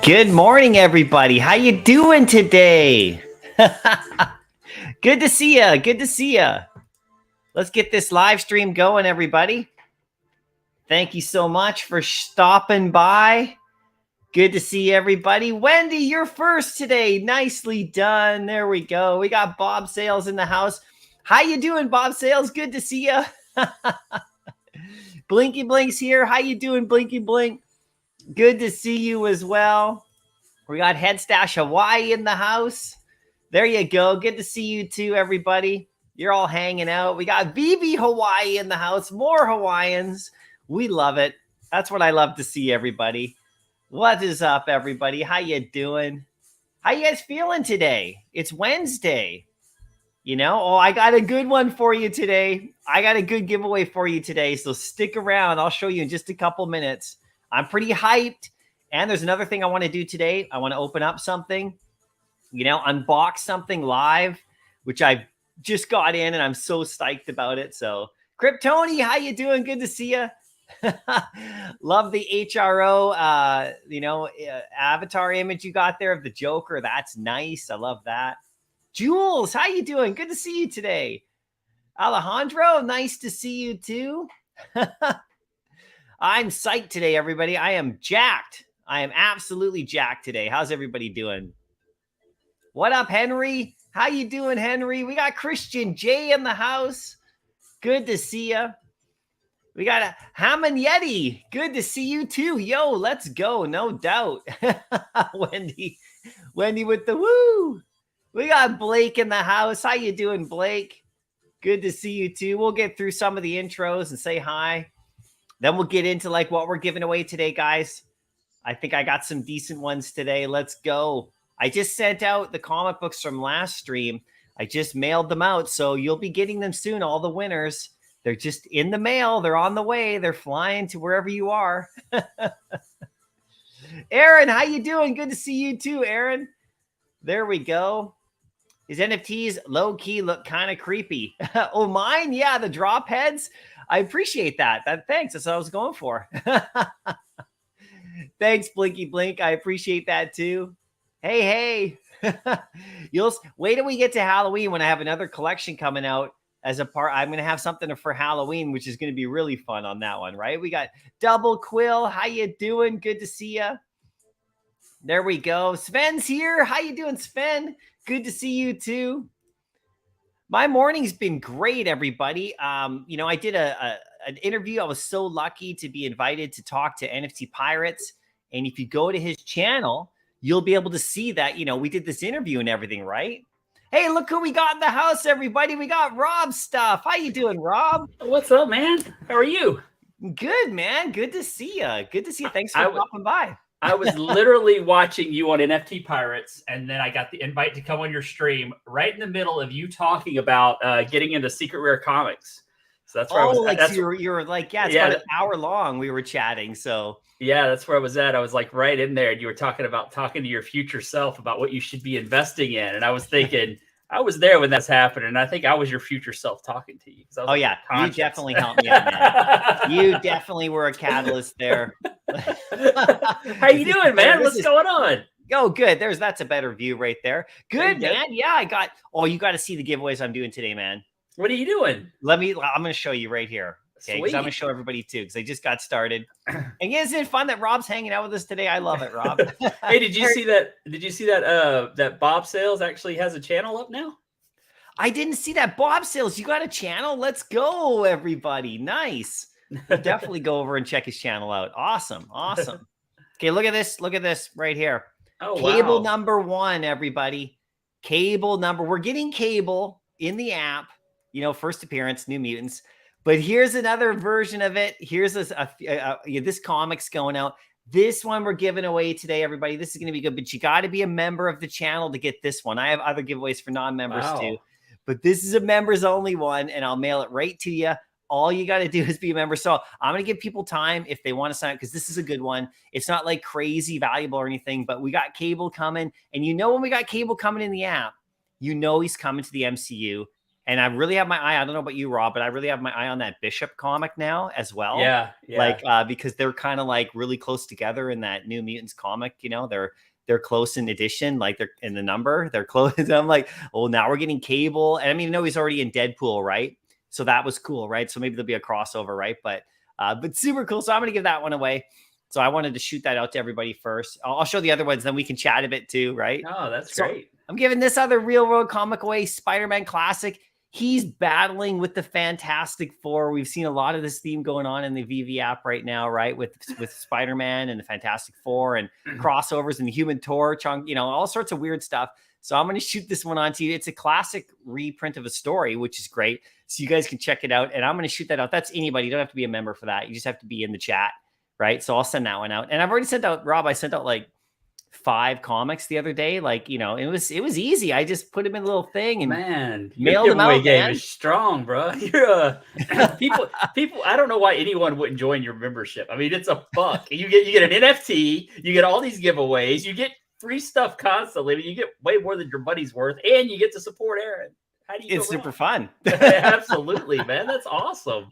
Good morning, everybody. How you doing today? Good to see ya. Good to see ya. Let's get this live stream going, everybody. Thank you so much for stopping by. Good to see everybody. Wendy, you're first today. Nicely done. There we go. We got Bob Sales in the house. How you doing, Bob Sales? Good to see ya. Blinky Blink's here. How you doing, Blinky Blink? Good to see you as well. We got Head Stash Hawaii in the house. There you go. Good to see you too, everybody. You're all hanging out. We got Veve Hawaii in the house. More Hawaiians. We love it. That's what I love to see, everybody. What is up, everybody? How you doing? How you guys feeling today? It's Wednesday. You know, I got a good one for you today. I got a good giveaway for you today, so stick around. I'll show you in just a couple minutes. I'm pretty hyped. And there's another thing I want to do today. I want to open up something, you know, unbox something live, which I've just got in and I'm so psyched about it. So Kryptoni, how you doing? Good to see you. Love the HRO, avatar image you got there of the Joker. That's nice. I love that. Jules, how you doing? Good to see you today. Alejandro, nice to see you too. I'm psyched today, everybody. I am jacked. I am absolutely jacked today. How's everybody doing? What up, Henry? How you doing, Henry? We got Christian J in the house. Good to see you. We got a Hammond Yeti. Good to see you too. Yo, let's go. No doubt. Wendy with the woo. We got Blake in the house. How you doing, Blake? Good to see you too. We'll get through some of the intros and say hi. Then we'll get into like what we're giving away today, guys. I think I got some decent ones today. Let's go. I just sent out the comic books from last stream. I just mailed them out. So you'll be getting them soon. All the winners. They're just in the mail. They're on the way. They're flying to wherever you are. Aaron, how you doing? Good to see you too, Aaron. There we go. His NFTs low-key look kind of creepy. Oh, mine? Yeah, the drop heads. I appreciate that. Thanks. That's what I was going for. Thanks, Blinky Blink. I appreciate that too. Hey. You'll wait till we get to Halloween when I have another collection coming out as a part. I'm going to have something for Halloween, which is going to be really fun on that one, right? We got Double Quill. How you doing? Good to see you. There we go. Sven's here. How you doing, Sven? Good to see you too. My morning's been great, everybody. I did an interview. I was so lucky to be invited to talk to NFT Pirates. And if you go to his channel, you'll be able to see that, we did this interview and everything, right? Hey, look who we got in the house, everybody. We got Rob Stuff. How you doing, Rob? What's up, man? How are you? Good, man. Good to see you. Good to see you. Thanks for dropping by. I was literally watching you on NFT Pirates, and then I got the invite to come on your stream right in the middle of you talking about getting into Secret Rare comics. So that's where I was. You were like, it's about an hour long. We were chatting. So yeah, that's where I was at. I was like right in there, and you were talking to your future self about what you should be investing in. And I was thinking, I was there when that's happening, and I think I was your future self talking to you. You definitely helped me out, man. You definitely were a catalyst there. How you doing, man? What's going on? Oh, good. That's a better view right there. Good, man. Yeah, you got to see the giveaways I'm doing today, man. What are you doing? I'm going to show you right here. Okay, because I'm going to show everybody too, because they just got started. And isn't it fun that Rob's hanging out with us today? I love it, Rob. Hey, did you see that? Did you see that? That Bob Sales actually has a channel up now. I didn't see that. Bob Sales, you got a channel? Let's go, everybody. Nice. We'll definitely go over and check his channel out. Awesome. Okay, look at this. Look at this right here. Oh, Cable number 1, everybody. Cable number. We're getting Cable in the app. First appearance, New Mutants. But here's another version of it. Here's this comic's going out. This one we're giving away today, everybody. This is going to be good, but you got to be a member of the channel to get this one. I have other giveaways for non-members too, but this is a members only one, and I'll mail it right to you. All you got to do is be a member. So I'm going to give people time if they want to sign up, because this is a good one. It's not like crazy valuable or anything, but we got Cable coming. And when we got Cable coming in the app, he's coming to the MCU. And I really have my eye. I don't know about you, Rob, but I really have my eye on that Bishop comic now as well. Yeah. Because they're kind of like really close together in that New Mutants comic. They're close in edition, like they're in the number. They're close. And I'm like, now we're getting Cable. And I mean, he's already in Deadpool, right? So that was cool, right? So maybe there'll be a crossover, right? But super cool. So I'm going to give that one away. So I wanted to shoot that out to everybody first. I'll show the other ones, then we can chat a bit too, right? Oh, that's great. I'm giving this other real world comic away, Spider-Man Classic. He's battling with the Fantastic Four. We've seen a lot of this theme going on in the Veve app right now, right? With Spider-Man and the Fantastic Four and crossovers and the Human Torch, all sorts of weird stuff. So I'm going to shoot this one onto you. It's a classic reprint of a story, which is great. So you guys can check it out. And I'm going to shoot that out. That's anybody. You don't have to be a member for that. You just have to be in the chat, right? So I'll send that one out. And I've already sent out, Rob, I sent out like 5 comics the other day. Like, it was easy. I just put them in a little thing and mailed them out. Your game is strong, bro. You're people. I don't know why anyone wouldn't join your membership. I mean, it's a buck. You get an NFT. You get all these giveaways. You get free stuff constantly. I mean, you get way more than your money's worth, and you get to support Aaron. How do you? It's super fun. Absolutely, man. That's awesome.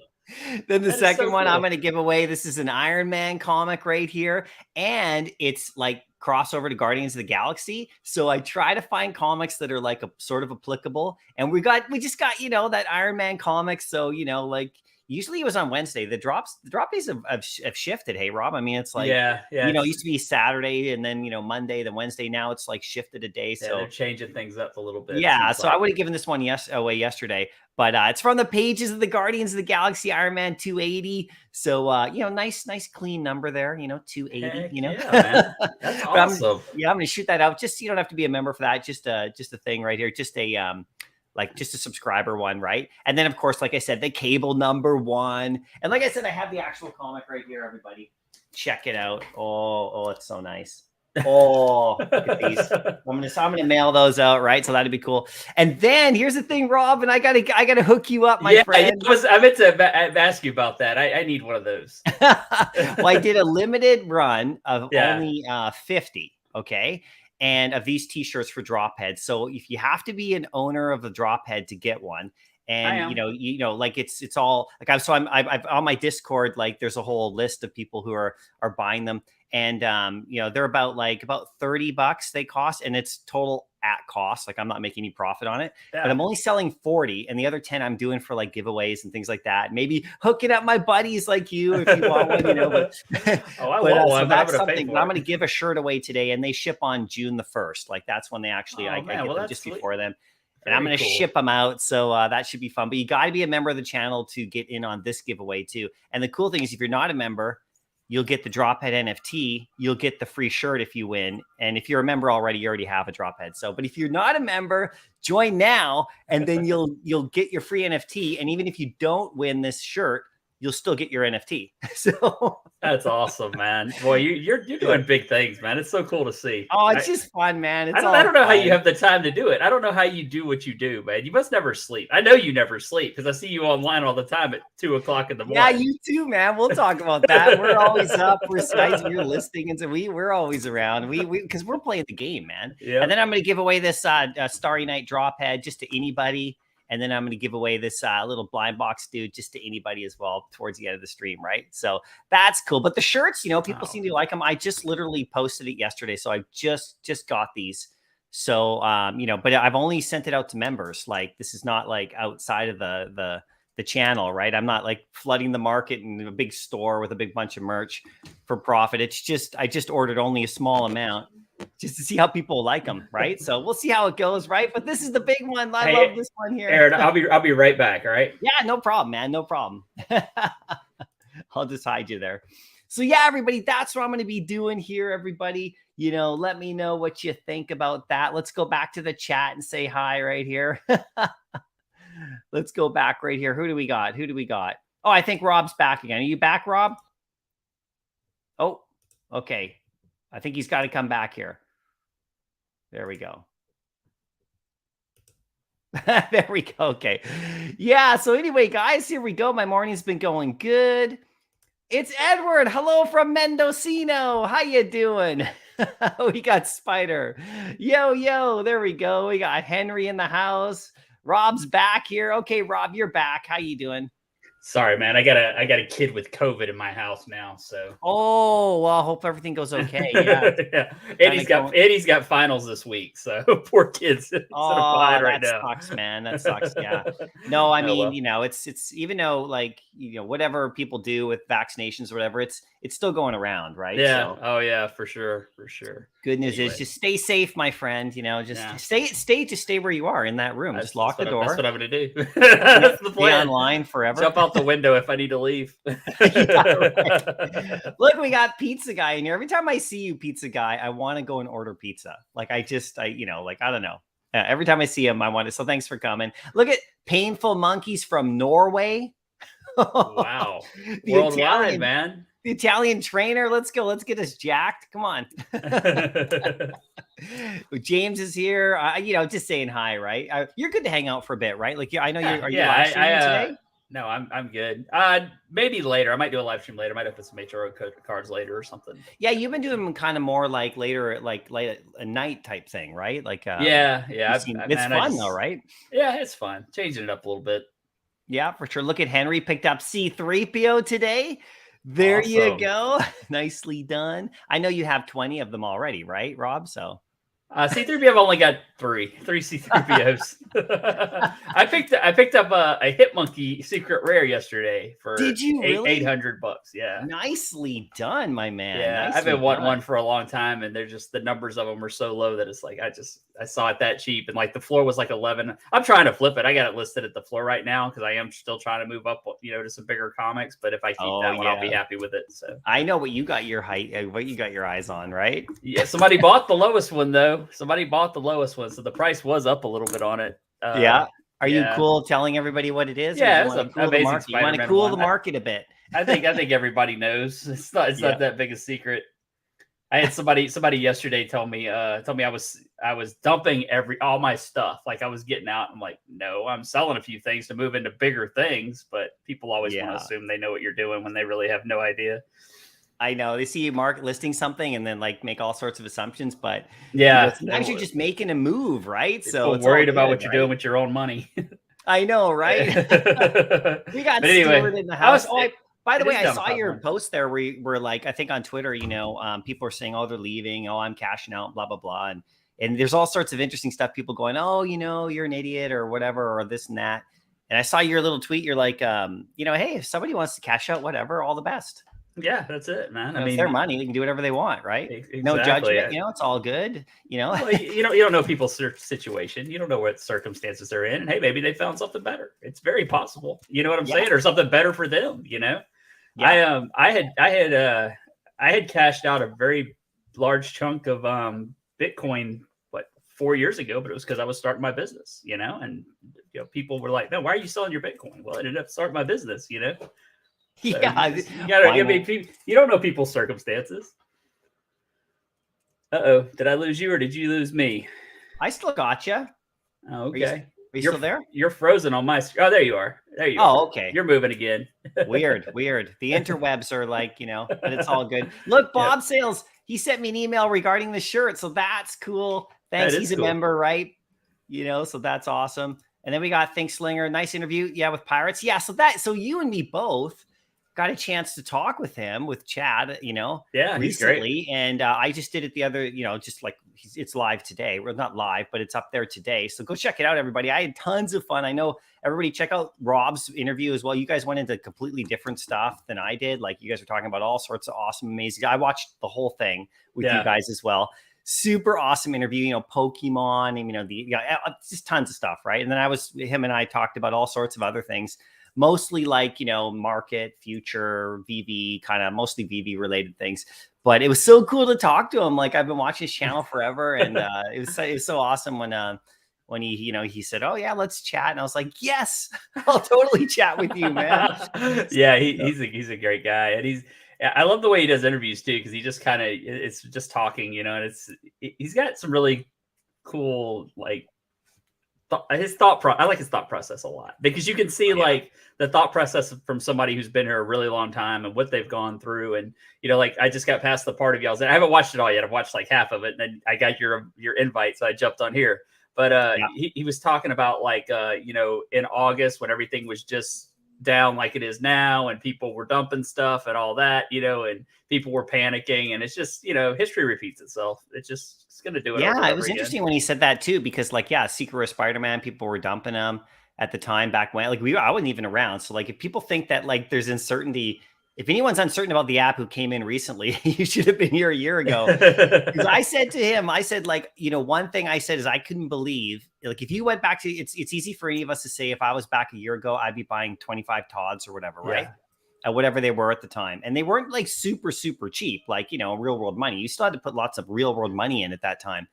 Then the second one I'm going to give away. This is an Iron Man comic right here, and it's like crossover to Guardians of the Galaxy. So I try to find comics that are like a sort of applicable, and we just got that Iron Man comic. So like usually it was on Wednesday. The drop days have shifted. Hey, Rob. I mean, it's like it used to be Saturday and then Monday, then Wednesday. Now it's like shifted a day. So they're changing things up a little bit. Yeah. So I would have given this one away yesterday, but it's from the pages of the Guardians of the Galaxy Iron Man 280. So nice clean number there. 280. Heck yeah, man. That's awesome. I'm going to shoot that out. Just you don't have to be a member for that. Just a thing right here. Just a just a subscriber one, right? And then, of course, like I said, the Cable number 1. And like I said, I have the actual comic right here, everybody. Check it out. Oh, it's so nice. Oh, look at these. I'm gonna mail those out, right? So that'd be cool. And then here's the thing, Rob, and I gotta hook you up, my friend. I meant to ask you about that. I need one of those. Well, I did a limited run of Yeah. only 50, okay, and of these T-shirts for drop heads. So if you have to be an owner of the drop head to get one, and you know, like it's all like I've on my Discord, like there's a whole list of people who are buying them, and you know, they're about $30 they cost, and it's total at cost. Like I'm not making any profit on it, but I'm only selling 40, and the other 10 I'm doing for like giveaways and things like that. Maybe hooking up my buddies like you if you want one, you know. But so that's something. But I'm going to give a shirt away today, and they ship on June the 1st. Like that's when they actually I get them just before them. And I'm going to ship them out. So that should be fun. But you got to be a member of the channel to get in on this giveaway too. And the cool thing is if you're not a member, you'll get the Drophead NFT. You'll get the free shirt if you win. And if you're a member already, you already have a Drophead. So, but if you're not a member, join now, and then you'll get your free NFT. And even if you don't win this shirt, you'll still get your NFT. So that's awesome, man. Boy, you're doing big things, man. It's so cool to see. Oh, it's just fun, man. I don't know how you have the time to do it. I don't know how you do what you do, man. You must never sleep. I know you never sleep because I see you online all the time at 2 o'clock in the morning. Yeah, you too, man. We'll talk about that. We're always up. You're listing, and so we're always around. We because we're playing the game, man. Yeah. And then I'm going to give away this Starry Night drop head just to anybody. And then I'm going to give away this little blind box dude just to anybody as well towards the end of the stream, right? So that's cool. But the shirts, you know, people seem to like them. I just literally posted it yesterday, so I just got these. So you know, but I've only sent it out to members. Like this is not like outside of the channel, right? I'm not like flooding the market in a big store with a big bunch of merch for profit. It's just I just ordered only a small amount, just to see how people like them, right? So we'll see how it goes, right? But this is the big one. I love this one here. Aaron, I'll be right back, all right? Yeah, no problem, man. No problem. I'll just hide you there. So yeah, everybody, that's what I'm going to be doing here, everybody. You know, let me know what you think about that. Let's go back to the chat and say hi right here. Let's go back right here. Who do we got? Oh, I think Rob's back again. Are you back, Rob? Oh, okay. I think he's got to come back here. There we go. There we go. Okay. Yeah. So anyway, guys, here we go. My morning's been going good. It's Edward. Hello from Mendocino. How you doing? We got Spider. Yo. There we go. We got Henry in the house. Rob's back here. Okay, Rob, you're back. How you doing? Sorry, man. I got a kid with COVID in my house now. So. Oh well, I hope everything goes okay. Yeah. Yeah. Eddie's got finals this week, so poor kids. That sucks, man. That sucks. Yeah. No, I mean, you know, it's even though like you know whatever people do with vaccinations or whatever, it's still going around, right? Yeah. So, oh yeah, for sure. Good news is just stay safe, my friend. You know, just stay where you are in that room. Just lock the door. That's what I'm gonna do. That's the plan. Be online forever. Jump out the window if I need to leave. Yeah, right. Look, we got Pizza Guy in here. Every time I see you, Pizza Guy, I want to go and order pizza. Like I don't know. Every time I see him, I want to. So thanks for coming. Look at Painful Monkeys from Norway. Wow. Worldwide, man. The Italian trainer. Let's go. Let's get us jacked. Come on. James is here. You know, just saying hi, right? You're good to hang out for a bit, right? Like, I know you. Are you live streaming today? No, I'm good. Maybe later. I might do a live stream later. I might have some HRO cards later or something. Yeah, you've been doing kind of more like later, like late a night type thing, right? Like, yeah. It's fun though, right? Yeah, it's fun. Changing it up a little bit. Yeah, for sure. Look at Henry picked up C3PO today. There you go. Nicely done. I know you have 20 of them already, right, Rob? So C3PO, I've only got three C3POs. I picked up a Hit Monkey secret rare yesterday for Did you really? $800. Yeah, nicely done, my man. Yeah, I've been wanting one for a long time, and they're just the numbers of them are so low that it's like I saw it that cheap, and like the floor was like 11. I'm trying to flip it. I got it listed at the floor right now because I am still trying to move up, you know, to some bigger comics. But if I keep that one, I'll be happy with it. So I know what you got your eyes on, right? Yeah, somebody bought the lowest one though. Somebody bought the lowest one, so the price was up a little bit on it. Are you cool telling everybody what it is? Yeah, it's an amazing Spider-Man. You want to cool the market a bit. I think everybody knows. It's not that big a secret. I had somebody yesterday tell me I was dumping all my stuff. Like I was getting out. I'm like, no, I'm selling a few things to move into bigger things. But people always want to assume they know what you're doing when they really have no idea. I know they see you listing something and then like make all sorts of assumptions, but yeah, sometimes you're just making a move, right? So it's worried about what you're doing with your own money. I know, right? We got Stuart in the house. By the way, I saw your post there where you were like, I think on Twitter, people are saying, oh, they're leaving. Oh, I'm cashing out, blah, blah, blah. And there's all sorts of interesting stuff. People going, oh, you're an idiot or whatever, or this and that. And I saw your little tweet. You're like, hey, if somebody wants to cash out, whatever, all the best. Yeah, that's it, man. I mean, it's their money. They can do whatever they want, right? Exactly. No judgment. It's all good. Well, you don't know people's situation. You don't know what circumstances they're in. And hey, maybe they found something better. It's very possible. You know what I'm saying? Or something better for them. Yeah. I had cashed out a very large chunk of Bitcoin 4 years ago, but it was because I was starting my business. And people were like, "No, why are you selling your Bitcoin?" Well, I ended up starting my business. So you don't know people's circumstances. Uh-oh, did I lose you or did you lose me? I still got you. Oh, okay. Are you still there? You're frozen on my screen. Oh, there you are. There you are. Oh, okay. You're moving again. Weird. The interwebs are like, but it's all good. Look, Bob Sales, he sent me an email regarding the shirt. So that's cool. Thanks. He's a member, right? So that's awesome. And then we got Think Slinger. Nice interview. Yeah, with Pirates. Yeah. So you and me both got a chance to talk with him, with Chad, recently. He's great. And I just did it the other, just like it's live today. Well, not live, but it's up there today. So go check it out, everybody. I had tons of fun. I know everybody check out Rob's interview as well. You guys went into completely different stuff than I did. Like you guys were talking about all sorts of awesome, amazing. I watched the whole thing with you guys as well. Super awesome interview, Pokemon and, just tons of stuff. Right. And then him and I talked about all sorts of other things. Mostly like, market, future, Veve, kind of mostly Veve related things. But it was so cool to talk to him. Like I've been watching his channel forever. And it was so awesome when he said, oh yeah, let's chat. And I was like, yes, I'll totally chat with you, man. Yeah, he's a great guy. And I love the way he does interviews too. Cause he just it's just talking, and he's got some really cool, like, I like his thought process a lot because you can see like the thought process from somebody who's been here a really long time and what they've gone through. And, like I just got past the part of y'all's. I haven't watched it all yet. I've watched like half of it and then I got your invite. So I jumped on here, but he was talking about like, in August when everything was just down like it is now and people were dumping stuff and all that, and people were panicking and it's just, history repeats itself. It's going to do it. Yeah, it was interesting when he said that too, because like, Secret of Spider-Man, people were dumping them at the time back when, like I wasn't even around. So like, if people think that like there's uncertainty, if anyone's uncertain about the app who came in recently, you should have been here a year ago. Because I said to him, like, one thing I said is I couldn't believe, like, if you went back to, it's easy for any of us to say, if I was back a year ago, I'd be buying 25 Todds or whatever, right? At whatever they were at the time. And they weren't like super, super cheap, like, real world money. You still had to put lots of real world money in at that time.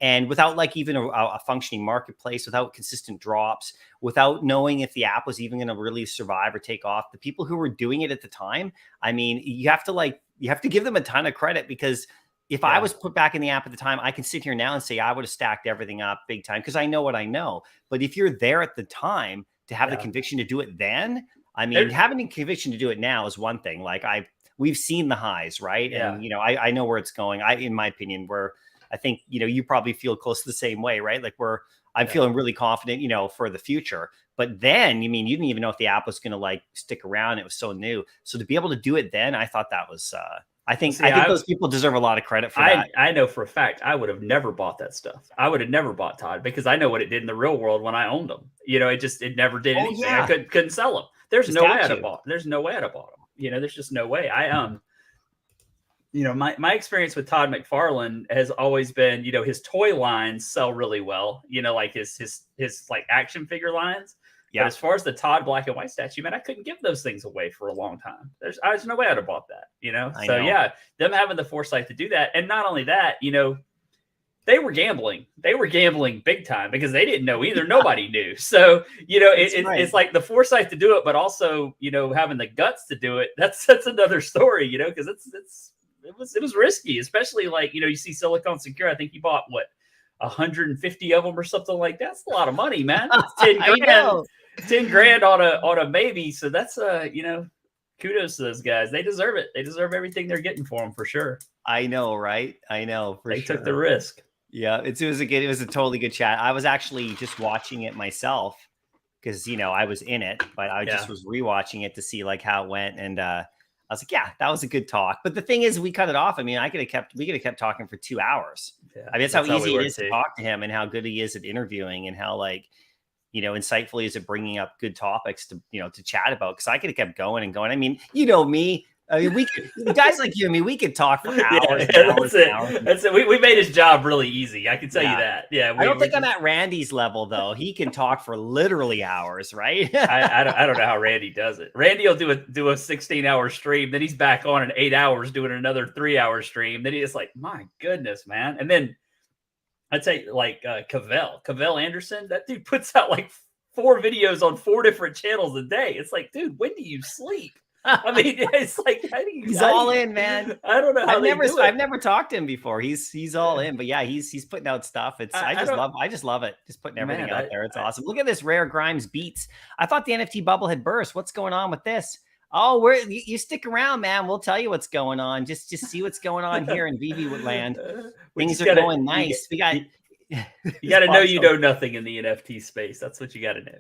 And without like even a functioning marketplace, without consistent drops, without knowing if the app was even going to really survive or take off, the people who were doing it at the time, I mean, you have to give them a ton of credit, because if I was put back in the app at the time, I can sit here now and say I would have stacked everything up big time because I know what I know. But if you're there at the time to have the conviction to do it then, I mean, having a conviction to do it now is one thing. Like we've seen the highs, right? Yeah. And, I know where it's going. In my opinion, I think, you probably feel close to the same way, right? Like I'm feeling really confident, for the future. But then, you didn't even know if the app was going to like stick around. It was so new. So to be able to do it then, I thought that was, I think those people deserve a lot of credit for that. I know for a fact, I would have never bought that stuff. I would have never bought Todd because I know what it did in the real world when I owned them. It never did anything. I couldn't sell them. There's no way I'd have bought them. There's just no way. My experience with Todd McFarlane has always been, his toy lines sell really well, like his like action figure lines. Yeah. But as far as the Todd black and white statue, man, I couldn't give those things away for a long time. There's no way I'd have bought that, So yeah, them having the foresight to do that. And not only that, they were gambling. They were gambling big time because they didn't know either. Nobody knew. So, it's like the foresight to do it, but also, having the guts to do it. That's another story, because it's it was risky, especially like, you see Silicon Secure. I think he bought what, 150 of them or something like that. That's a lot of money, man. That's 10 grand. I know. 10 grand on a maybe. So that's kudos to those guys. They deserve it. They deserve everything they're getting for them for sure. I know, right? I know for they sure. took the risk. Yeah, it was a totally good chat. I was actually just watching it myself because I was in it, but I just was rewatching it to see like how it went, and I was like, yeah, that was a good talk. But the thing is, we cut it off. I mean, we could have kept talking for 2 hours. Yeah, I mean, that's how easy it is to talk to him, and how good he is at interviewing, and how insightful he is at bringing up good topics to to chat about. Because I could have kept going and going. I mean, me. I mean, we guys like you and me, we could talk for hours. That's it. We made his job really easy. I can tell you that. Yeah. I don't think I'm at Randy's level though. He can talk for literally hours, right? I don't know how Randy does it. Randy will do a 16-hour stream, then he's back on in 8 hours doing another 3-hour stream. Then he's like, my goodness, man. And then I'd say like Cavell Anderson, that dude puts out like 4 videos on 4 different channels a day. It's like, dude, when do you sleep? I mean, it's like he's all in, man. I don't know how I've never talked to him before. He's all in, but yeah, he's putting out stuff. I just love it. Just putting everything out there. It's awesome. Look at this Rare Grimes beats. I thought the NFT bubble had burst. What's going on with this? Oh, you stick around, man. We'll tell you what's going on. Just see what's going on here in Veve land. Things are going nice. You got to know you know nothing in the NFT space. That's what you got to know.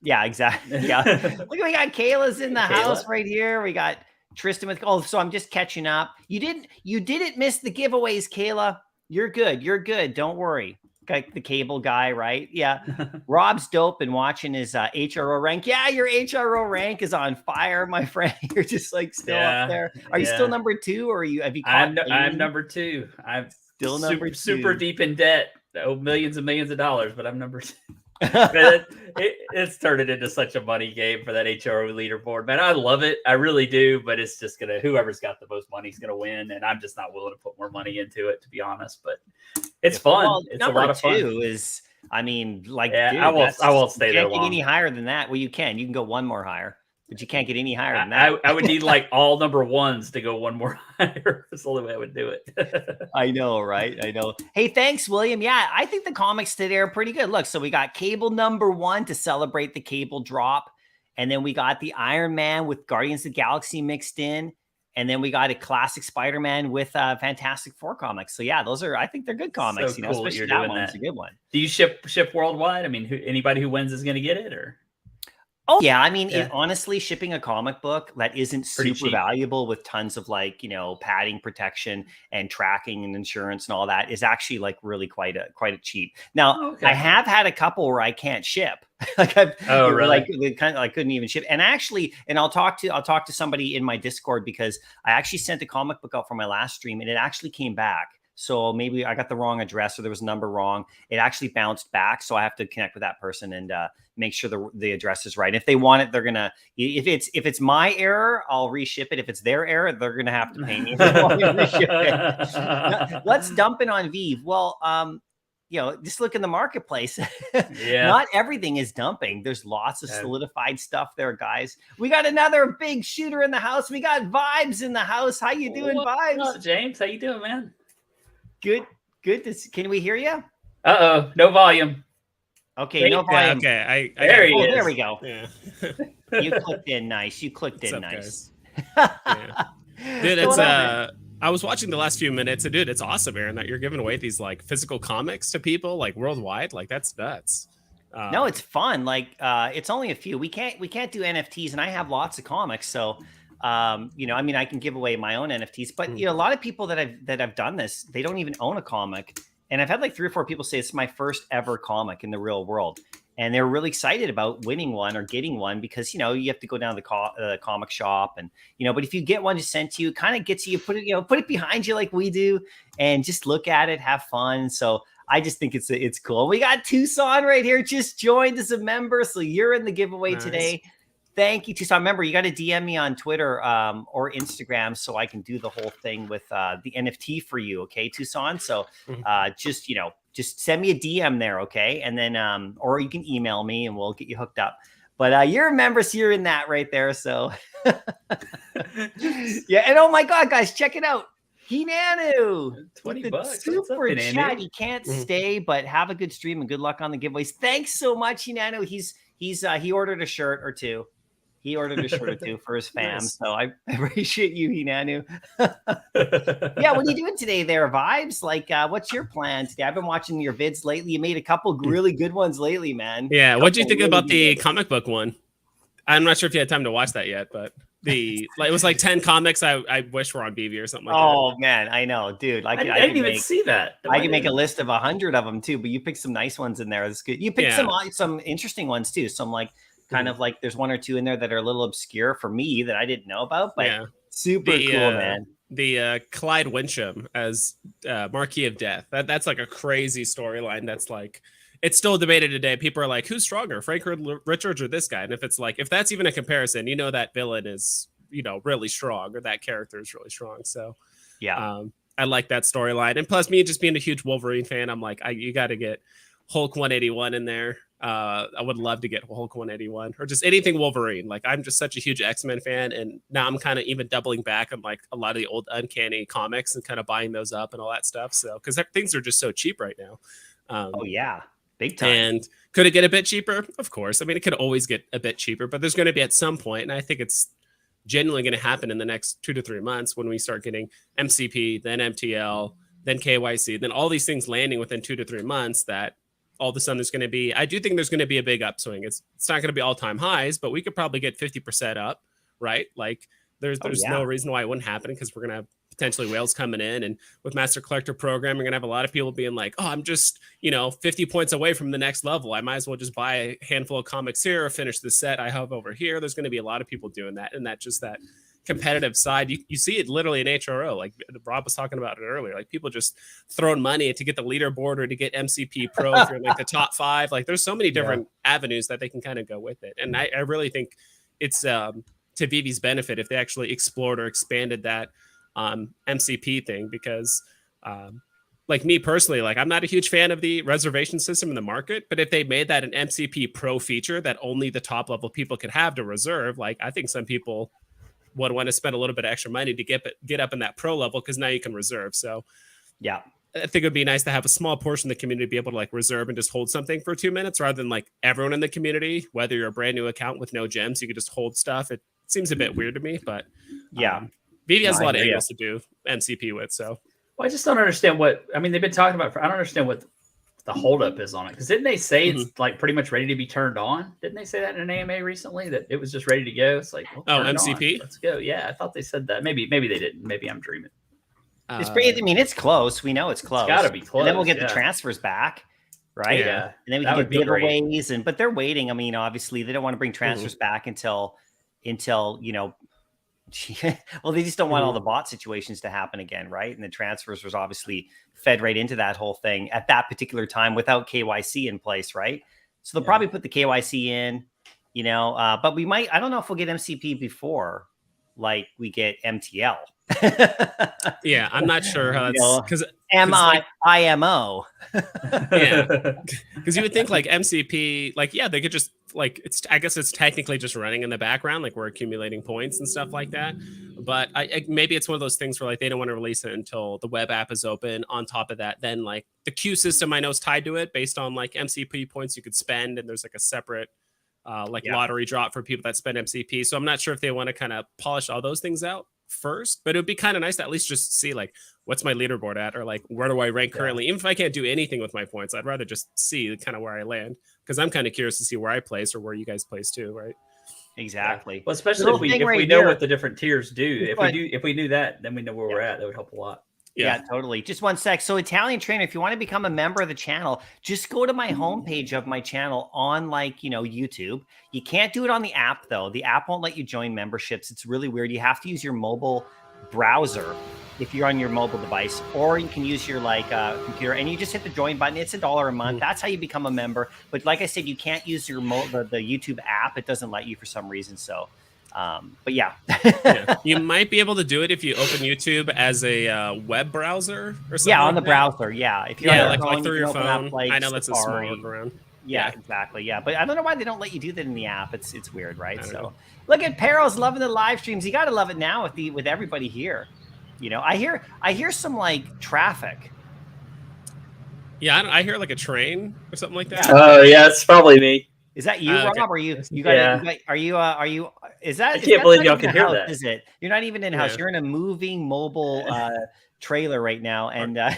Yeah, exactly. Yeah. Look, we got Kayla's in the house right here. We got Tristan with. Oh, so I'm just catching up. You didn't miss the giveaways, Kayla. You're good. Don't worry. Like the cable guy, right? Yeah. Rob's dope and watching his HRO rank. Yeah, your HRO rank is on fire, my friend. You're just like still up there. Are you still number 2, or have you? I'm number 2. I'm still super deep in debt. Millions and millions of dollars, but I'm number 2. It's turned it into such a money game for that HRO leaderboard, man. I love it. I really do, but it's just whoever's got the most money is gonna win, and I'm just not willing to put more money into it, to be honest. But it's fun. Well, it's a lot of fun. Number 2 is, I mean, like, dude, I won't stay there long. You can't get any higher than that. Well, you can go one more higher, but you can't get any higher than that. I would need like all number 1s to go one more higher. That's the only way I would do it. I know, right? I know. Hey, thanks, William. Yeah, I think the comics today are pretty good. Look, so we got Cable number 1 to celebrate the Cable drop. And then we got the Iron Man with Guardians of the Galaxy mixed in. And then we got a classic Spider-Man with Fantastic Four comics. So yeah, I think they're good comics. So cool, especially that one's a good one. Do you ship worldwide? I mean, anybody who wins is going to get it, or? Oh yeah, I mean, honestly, shipping a comic book that isn't super valuable with tons of padding, protection, and tracking and insurance and all that is actually like really quite a cheap. Now, I have had a couple where I can't ship. Really? Like they kind of couldn't even ship. And actually, I'll talk to somebody in my Discord, because I actually sent a comic book out for my last stream and it actually came back. So maybe I got the wrong address, or there was a number wrong. It actually bounced back. So I have to connect with that person and make sure the address is right. If they want it, they're gonna. If it's my error, I'll reship it. If it's their error, they're gonna have to pay me. Let's dump it on Veve. Well, just look in the marketplace. Not everything is dumping. There's lots of solidified stuff there, guys. We got another big shooter in the house. We got Vibes in the house. How you doing, Vibes? What's up, James? How you doing, man? Good. Can we hear you? No volume. Okay, no volume. Okay, there he is. There we go. Yeah. You clicked in nice. Nice. Yeah. Dude, it's I was watching the last few minutes, and dude, it's awesome, Aaron, that you're giving away these like physical comics to people like worldwide. Like that's nuts. No, it's fun. Like it's only a few. We can't do NFTs, and I have lots of comics, so. I mean, I can give away my own NFTs, but a lot of people that have done this, they don't even own a comic. And I've had like 3 or 4 people say it's my first ever comic in the real world. And they're really excited about winning one or getting one because, you have to go down to the comic shop and, but if you get one just sent to you, kind of gets you, put it behind you like we do and just look at it, have fun. So I just think it's cool. We got Tucson right here. Just joined as a member. So you're in the giveaway today. Thank you, Tucson. Remember, you got to DM me on Twitter or Instagram so I can do the whole thing with the NFT for you. Okay, Tucson. So just send me a DM there. Okay. And then or you can email me and we'll get you hooked up. But you're a member, so you're in that right there. So yeah. And oh my God, guys, check it out. Hinanu, $20 with the bucks. What's up, super Hinanu? chat. He can't stay, but have a good stream and good luck on the giveaways. Thanks so much, Hinanu. He ordered a shirt or two. He ordered a shirt or two for his fam. Nice. So I appreciate you, Hinanu. Yeah, what are you doing today there, Vibes? Like, what's your plan today? I've been watching your vids lately. You made a couple really good ones lately, man. Yeah, what'd you think Couple about really the good comic book one? I'm not sure if you had time to watch that yet, but it was like 10 comics I wish were on Veve or something like that. Oh man, I know, dude. I didn't even see that. I can make a list of 100 of them too, but you picked some nice ones in there. That's good. You picked some interesting ones too. Some like kind of like there's one or two in there that are a little obscure for me that I didn't know about, but super cool, man. The Clyde Wincham as Marquis of Death. That's like a crazy storyline. That's like, it's still debated today. People are like, who's stronger, Frank Richards or this guy? And if that's even a comparison, that villain is, really strong, or that character is really strong. So yeah, I like that storyline. And plus me just being a huge Wolverine fan, I'm like, you got to get Hulk 181 in there. I would love to get Hulk 181 or just anything Wolverine. Like, I'm just such a huge X-Men fan, and now I'm kind of even doubling back on like a lot of the old Uncanny comics and kind of buying those up and all that stuff. So because things are just so cheap right now. Oh yeah, big time. And could it get a bit cheaper? Of course. I mean, it could always get a bit cheaper, but there's going to be at some point, and I think it's genuinely going to happen in the next 2 to 3 months when we start getting MCP, then MTL, then KYC, then all these things landing within 2 to 3 months, that all of a sudden there's going to be, I do think there's going to be a big upswing. It's not going to be all-time highs, but we could probably get 50% up, right? Like there's no reason why it wouldn't happen, because we're going to have potentially whales coming in, and with Master Collector Program, you're going to have a lot of people being like, oh, I'm just 50 points away from the next level. I might as well just buy a handful of comics here or finish the set I have over here. There's going to be a lot of people doing that, and that competitive side, you see it literally in HRO. Like Rob was talking about it earlier, like people just throwing money to get the leaderboard or to get MCP Pro if you're in like the top 5. Like there's so many different avenues that they can kind of go with it, and I really think it's to Veve's benefit if they actually explored or expanded that MCP thing, because like me personally, like I'm not a huge fan of the reservation system in the market, but if they made that an MCP Pro feature that only the top level people could have to reserve, like I think some people would want to spend a little bit of extra money to get up in that pro level, because now you can reserve. So yeah, I think it would be nice to have a small portion of the community be able to like reserve and just hold something for 2 minutes, rather than like everyone in the community, whether you're a brand new account with no gems, you could just hold stuff. It seems a bit weird to me, but Veve has a lot of angles to do MCP with. So I just don't understand they've been talking about. I don't understand what the holdup is on it, because didn't they say it's like pretty much ready to be turned on? Didn't they say that in an AMA recently, that it was just ready to go? It's like, MCP, let's go. Yeah, I thought they said that. Maybe they didn't. Maybe I'm dreaming. It's pretty. I mean, it's close. We know it's close. It's got to be close. And then we'll get the transfers back, right? Yeah. And then we can get giveaways, but they're waiting. I mean, obviously, they don't want to bring transfers back until well, they just don't want all the bot situations to happen again, right? And the transfers was obviously fed right into that whole thing at that particular time without KYC in place, right? So they'll probably put the KYC in, but we might, I don't know if we'll get MCP before like we get MTL. Yeah, I'm not sure how that's because IMO. Yeah, because you would think like MCP, like they could just like I guess it's technically just running in the background, like we're accumulating points and stuff like that. But maybe it's one of those things where like they don't want to release it until the web app is open. On top of that, then like the queue system I know is tied to it based on like MCP points you could spend, and there's like a separate lottery drop for people that spend MCP. So I'm not sure if they want to kind of polish all those things out first, but it would be kind of nice to at least just see like what's my leaderboard at, or like where do I rank currently. Even if I can't do anything with my points, I'd rather just see kind of where I land, because I'm kind of curious to see where I place or where you guys place too, right? Exactly. Well, especially if we know what the different tiers do. If we knew that, then we know where we're at. That would help a lot. Yeah, totally. Just one sec. So Italian Trainer, if you want to become a member of the channel, just go to my homepage of my channel on YouTube. You can't do it on the app though. The app won't let you join memberships. It's really weird. You have to use your mobile browser if you're on your mobile device, or you can use your computer, and you just hit the join button. It's $1 a month. That's how you become a member. But like I said, you can't use your the YouTube app. It doesn't let you for some reason. So but yeah. You might be able to do it if you open YouTube as a web browser or something. Yeah, on the browser. Yeah, if you're like through your phone. I know that's Safari. a small workaround. Yeah, exactly. Yeah, but I don't know why they don't let you do that in the app. It's weird, right? So look at Perils loving the live streams. You got to love it now with everybody here. I hear some like traffic. Yeah, I hear like a train or something like that. Oh yeah, it's probably me. Is that you, Okay. Rob? Or you got it? Are you? Is that? I can't believe y'all can hear house, that. Is it? You're not even in house. Yeah. You're in a moving mobile trailer right now, and I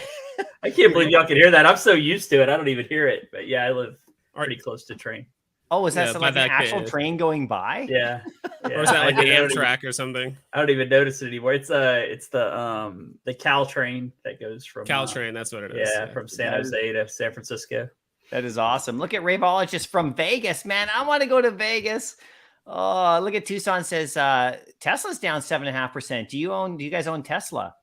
can't believe y'all can hear that. I'm so used to it, I don't even hear it. But yeah, I live pretty close to train. oh, is that Yeah, like by an that actual case. train going by? Yeah. Or is that like I the don't Amtrak or something? I don't even notice it anymore. It's the Cal train that goes from Caltrain, that's what it is. Yeah, from San Jose to San Francisco. That is awesome. Look at Raveologist from Vegas, man. I want to go to Vegas. Oh, look at Tucson says Tesla's down 7.5%. Do you guys own Tesla?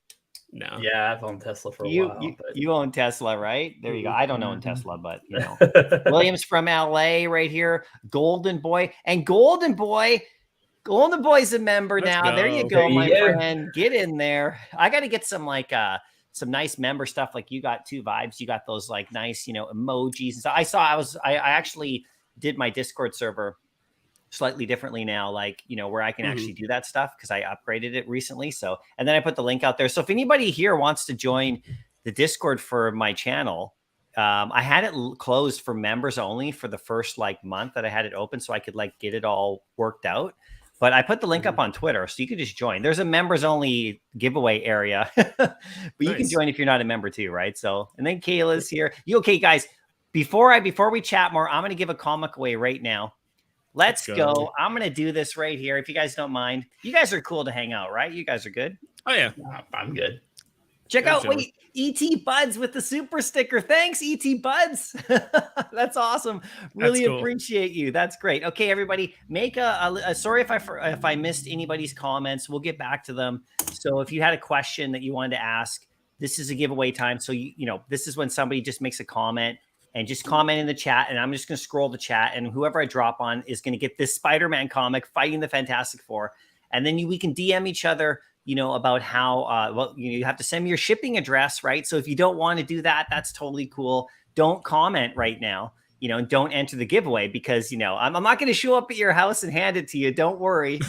No. Yeah, I've owned Tesla for a while. You own Tesla, right? There you go. I don't own Tesla, but But Williams from LA right here. Golden Boy. And Golden Boy's a member Let's now. There you go. go, There you my go. friend. Get in there. I got to get some like some nice member stuff. Like you got Two Vibes. You got those like nice, emojis. And so I actually did my Discord server slightly differently now, like, where I can actually do that stuff because I upgraded it recently. So, and then I put the link out there. So if anybody here wants to join the Discord for my channel, I had it closed for members only for the first like month that I had it open so I could like get it all worked out. But I put the link up on Twitter so you could just join. There's a members only giveaway area, but you can join if you're not a member too, right? So, and then Kayla's here. You okay, guys? Before we chat more, I'm going to give a comic away right now. Let's go. I'm going to do this right here. If you guys don't mind, you guys are cool to hang out, right? You guys are good. Oh yeah, I'm good. Check out ET Buds with the super sticker. Thanks, ET Buds. That's awesome. Really appreciate you. That's great. Okay, everybody, make a sorry if I missed anybody's comments. We'll get back to them. So if you had a question that you wanted to ask, this is a giveaway time. So this is when somebody just makes a comment. And just comment in the chat, and I'm just going to scroll the chat, and whoever I drop on is going to get this Spider-Man comic fighting the Fantastic Four. And then we can DM each other, about how, you have to send me your shipping address, right? So if you don't want to do that, that's totally cool. Don't comment right now, and don't enter the giveaway because, I'm not going to show up at your house and hand it to you. Don't worry.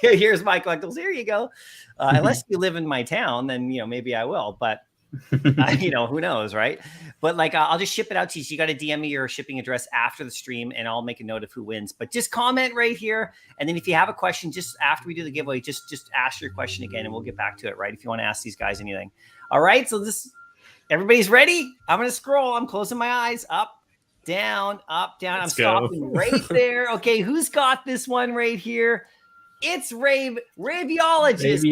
Here's Mycollectables. Here you go. Unless you live in my town, then, maybe I will, but who knows, right? But like, I'll just ship it out to you. So you got to DM me your shipping address after the stream, and I'll make a note of who wins. But just comment right here, and then if you have a question, just after we do the giveaway, just ask your question again, and we'll get back to it, right? If you want to ask these guys anything. All right. So everybody's ready. I'm gonna scroll. I'm closing my eyes. Up, down, up, down. I'm stopping right there. Okay, who's got this one right here? It's Raveologist.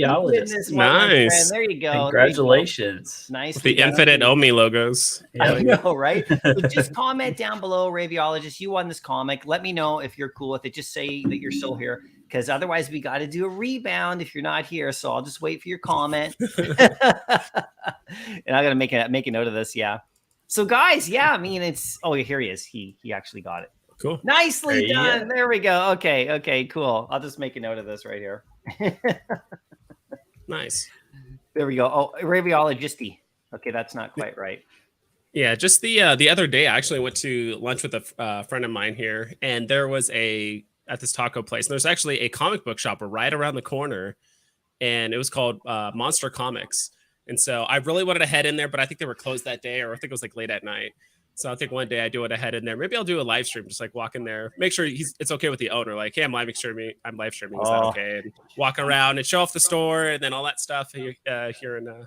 Nice. There you go. Congratulations. Nice. With the Infinite Omi logos. I know, right? So just comment down below, Raveologist. You won this comic. Let me know if you're cool with it. Just say that you're still here, because otherwise we got to do a rebound if you're not here. So I'll just wait for your comment. And I got to make a note of this. Yeah. So guys, yeah, it's here he is. He actually got it. Cool. Nicely done. There we go. Okay, cool. I'll just make a note of this right here. Nice. There we go. Oh, Raveologist. Okay, that's not quite right. Yeah, just the other day, I actually went to lunch with a friend of mine here, and there was at this taco place, and there's actually a comic book shop right around the corner, and it was called Monster Comics. And so I really wanted to head in there, but I think they were closed that day, or I think it was like late at night. So I think one day I do want to head in there. Maybe I'll do a live stream, just like walk in there, make sure it's okay with the owner. Like, hey, I'm live streaming. Is that okay? And walk around and show off the store and then all that stuff here in.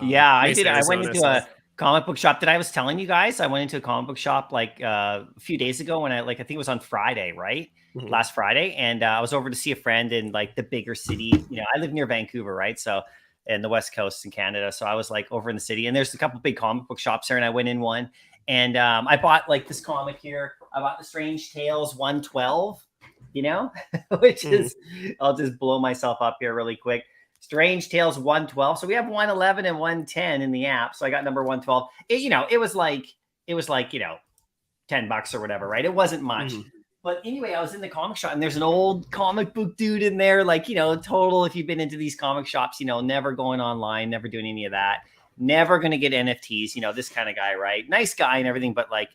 Yeah, I did. I went into a comic book shop that I was telling you guys. I went into a comic book shop like a few days ago when I think it was on Friday, right? Mm-hmm. Last Friday, and I was over to see a friend in like the bigger city. I live near Vancouver, right? So. In the West Coast in Canada. So I was like over in the city, and there's a couple big comic book shops there, and I went in one, and I bought like this comic here. I bought the Strange Tales 112, which is, I'll just blow myself up here really quick. Strange Tales 112. So we have 111 and 110 in the app. So I got number 112. It was like $10 or whatever, right? It wasn't much. Mm-hmm. But anyway, I was in the comic shop, and there's an old comic book dude in there, like, total, if you've been into these comic shops, never going online, never doing any of that, never going to get NFTs, this kind of guy, right? Nice guy and everything, but like,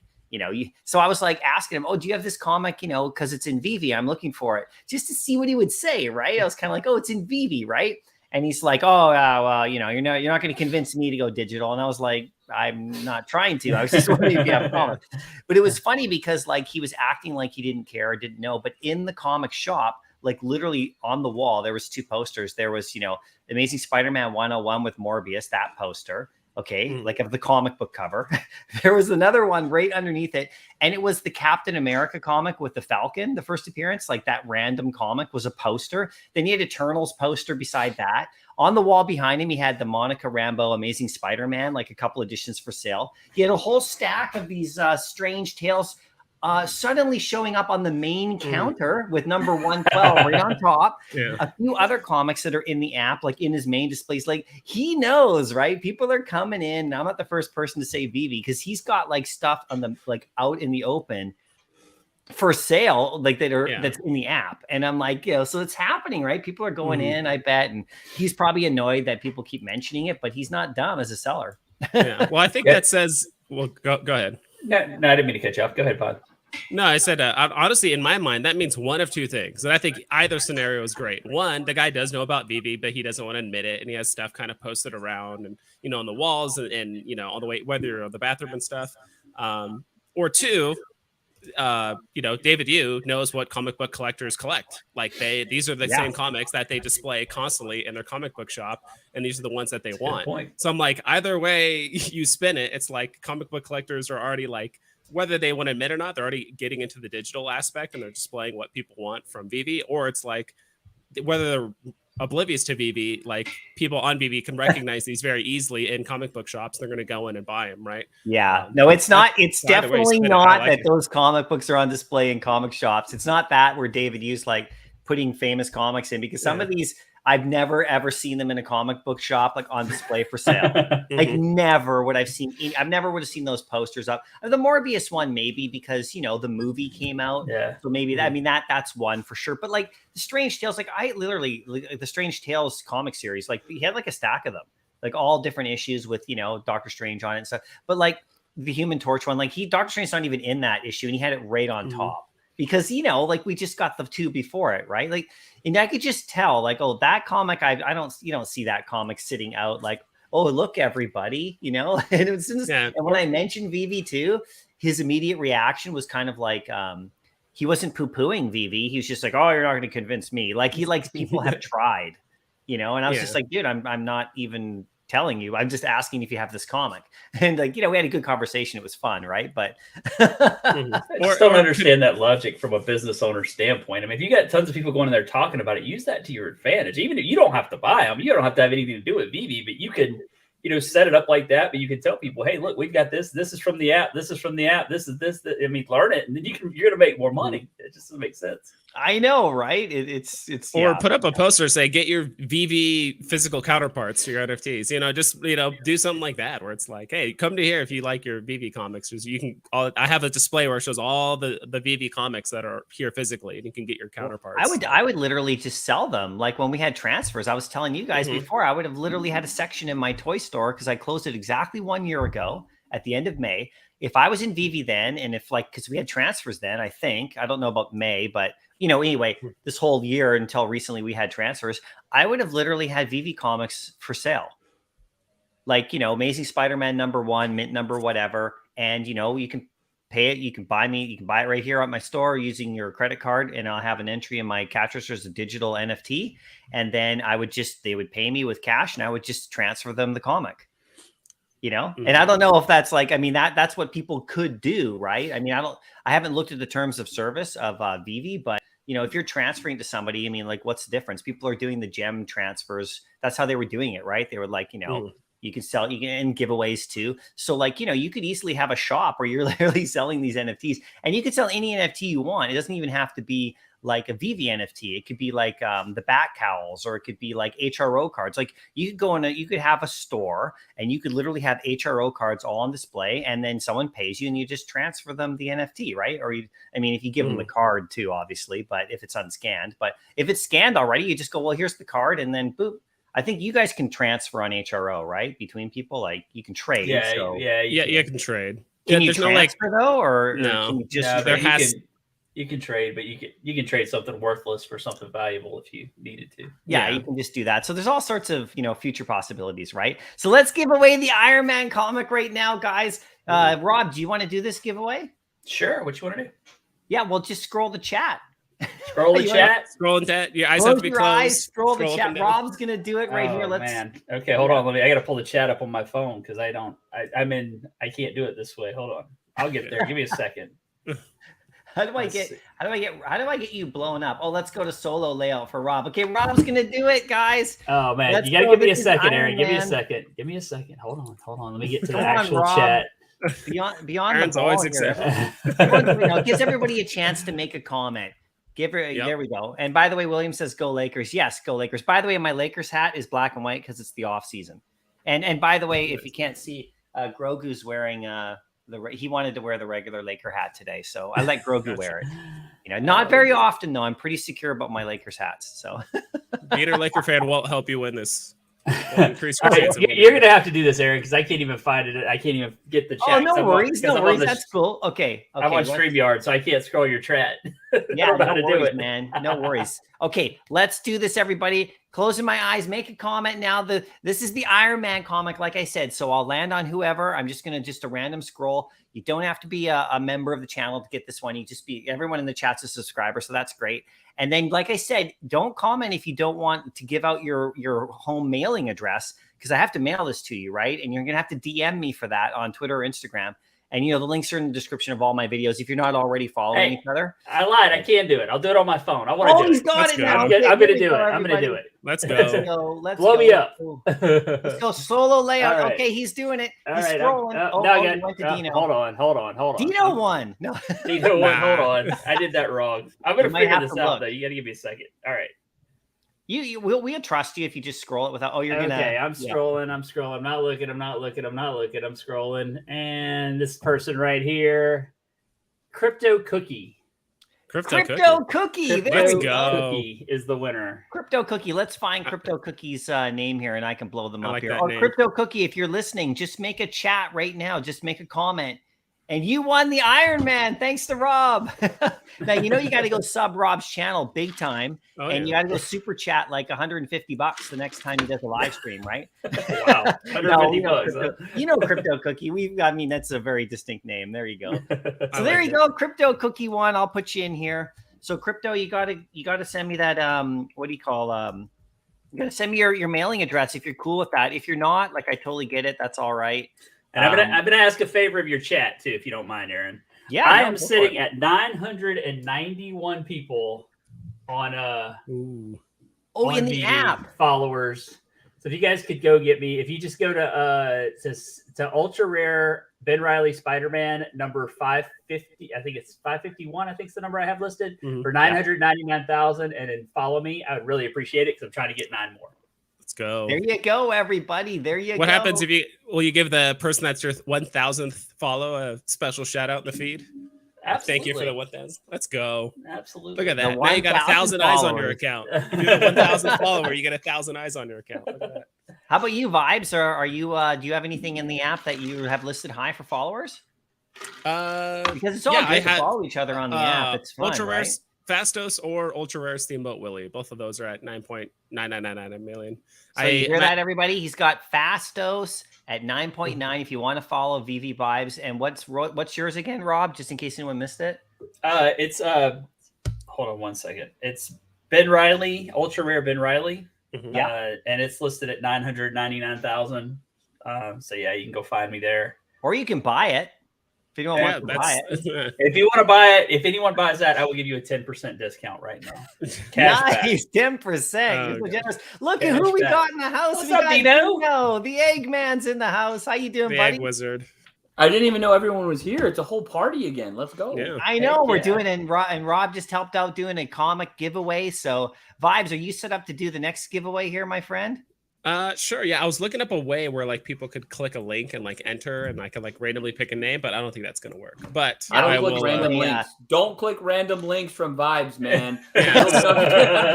so I was like asking him, oh, do you have this comic, because it's in Veve, I'm looking for it, just to see what he would say, right? I was kind of like, oh, it's in Veve, right? And he's like, oh, well, you're not going to convince me to go digital. And I was like, I'm not trying to. I was just wondering if you have comics. But it was funny because like he was acting like he didn't care or didn't know. But in the comic shop, like literally on the wall, there was 2 posters. There was, Amazing Spider-Man 101 with Morbius, that poster. Okay, like of the comic book cover. There was another one right underneath it. And it was the Captain America comic with the Falcon, the first appearance. Like that random comic was a poster. Then he had Eternals poster beside that. On the wall behind him, he had the Monica Rambeau Amazing Spider-Man, like a couple editions for sale. He had a whole stack of these Strange Tales suddenly showing up on the main counter with number 112 right on top. A few other comics that are in the app, like in his main displays. Like he knows, right? People are coming in. I'm not the first person to say Veve because he's got like stuff on the like out in the open for sale, like that's in the app. And I'm like, so it's happening, right? People are going in, I bet. And he's probably annoyed that people keep mentioning it, but he's not dumb as a seller. Well, I think that says, well, go ahead. No, I didn't mean to cut you off. Go ahead, Pod. No, I said, honestly, in my mind, that means one of 2 things. And I think either scenario is great. One, the guy does know about Veve, but he doesn't want to admit it. And he has stuff kind of posted around and, on the walls and on the way, whether you're in the bathroom and stuff. Or 2, David Yu knows what comic book collectors collect. Like these are the same comics that they display constantly in their comic book shop. And these are the ones that they want. So I'm like, either way you spin it, it's like comic book collectors are already like, whether they want to admit or not, they're already getting into the digital aspect and they're displaying what people want from Veve, or it's like whether they're oblivious to Veve, like people on Veve can recognize these very easily in comic book shops. They're going to go in and buy them, right? Yeah. No, it's not. It's definitely not that those comic books are on display in comic shops. It's not that where David Hughes like putting famous comics in, because some of these, I've never ever seen them in a comic book shop, like on display for sale. Like never would I've seen. I've never would have seen those posters up. The Morbius one, maybe because the movie came out. Yeah. So maybe that. I mean that's one for sure. But like the Strange Tales, like I literally like the Strange Tales comic series, like he had like a stack of them, like all different issues with Doctor Strange on it and stuff. But like the Human Torch one, like Doctor Strange's not even in that issue, and he had it right on top. Because, like we just got the 2 before it, right? Like, and I could just tell, like, oh, that comic, I don't, see that comic sitting out like, oh, look, everybody, and it was just, and when I mentioned Veve too, his immediate reaction was kind of like, he wasn't poo-pooing Veve. He was just like, oh, you're not going to convince me. Like, he likes people have tried, and I was just like, dude, I'm not even telling you, I'm just asking if you have this comic. And like, we had a good conversation. It was fun, right? But I just don't understand that logic from a business owner standpoint. I mean, if you got tons of people going in there talking about it, use that to your advantage. Even if you don't have to buy them, you don't have to have anything to do with Veve, but you can set it up like that. But you can tell people, hey, look, we've got this. This is from the app. This is from the app. This is this. I mean, learn it, and then you're going to make more money. It just doesn't make sense. I know, right? It's or put up a poster, say, get your Veve physical counterparts to your NFTs. Just do something like that, where it's like, hey, come to here if you like your Veve comics. You can. I have a display where it shows all the Veve comics that are here physically, and you can get your counterparts. I would literally just sell them. Like when we had transfers, I was telling you guys before, I would have literally had a section in my toy store because I closed it exactly 1 year ago at the end of May. If I was in Veve then, and if because we had transfers then, I don't know about May, but anyway, this whole year until recently we had transfers, I would have literally had Veve comics for sale. Like, Amazing Spider-Man #1, mint number, whatever. And, you can pay it. You can buy it right here at my store using your credit card. And I'll have an entry in my cash register as a digital NFT. And then they would pay me with cash and I would just transfer them the comic. And I don't know if that's like, I mean, that's what people could do, right? I mean, I haven't looked at the terms of service of Veve, but if you're transferring to somebody, I mean, like, what's the difference? People are doing the gem transfers. That's how they were doing it, right? They were like, you can sell, and giveaways too. So like, you could easily have a shop where you're literally selling these NFTs, and you could sell any NFT you want. It doesn't even have to be like a Veve NFT. It could be like the bat cowls, or it could be like HRO cards. Like you could you could have a store and you could literally have HRO cards all on display, and then someone pays you and you just transfer them the NFT, right? Or if you give them the card too, obviously, but if it's unscanned. But if it's scanned already, you just go, well, here's the card, and then boop. I think you guys can transfer on HRO, right? Between people, like you can trade. Yeah, you can trade. Can you transfer though, or no? can you just there has. You can trade, but you can trade something worthless for something valuable if you needed to. Yeah, you can just do that. So there's all sorts of, future possibilities, right? So let's give away the Iron Man comic right now, guys. Rob, do you want to do this giveaway? Sure. What you want to do? Yeah, well, just scroll the chat. Scroll the chat. Scroll that. Your eyes Close have to be your closed. eyes, scroll the up chat. and down. Rob's gonna do it right here. Let's. Man. Okay, hold on. I got to pull the chat up on my phone because I can't do it this way. Hold on. I'll get there. Give me a second. How do I get you blown up? Oh, let's go to solo layout for Rob. Okay, Rob's gonna do it, guys. Oh man, Let's you gotta go. give me a This is second, Iron Aaron. Give me a Man. second. Give me a second. Hold on. Let me get to the Come on, actual Rob. chat. Beyond Aaron's the ball always here. excited. It gives everybody a chance to make a comment. There we go. And by the way, William says go Lakers. Yes, go Lakers. By the way, my Lakers hat is black and white because it's the off season. And by the way, if you can't see, Grogu's wearing he wanted to wear the regular Laker hat today, so I let Grogu wear it. Not very often though. I'm pretty secure about my Lakers hats. So being a Laker fan won't help you win this. Increase your chance of winning. You're gonna have to do this, Aaron, because I can't even find it. I can't even get the chat. Oh, no worries. That's cool. Okay. I'm on StreamYard, so I can't scroll your chat. Yeah, no worries, man. No worries. Okay, let's do this, everybody. Closing my eyes, make a comment now. This is the Iron Man comic, like I said. So I'll land on whoever. I'm just gonna a random scroll. You don't have to be a member of the channel to get this one. You just be everyone in the chat's a subscriber, so that's great. And then, like I said, don't comment if you don't want to give out your home mailing address, because I have to mail this to you, right? And you're gonna have to DM me for that on Twitter or Instagram. And the links are in the description of all my videos if you're not already following each other. I lied. I can't do it. I'll do it on my phone. I want to do it. Oh, he's got it now. I'm going to do it. I'm going to do it. Let's go. Let's Blow go. me up. Let's go solo layout. Right. Okay, he's doing it. All He's right. scrolling. He went to Dino. Hold on. Dino won. No. Dino won. Hold on. I did that wrong. I'm going to figure this out, look. though. You got to give me a second. All right. We'll trust you if you just scroll it without. Oh, you're gonna. Okay, I'm scrolling. I'm not looking. I'm scrolling. And this person right here, Crypto Cookie. Crypto Cookie. Let's go. Cookie is the winner. Crypto Cookie. Let's find Crypto Cookie's name here, and I can blow them up here. Name. Crypto Cookie, if you're listening, just make a chat right now. Just make a comment. And you won the Iron Man, thanks to Rob. Now, you got to go sub Rob's channel big time. You got to go super chat like $150 the next time he does a live stream, right? Wow. $150. Crypto Cookie. That's a very distinct name. There you go. So there you go. Crypto Cookie won. I'll put you in here. So Crypto, you gotta send me that what do you call you gotta send me your mailing address if you're cool with that. If you're not, I totally get it. That's all right. And I'm gonna ask a favor of your chat too, if you don't mind, Aaron. Yeah, I am sitting at 991 people on in on the app followers. So if you guys could go get me, if you just go to Ultra Rare Ben Reilly Spider-Man number 550, I think it's 551. I think it's the number I have listed for 999,000, and then follow me. I would really appreciate it because I'm trying to get 9 more. Let's go. There you go, everybody. There you go. What happens if you give the person that's your 1,000th follow a special shout out in the feed? Absolutely. Thank you for the 1,000. Let's go. Absolutely. Look at that. Now you got 1,000 eyes on your account. If you're the 1,000th follower, you get 1,000 eyes on your account. Look at that. How about you, Vibes? Are you? Do you have anything in the app that you have listed high for followers? Because it's all good to follow each other on the app. It's fun, Ultra Rare right? Fastos or Ultra Rare Steamboat Willie. Both of those are at 9.9999 million. So you hear that, everybody? He's got Fastos at 9.9. If you want to follow Veve Vibes, and what's yours again, Rob? Just in case anyone missed it. It's hold on one second. It's Ben Reilly, Ultra Rare Ben Reilly. And it's listed at 999,000. So yeah, you can go find me there, or you can buy it. If anyone wants to buy it. If you want to buy it, if anyone buys that, I will give you a 10% discount right now. Nice, 10%. You're so generous. Look at who we got in the house. What's up, Dino? The Eggman's in the house. How you doing, the buddy? Egg Wizard. I didn't even know everyone was here. It's a whole party again. Let's go. Yeah. I know we're doing it, and Rob just helped out doing a comic giveaway. So, Vibes, are you set up to do the next giveaway here, my friend? Sure. Yeah, I was looking up a way where people could click a link and enter, and I could randomly pick a name, but I don't think that's gonna work. But I don't click random links. Don't click random links from Vibes, man. I'm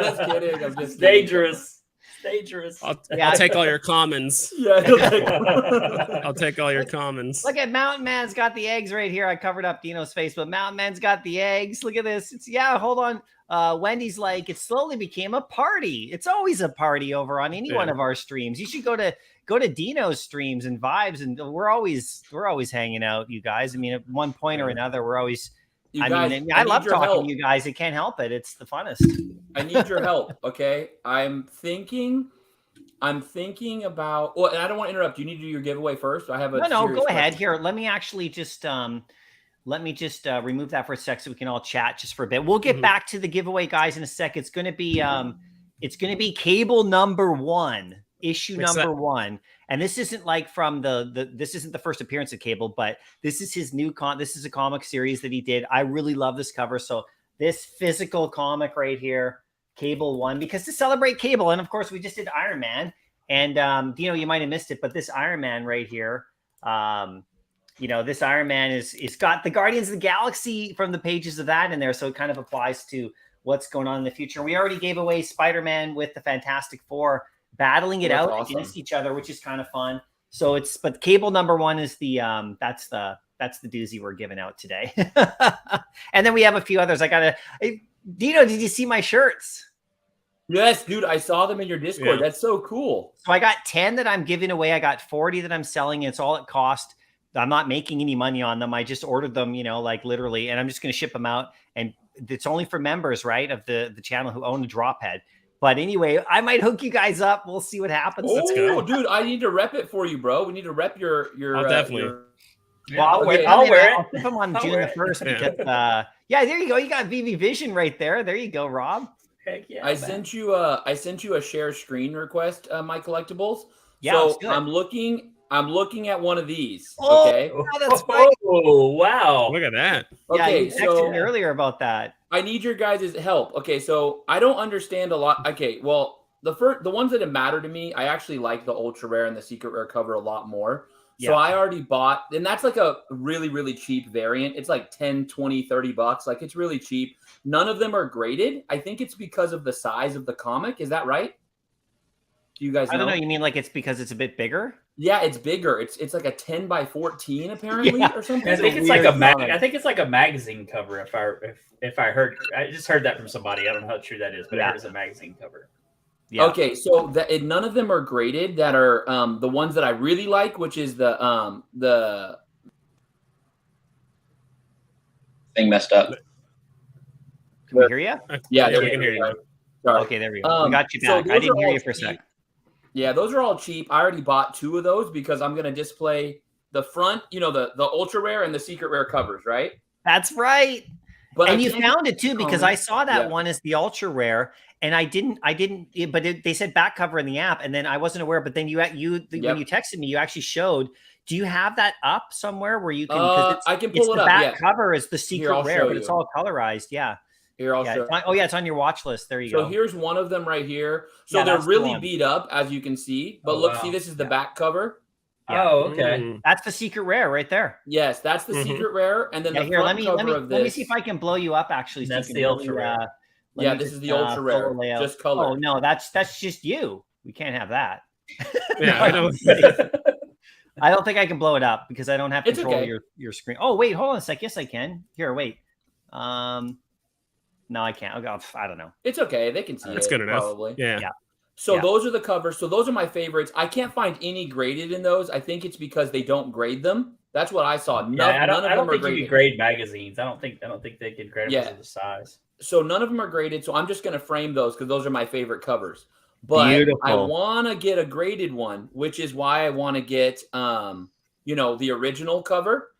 just kidding. Dangerous. Dangerous. I'll take all your commons. Yeah, he'll take- I'll take all your commons. Look at Mountain Man's got the eggs right here. I covered up Dino's face, but Mountain Man's got the eggs. Look at this. Hold on. Wendy's like, it slowly became a party. It's always a party over on any one of our streams. You should go to Dino's streams and vibes, and we're always hanging out, you guys. I mean, at one point or another, we're always. I love talking to you guys. I can't help it. It's the funnest. I need your help. Okay, I'm thinking about. Well, and I don't want to interrupt. You need to do your giveaway first. I have a no. Go ahead. question. Here, let me actually just remove that for a sec so we can all chat just for a bit. We'll get back to the giveaway, guys, in a sec. It's going to be cable number 1, issue number 1. And this isn't like from this isn't the first appearance of Cable, but this is his new this is a comic series that he did. I really love this cover. So this physical comic right here, Cable 1, because to celebrate Cable, and of course we just did Iron Man, and you might have missed it, but this Iron Man right here, this Iron Man is got the Guardians of the Galaxy from the pages of that in there, so it kind of applies to what's going on in the future. We already gave away Spider-Man with the Fantastic Four battling it out against each other, which is kind of fun. So but Cable number 1 is the that's the doozy we're giving out today. And then we have a few others. Dino, did you see my shirts? Yes, dude, I saw them in your Discord. Yeah. That's so cool. So I got 10 that I'm giving away. I got 40 that I'm selling. It's all it cost. I'm not making any money on them. I just ordered them, literally, and I'm just going to ship them out. And it's only for members, right, of the channel who own a drop head. But anyway, I might hook you guys up. We'll see what happens. Oh, dude, I need to rep it for you, bro. We need to rep your. I'll definitely. I'll wear it. I'll flip them on June the 1st because, there you go. You got Veve Vision right there. There you go, Rob. Heck yeah! I sent you a share screen request, Mycollectables. Yeah, so I'm looking at one of these. Oh, Okay. that's right. Oh, wow! Look at that. Okay, you texted me earlier about that. I need your guys' help. Okay, so I don't understand a lot. Okay, well, the ones that have mattered to me, I actually like the ultra rare and the secret rare cover a lot more. So I already bought, and that's like a really, really cheap variant. It's like 10, 20, 30 bucks. Like it's really cheap. None of them are graded. I think it's because of the size of the comic. Is that right? Do you guys know? I don't know. You mean like it's because it's a bit bigger? Yeah, it's bigger. It's like a 10 by 14 apparently or something. I think it's like I think it's like a magazine cover. If I heard, I just heard that from somebody. I don't know how true that is, but I heard it's a magazine cover. Yeah. Okay, so none of them are graded. That are the ones that I really like, which is the thing messed up. Can we hear you? Yeah, we can hear you. Sorry. Okay, there we go. We got you back. I didn't hear you for a sec. Yeah, those are all cheap. I already bought 2 of those because I'm going to display the front, the ultra rare and the secret rare covers, right? That's right. And you found it too, because I saw that one as the ultra rare, and I didn't, but they said back cover in the app, and then I wasn't aware. But then when you texted me, you actually showed. Do you have that up somewhere where you can? I can pull it up. The back cover is the secret rare, but it's all colorized. Yeah. Here, I'll show. It's on your watch list. There you go. So here's one of them right here. So they're really beat up, as you can see. But see, this is the back cover. Yeah. Oh, okay. That's the secret rare right there. Yes, that's the secret rare, and then the front cover of this. Let me see if I can blow you up. Actually, that's the ultra rare. This is the ultra rare, just color. Oh no, that's just you. We can't have that. Yeah, I don't. I don't think I can blow it up because I don't have control of your screen. Oh wait, hold on a sec. Yes, I can. Here, wait. No, I can't. I don't know. It's okay. They can see it. It's good enough. Probably. Yeah. So those are the covers. So those are my favorites. I can't find any graded in those. I think it's because they don't grade them. That's what I saw. None of them are graded. You can grade magazines. I don't think they can grade them because of the size. So none of them are graded. So I'm just going to frame those because those are my favorite covers. But I want to get a graded one, which is why I want to get the original cover.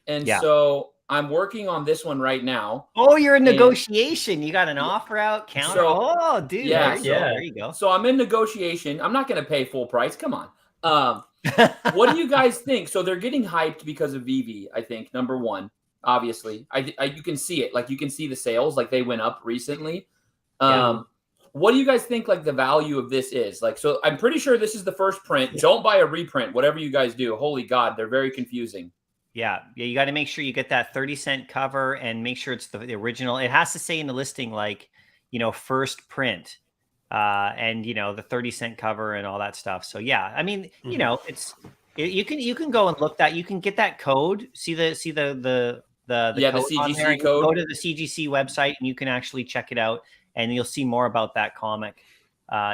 And so I'm working on this one right now. Oh, you're in negotiation. You got an offer out, counter. Oh, dude. Yeah, there you go. So I'm in negotiation. I'm not going to pay full price. Come on. What do you guys think? So they're getting hyped because of Veve, I think, number one, obviously. You can see it. Like, you can see the sales. Like, they went up recently. What do you guys think, like, the value of this is? Like, so I'm pretty sure this is the first print. Don't buy a reprint, whatever you guys do. Holy God, they're very confusing. Yeah, you got to make sure you get that 30-cent cover and make sure it's the original. It has to say in the listing, like, first print. and you know, the 30-cent cover and all that stuff. So yeah, I mean, you know, you can go and look that. You can get that code. See the Yeah, the code on there. CGC And you can code. go to the CGC website and you can actually check it out, and you'll see more about that comic.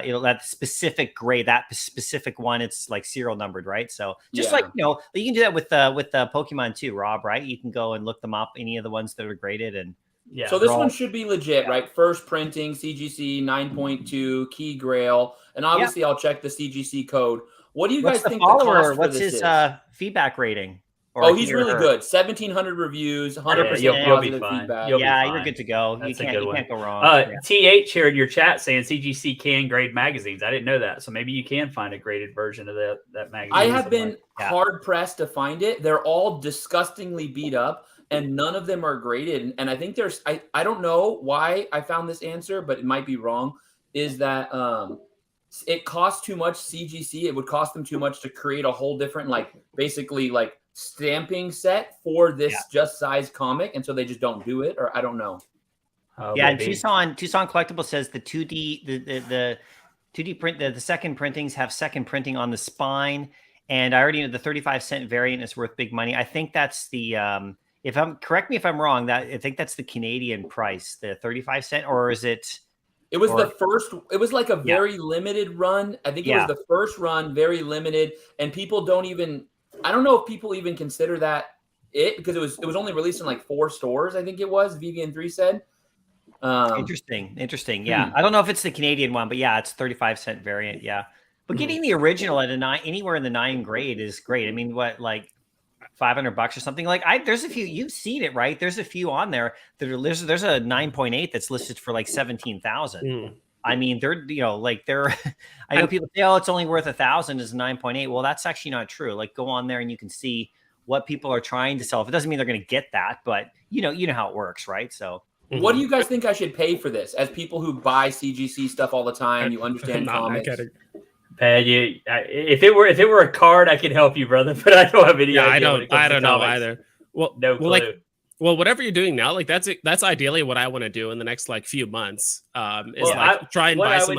It'll that specific grade, that specific one. It's like serial numbered, right? So just like, you know, you can do that with the Pokemon too, Rob. Right? You can go and look them up, any of the ones that are graded, and Yeah. So this one should be legit, right? First printing, CGC 9.2, Key Grail, and obviously I'll check the CGC code. What do you guys think the cost for this is? Feedback rating? Oh, he's really good. 1,700 reviews, 100% you'll be positive fine. feedback. You'll be Yeah, fine. you're good to go. That's You a good can't one. go wrong. TH here in your chat saying CGC Can Grade Magazines. I didn't know that, so maybe you can find a graded version of that magazine. I have been hard pressed to find it. They're all disgustingly beat up, and none of them are graded. And I think there's I don't know why I found this answer, but it might be wrong. Is that it costs too much CGC? It would cost them too much to create a whole different basically stamping set for this just size comic, and so they just don't do it, or I don't know. And Tucson Collectible says the 2D the 2D print the second printings have second printing on the spine, and I already know the 35-cent variant is worth big money. I think that's the correct me if I'm wrong, that I think that's the Canadian price, the 35-cent, or is it? It was the first. It was like a very limited run. I think it was the first run, very limited, and people don't even. I don't know if people even consider that it, because it was only released in like 4 stores. I think it was. VVN3 said. Interesting. Yeah, I don't know if it's the Canadian one, but yeah, it's 35-cent variant. Yeah, but getting the original at anywhere in the 9 grade is great. I mean, what, like $500 or something? Like there's a few, you've seen it, right? There's a few on there that are there's a 9.8 that's listed for like 17,000. I mean, I know people say, oh, it's only worth 1,000 is 9.8. Well, that's actually not true. Like, go on there and you can see what people are trying to sell. If it doesn't mean they're going to get that, but you know how it works, right? So what do you guys think I should pay for this? As people who buy CGC stuff all the time, you understand comics. Pat, if it were a card, I could help you, brother. But I don't have any idea. I don't know either. Well, no clue. Well, whatever you're doing now, like that's ideally what I want to do in the next few months. Try and buy some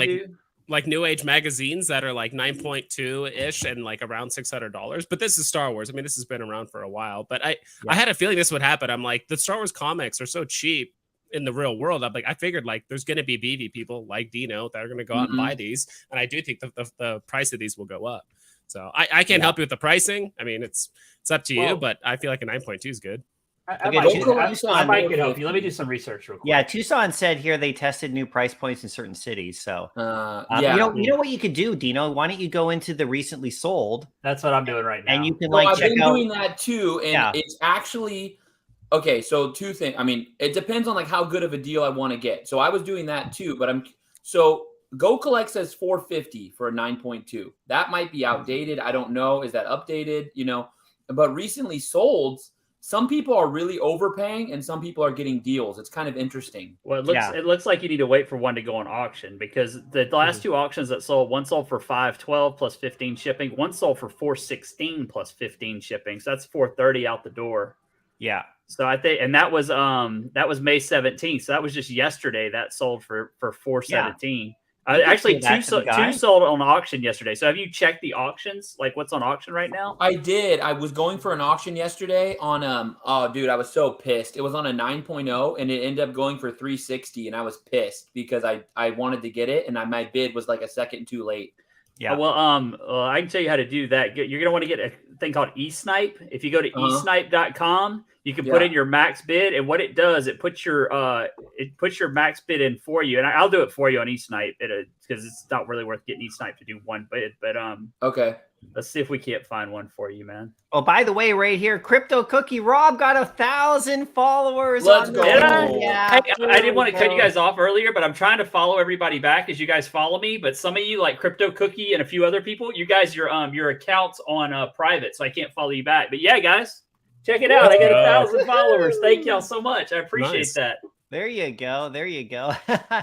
like new age magazines that are like 9.2 ish and like around $600. But this is Star Wars. I mean, this has been around for a while. But I had a feeling this would happen. I'm like, the Star Wars comics are so cheap in the real world. I'm like, I figured like there's going to be BV people like Dino that are going to go out and buy these, and I do think the price of these will go up. So I can't help you with the pricing. I mean, it's up to you, but I feel like a 9.2 is good. I might get help you. Let me do some research real quick. Yeah, Tucson said here they tested new price points in certain cities. So you know what you could do, Dino? Why don't you go into the recently sold? That's what I'm doing right now. And you can I've check been out doing that too, and it's actually okay. So 2 things. I mean, it depends on like how good of a deal I want to get. So I was doing that too, but Go Collect says $450 for a 9.2. That might be outdated. I don't know. Is that updated? You know, but recently sold. Some people are really overpaying, and some people are getting deals. It's kind of interesting. Well, it looks like you need to wait for one to go on auction, because the last 2 auctions that sold, one sold for $512 plus 15 shipping, one sold for $416 plus 15 shipping. So that's $430 out the door. Yeah. So I think, and that was May 17th. So that was just yesterday that sold for $417. Actually, two sold on auction yesterday. So have you checked the auctions? Like what's on auction right now? I did. I was going for an auction yesterday on oh dude, I was so pissed. It was on a 9.0 and it ended up going for $360, and I was pissed because I wanted to get it, and my bid was like a second too late. Yeah. Well, I can tell you how to do that. You're gonna want to get a thing called eSnipe. If you go to eSnipe.com, you can put in your max bid, and what it does, it puts your max bid in for you. And I'll do it for you on eSnipe because it's not really worth getting eSnipe to do one bid. But okay. Let's see if we can't find one for you, man. Oh, by the way, right here, Crypto Cookie Rob got 1,000 followers. Let's go. Yeah. Hey, I didn't want to cut you guys off earlier, but I'm trying to follow everybody back as you guys follow me. But some of you, like Crypto Cookie and a few other people, you guys, your accounts on private, so I can't follow you back. But yeah, guys, check it out. I got 1,000 followers. Thank y'all so much. I appreciate that. There you go.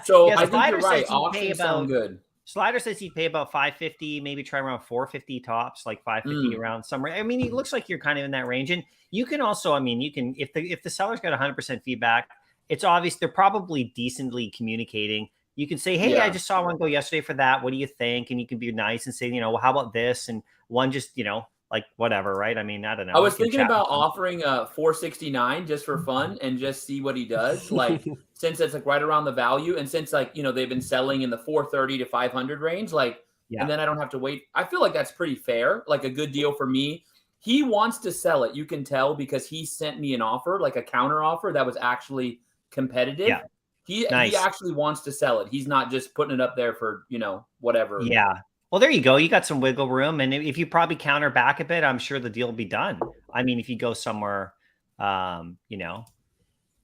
So I think you're right. Auctions sound good. Slider says he'd pay about $550, maybe try around $450 tops, like $550 around somewhere. I mean, it looks like you're kind of in that range. And you can also, I mean, you can, if the seller's got 100% feedback, it's obvious they're probably decently communicating. You can say, hey, Yeah. I just saw one go yesterday for that. What do you think? And you can be nice and say, you know, well, how about this? And one just, you know, like whatever, right? I mean, I don't know. I was You can thinking chat about with them. offering a 469 just for fun and just see what he does. Like, since it's like right around the value, and since like, you know, they've been selling in the 430 to 500 range, like, Yeah. and then I don't have to wait. I feel like that's pretty fair, like a good deal for me. He wants to sell it. You can tell because he sent me an offer, like a counter offer that was actually competitive. Yeah. He Nice. actually wants to sell it. He's not just putting it up there for, you know, whatever. Yeah. Well, there you go. You got some wiggle room. And if you probably counter back a bit, I'm sure the deal will be done. I mean, if you go somewhere, you know,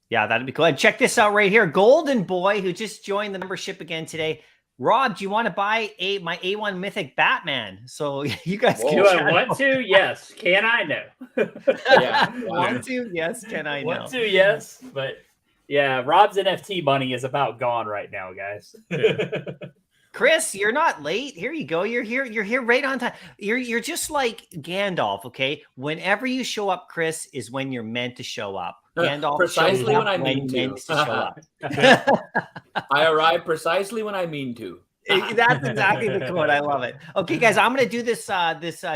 yeah, that'd be cool. And check this out right here. Golden Boy, who just joined the membership again today. Rob, do you want to buy my A1 Mythic Batman? So you guys can Do I want to? Yes. Can I? No. Yeah. Want to? Yes. Can I know? Want to? Yes. But yeah, Rob's NFT money is about gone right now, guys. Chris, you're not late. Here you go. You're here. You're here right on time. You're just like Gandalf. Okay. Whenever you show up, Chris, is when you're meant to show up. Gandalf Precisely shows when up I mean he to. meant show up. I arrive precisely when I mean to. That's exactly the quote. I love it. Okay, guys, I'm going to do this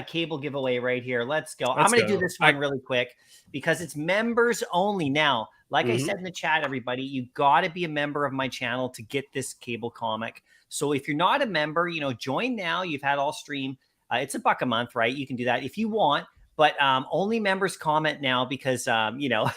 cable giveaway right here. Let's go. I'm going to do this one really quick because it's members only. Now, like I said in the chat, everybody, you got to be a member of my channel to get this cable comic. So if you're not a member, you know, join now. You've had all stream. It's $1 a month, right? You can do that if you want. But only members comment now because, you know,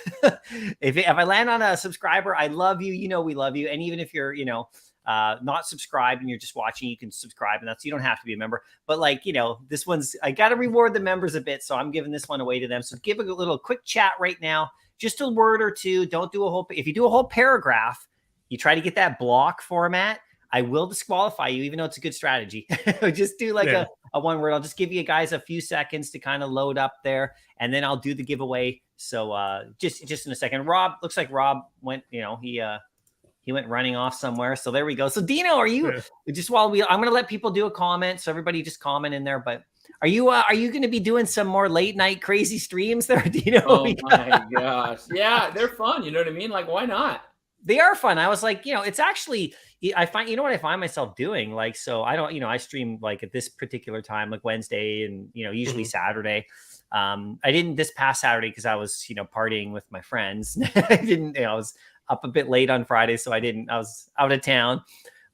if I land on a subscriber, I love you. You know, we love you. And even if you're, you know, not subscribed and you're just watching, you can subscribe, and you don't have to be a member. But like, you know, this one's, I got to reward the members a bit. So I'm giving this one away to them. So give a little quick chat right now, just a word or two. Don't do a whole, if you do a whole paragraph, you try to get that block format, I will disqualify you, even though it's a good strategy. Just do like a one word. I'll just give you guys a few seconds to kind of load up there, and then I'll do the giveaway. So just in a second. Rob, looks like Rob went, you know, he went running off somewhere. So there we go. So Dino, are you just while I'm going to let people do a comment. So everybody just comment in there, but are you going to be doing some more late night crazy streams there, Dino? Oh my gosh. Yeah. They're fun. You know what I mean? Like, why not? They are fun. I was like, you know, it's actually, I find, you know what I find myself doing? Like, so I don't, you know, I stream like at this particular time, like Wednesday and, you know, usually Saturday. I didn't this past Saturday because I was, you know, partying with my friends. I didn't, you know, I was up a bit late on Friday. So I was out of town,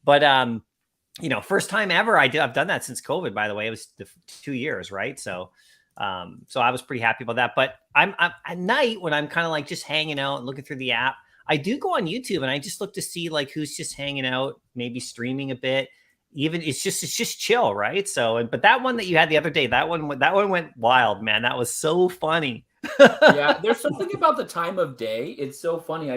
but, you know, first time ever I've done that since COVID, by the way. It was 2 years. Right. So I was pretty happy about that, but I'm at night when I'm kind of like just hanging out and looking through the app, I do go on YouTube and I just look to see like who's just hanging out, maybe streaming a bit. Even it's just chill, right? So, but that one that you had the other day, that one went wild, man. That was so funny. Yeah, there's something about the time of day. It's so funny.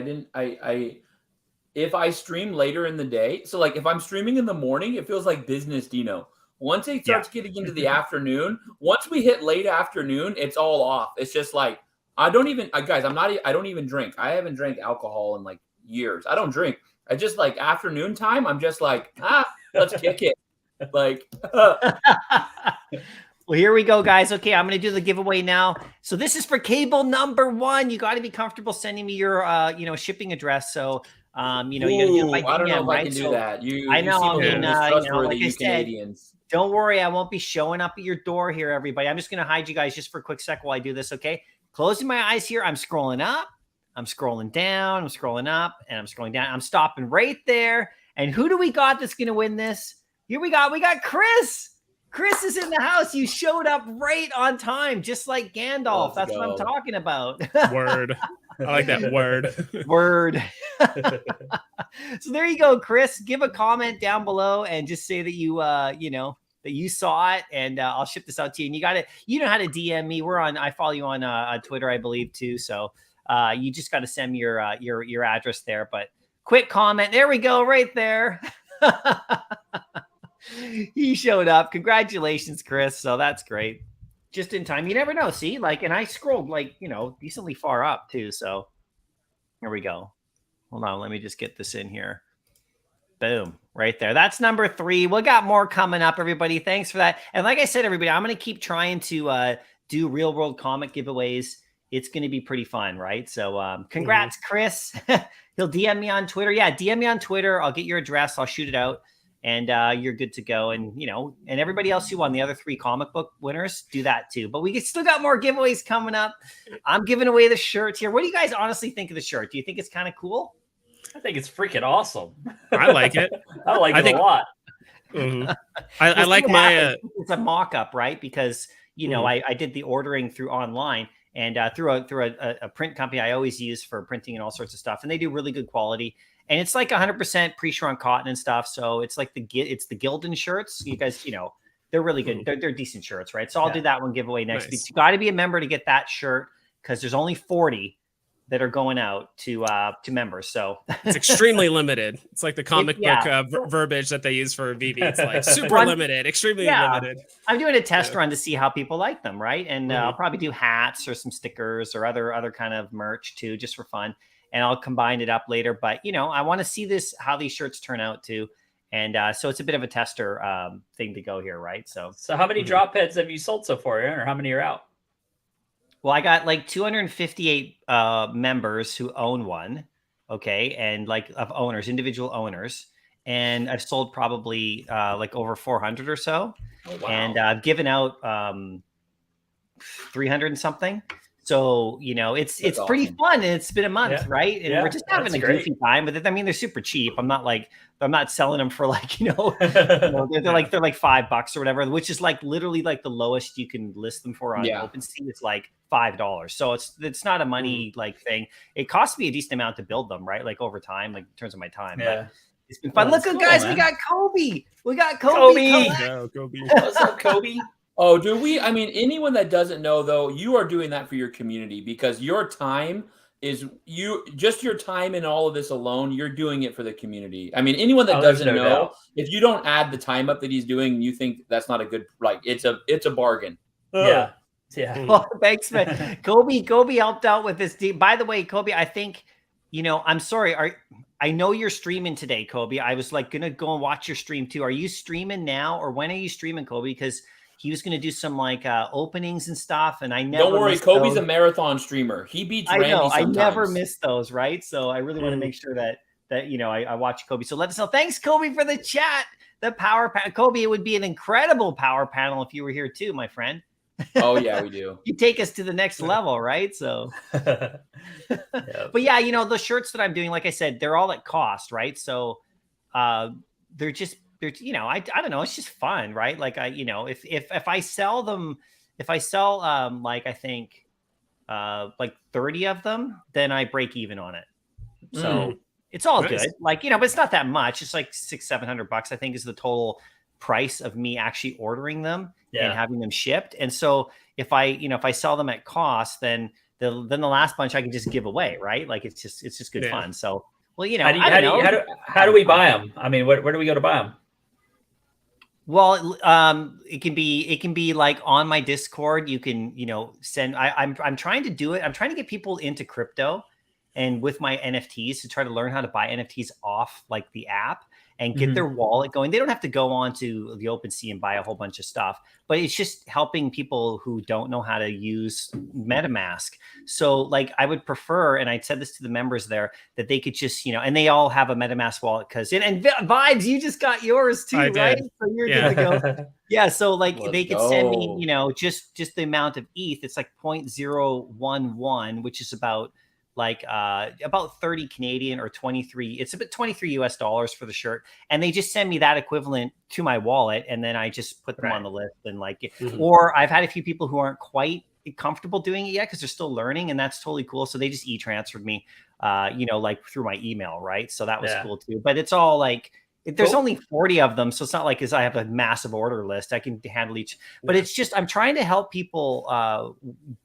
If I stream later in the day, so like if I'm streaming in the morning, it feels like business, Dino. Once it starts getting into the afternoon, once we hit late afternoon, it's all off. It's just like, I don't even, guys, I don't even drink. I haven't drank alcohol in like years. I don't drink. I just like afternoon time. I'm just like, let's kick it. Like, well, here we go, guys. Okay, I'm going to do the giveaway now. So this is for cable number 1. You got to be comfortable sending me your, you know, shipping address. So, you know, I don't know if I can do that. I know. I mean, you know, like I said, Canadians. Don't worry. I won't be showing up at your door here, everybody. I'm just going to hide you guys just for a quick sec while I do this. Okay. Closing my eyes here. I'm scrolling up. I'm scrolling down. I'm scrolling up and I'm scrolling down. I'm stopping right there. And who do we got that's going to win this? Here we got Chris. Chris is in the house. You showed up right on time, just like Gandalf. That's what I'm talking about. Word. I like that word. Word. So there you go, Chris. Give a comment down below and just say that you, you know, that you saw it, and I'll ship this out to you. And you know how to DM me. I follow you on Twitter, I believe too. So you just got to send me your address there. But quick comment. There we go, right there. He showed up. Congratulations, Chris. So that's great. Just in time. You never know. See, like, and I scrolled like, you know, decently far up too. So here we go. Hold on. Let me just get this in here. Boom. Right there. That's number 3. We got more coming up, everybody. Thanks for that. And like I said, everybody, I'm going to keep trying to do real world comic giveaways. it's going to be pretty fun, right? So congrats, Chris. He'll DM me on Twitter. Yeah, DM me on Twitter. I'll get your address. I'll shoot it out. And you're good to go. And, and everybody else who won, the other 3 comic book winners, do that too. But we still got more giveaways coming up. I'm giving away the shirt here. What do you guys honestly think of the shirt? Do you think it's kind of cool? I think it's freaking awesome. I like it. I like it a lot. Mm-hmm. I like my... It's a mock-up, right? Because, I did the ordering through online. And through a print company I always use for printing and all sorts of stuff. And they do really good quality. And it's like 100% pre-shrunk cotton and stuff. So it's like the Gildan shirts. You guys, they're really good. They're decent shirts, right? So I'll do that one giveaway next week. You got to be a member to get that shirt because there's only 40 that are going out to members. So it's extremely limited. It's like the comic book verbiage that they use for Veve. It's like super limited, extremely limited. I'm doing a test run to see how people like them, right? And I'll probably do hats or some stickers or other kind of merch too, just for fun. And I'll combine it up later. But, I want to see how these shirts turn out too. And so it's a bit of a tester thing to go here, right? So how many drop heads have you sold so far, Aaron, or how many are out? Well, I got like 258 members who own one. Okay. And individual owners. And I've sold probably like over 400 or so. Oh, wow. And I've given out 300 and something. So, it's awesome. Pretty fun. And it's been a month, right? And we're just having a goofy time with it. I mean, they're super cheap. I'm not selling them for like, they're like $5 or whatever, which is like literally like the lowest you can list them for on OpenSea. It's like $5. So it's not a money like thing. It costs me a decent amount to build them, right? Like over time, like in terms of my time. Yeah. But it's been fun. Look, guys, man. We got Kobe. Kobe. What's up, Kobe? Oh, do we? I mean, anyone that doesn't know, though, you are doing that for your community because your time is your time in all of this alone. You're doing it for the community. I mean, anyone that doesn't know, if you don't add the time up that he's doing, you think that's not a good, it's a bargain. Yeah. Well, thanks, man. Kobe helped out with this. By the way, Kobe, I think, I'm sorry. I know you're streaming today, Kobe. I was like going to go and watch your stream too. Are you streaming now or when are you streaming, Kobe? Because he was going to do some like openings and stuff. And I never don't worry. Kobe's a marathon streamer. He beats Randy sometimes. I never miss those. Right. So I really want to make sure that I watch Kobe. So let us know. Thanks, Kobe, for the chat. The power panel. Kobe, it would be an incredible power panel if you were here too, my friend. Oh yeah, we do. You take us to the next level, right? So, but yeah, the shirts that I'm doing, like I said, they're all at cost, right? So, I don't know, it's just fun, right? Like if I sell them, like I think, like 30 of them, then I break even on it. So it's all good, like but it's not that much. It's like $600-700, I think, is the total price of me actually ordering them and having them shipped. And so if I sell them at cost, then the last bunch I can just give away, right? Like it's just good fun. So, well, how do we buy them? I mean, where do we go to buy them? Well, it can be like on my Discord. You can, send, I'm trying to do it. I'm trying to get people into crypto and with my NFTs to try to learn how to buy NFTs off like the app and get their wallet going. They don't have to go on to the OpenSea and buy a whole bunch of stuff, but it's just helping people who don't know how to use MetaMask. So like I would prefer, and I said this to the members there, that they could just, and they all have a MetaMask wallet and Vibes, you just got yours too, right? So you're good to go. Yeah. So like they could send me, just the amount of ETH. It's like 0.011, which is about 30 Canadian or 23. It's about $23 US for the shirt. And they just send me that equivalent to my wallet. And then I just put them on the list and or I've had a few people who aren't quite comfortable doing it yet because they're still learning, and that's totally cool. So they just e-transferred me, through my email. Right. So that was cool too. But it's all like, there's only 40 of them. So it's not like I have a massive order list. I can handle each, but it's just, I'm trying to help people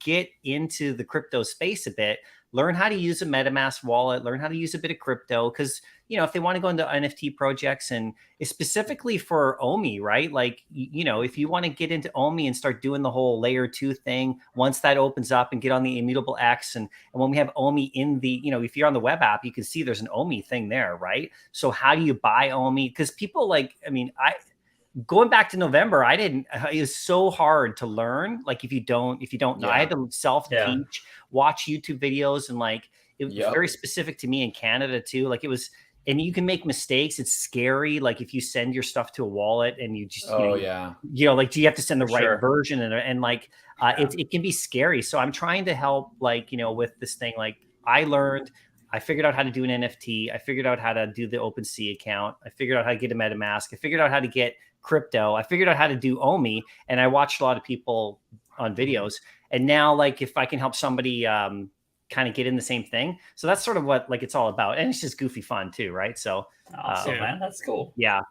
get into the crypto space a bit, learn how to use a MetaMask wallet, learn how to use a bit of crypto. Cause if they want to go into NFT projects, and it's specifically for OMI, right? Like, if you want to get into OMI and start doing the whole layer 2 thing, once that opens up and get on the Immutable X. And when we have OMI in the, if you're on the web app, you can see there's an OMI thing there, right? So how do you buy OMI? Cause people going back to November, it was so hard to learn. Like if you don't know, I had to self-teach, watch YouTube videos, and like it was very specific to me in Canada too. Like it was, and you can make mistakes. It's scary. Like if you send your stuff to a wallet and you just, like, do you have to send the right version? And like, it can be scary. So I'm trying to help, like, with this thing. Like I figured out how to do an NFT. I figured out how to do the OpenSea account. I figured out how to get a MetaMask. I figured out how to get crypto. I figured out how to do OMI. And I watched a lot of people on videos. And now, like, if I can help somebody kind of get in the same thing. So that's sort of what, like, it's all about. And it's just goofy fun too, right? So man, that's cool. Yeah.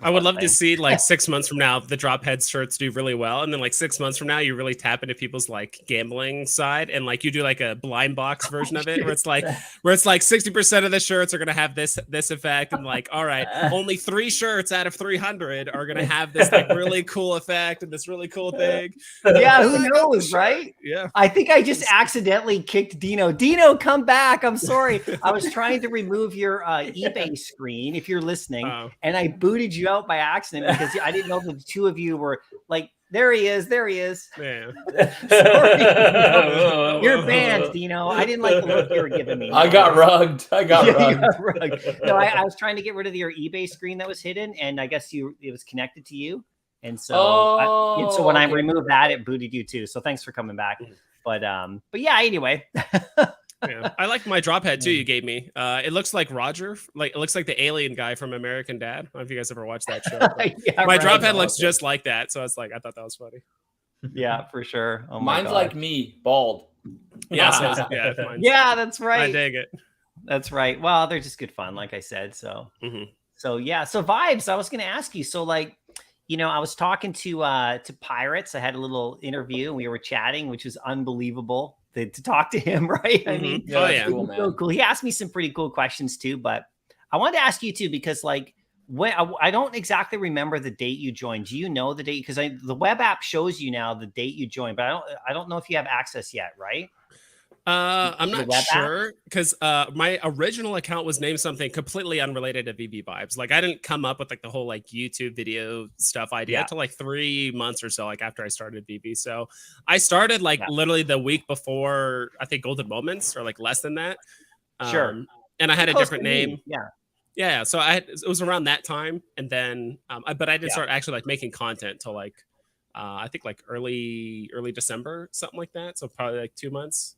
I would love to see, like, 6 months from now, the drop head shirts do really well. And then like 6 months from now, you really tap into people's like gambling side. And like you do like a blind box version of it where it's like 60% of the shirts are going to have this effect. And like, all right, only 3 shirts out of 300 are going to have this like really cool effect and this really cool thing. Yeah. Who knows? Right. Yeah. I think I just accidentally kicked Dino. Dino, come back. I'm sorry. I was trying to remove your eBay screen, if you're listening, and I booted you out by accident because I didn't know that the two of you were like, there he is. Yeah. Sorry. You're banned, Dino. I didn't like the look you were giving me. I got rugged. No, I was trying to get rid of your eBay screen that was hidden, and I guess it was connected to you. And so, so when I removed that, it booted you too. So thanks for coming back. But yeah, anyway. Yeah. I like my drop head too you gave me. It looks like Roger. Like it looks like the alien guy from American Dad. I don't know if you guys ever watched that show. My drop head looks just like that. So it's like, I thought that was funny. Yeah, for sure. Oh Mine's like me, bald. Yeah, yeah, that's right. I dig it. That's right. Well, they're just good fun, like I said. So so yeah. So Vibes, I was gonna ask you. So like, I was talking to Pirates. I had a little interview and we were chatting, which was unbelievable to talk to him, right? I mean, cool, man. So cool. He asked me some pretty cool questions too, but I wanted to ask you too, because like when I don't exactly remember the date you joined. Do you know the date? Because the web app shows you now the date you joined, but I don't know if you have access yet, right? I'm not sure because my original account was named something completely unrelated to VB Vibes. Like I didn't come up with like the whole like YouTube video stuff idea until like 3 months or so, like after I started VB. So I started like literally the week before I think Golden Moments or like less than that. Sure. And I had a different name. Yeah. So it was around that time, and then but I didn't start actually like making content till like I think like early December, something like that. So probably like 2 months.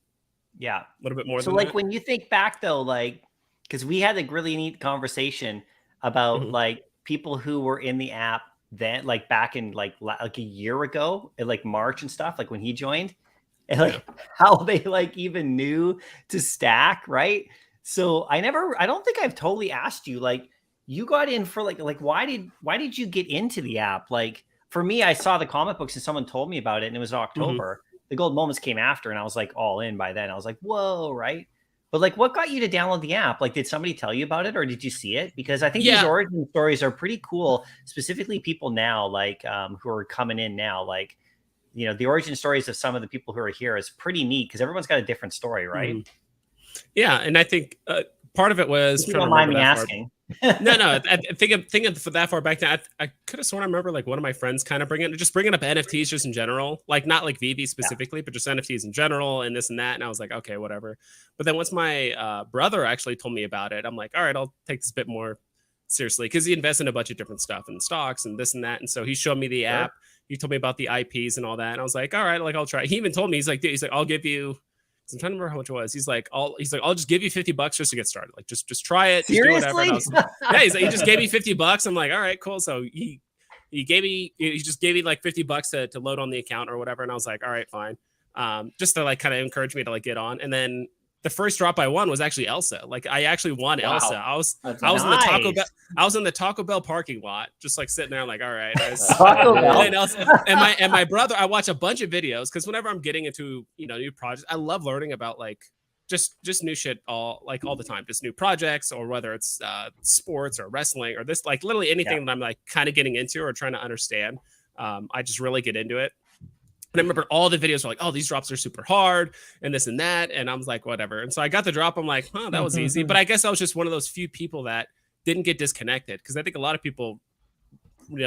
Yeah. A little bit more. So like when you think back though, like, because we had a really neat conversation about like people who were in the app then, like back in like a year ago, in like March and stuff, like when he joined, and like how they like even knew to stack, right? So I don't think I've totally asked you, like, you got in for like why did you get into the app? Like for me, I saw the comic books and someone told me about it, and it was October. The Gold Moments came after, and I was like all in by then. I was like, whoa, right? But like, what got you to download the app? Like, did somebody tell you about it, or did you see it? Because I think these origin stories are pretty cool, specifically people now, like who are coming in now. Like, the origin stories of some of the people who are here is pretty neat because everyone's got a different story, right? Yeah, and I think part of it was. If you don't mind me asking. No. I think for that far back now, I could have sworn I remember like one of my friends kind of bringing up NFTs just in general, like not like VV specifically, but just NFTs in general and this and that. And I was like, okay, whatever. But then once my brother actually told me about it, I'm like, all right, I'll take this a bit more seriously because he invests in a bunch of different stuff and stocks and this and that. And so he showed me the app. He told me about the IPs and all that. And I was like, all right, like I'll try. He even told me, he's like, I'll give you. I'm trying to remember how much it was. He's like, I'll just give you $50 just to get started. Like, just try it. Seriously? Just do whatever. He's like, he just gave me $50. I'm like, all right, cool. So he just gave me like $50 to load on the account or whatever. And I was like, all right, fine. Just to like kind of encourage me to like get on. And then the first drop I won was actually Elsa. Like I actually won Elsa. I was in the Taco Bell. I was in the Taco Bell parking lot, just like sitting there, like, all right. Taco Bell. And my brother, I watch a bunch of videos because whenever I'm getting into new projects, I love learning about like just new shit all the time, just new projects, or whether it's sports or wrestling or this, like literally anything that I'm like kind of getting into or trying to understand. I just really get into it. And I remember all the videos were like, oh, these drops are super hard and this and that. And I was like, whatever. And so I got the drop. I'm like, that was easy. But I guess I was just one of those few people that didn't get disconnected. Because I think a lot of people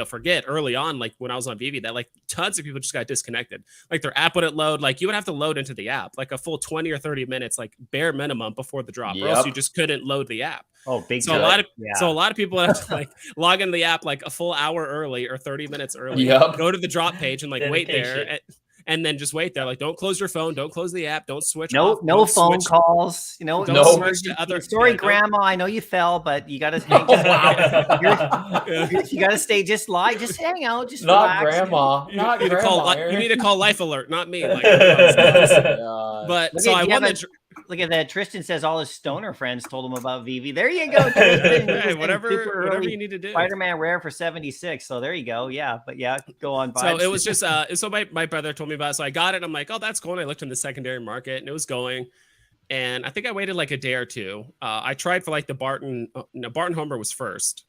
forget early on, like when I was on Veve, that like tons of people just got disconnected. Like their app wouldn't load. Like you would have to load into the app like a full 20 or 30 minutes, like bare minimum before the drop, or else you just couldn't load the app. Oh, big so time. a lot of people have to like log into the app like a full hour early or 30 minutes early. Go to the drop page and like wait there. And then just wait there. Like, don't close your phone. Don't close the app. Don't switch. No phone calls. Don't switch to other. Sorry, Grandma. I know you fell, but you got to. You got to stay. Just hang out. Just not relax. Grandma. Not you Grandma. You need to call Life Alert, not me. Like, but look so I won Look at that. Tristan says all his stoner friends told him about Veve. There you go. Hey, whatever you need to do. Spider-Man rare for 76. So there you go. Yeah, but yeah, go on. So it was just so my brother told me about it. So I got it. And I'm like, oh, that's cool. And I looked in the secondary market and it was going. And I think I waited like a day or two. I tried for like the Barton Homer was first.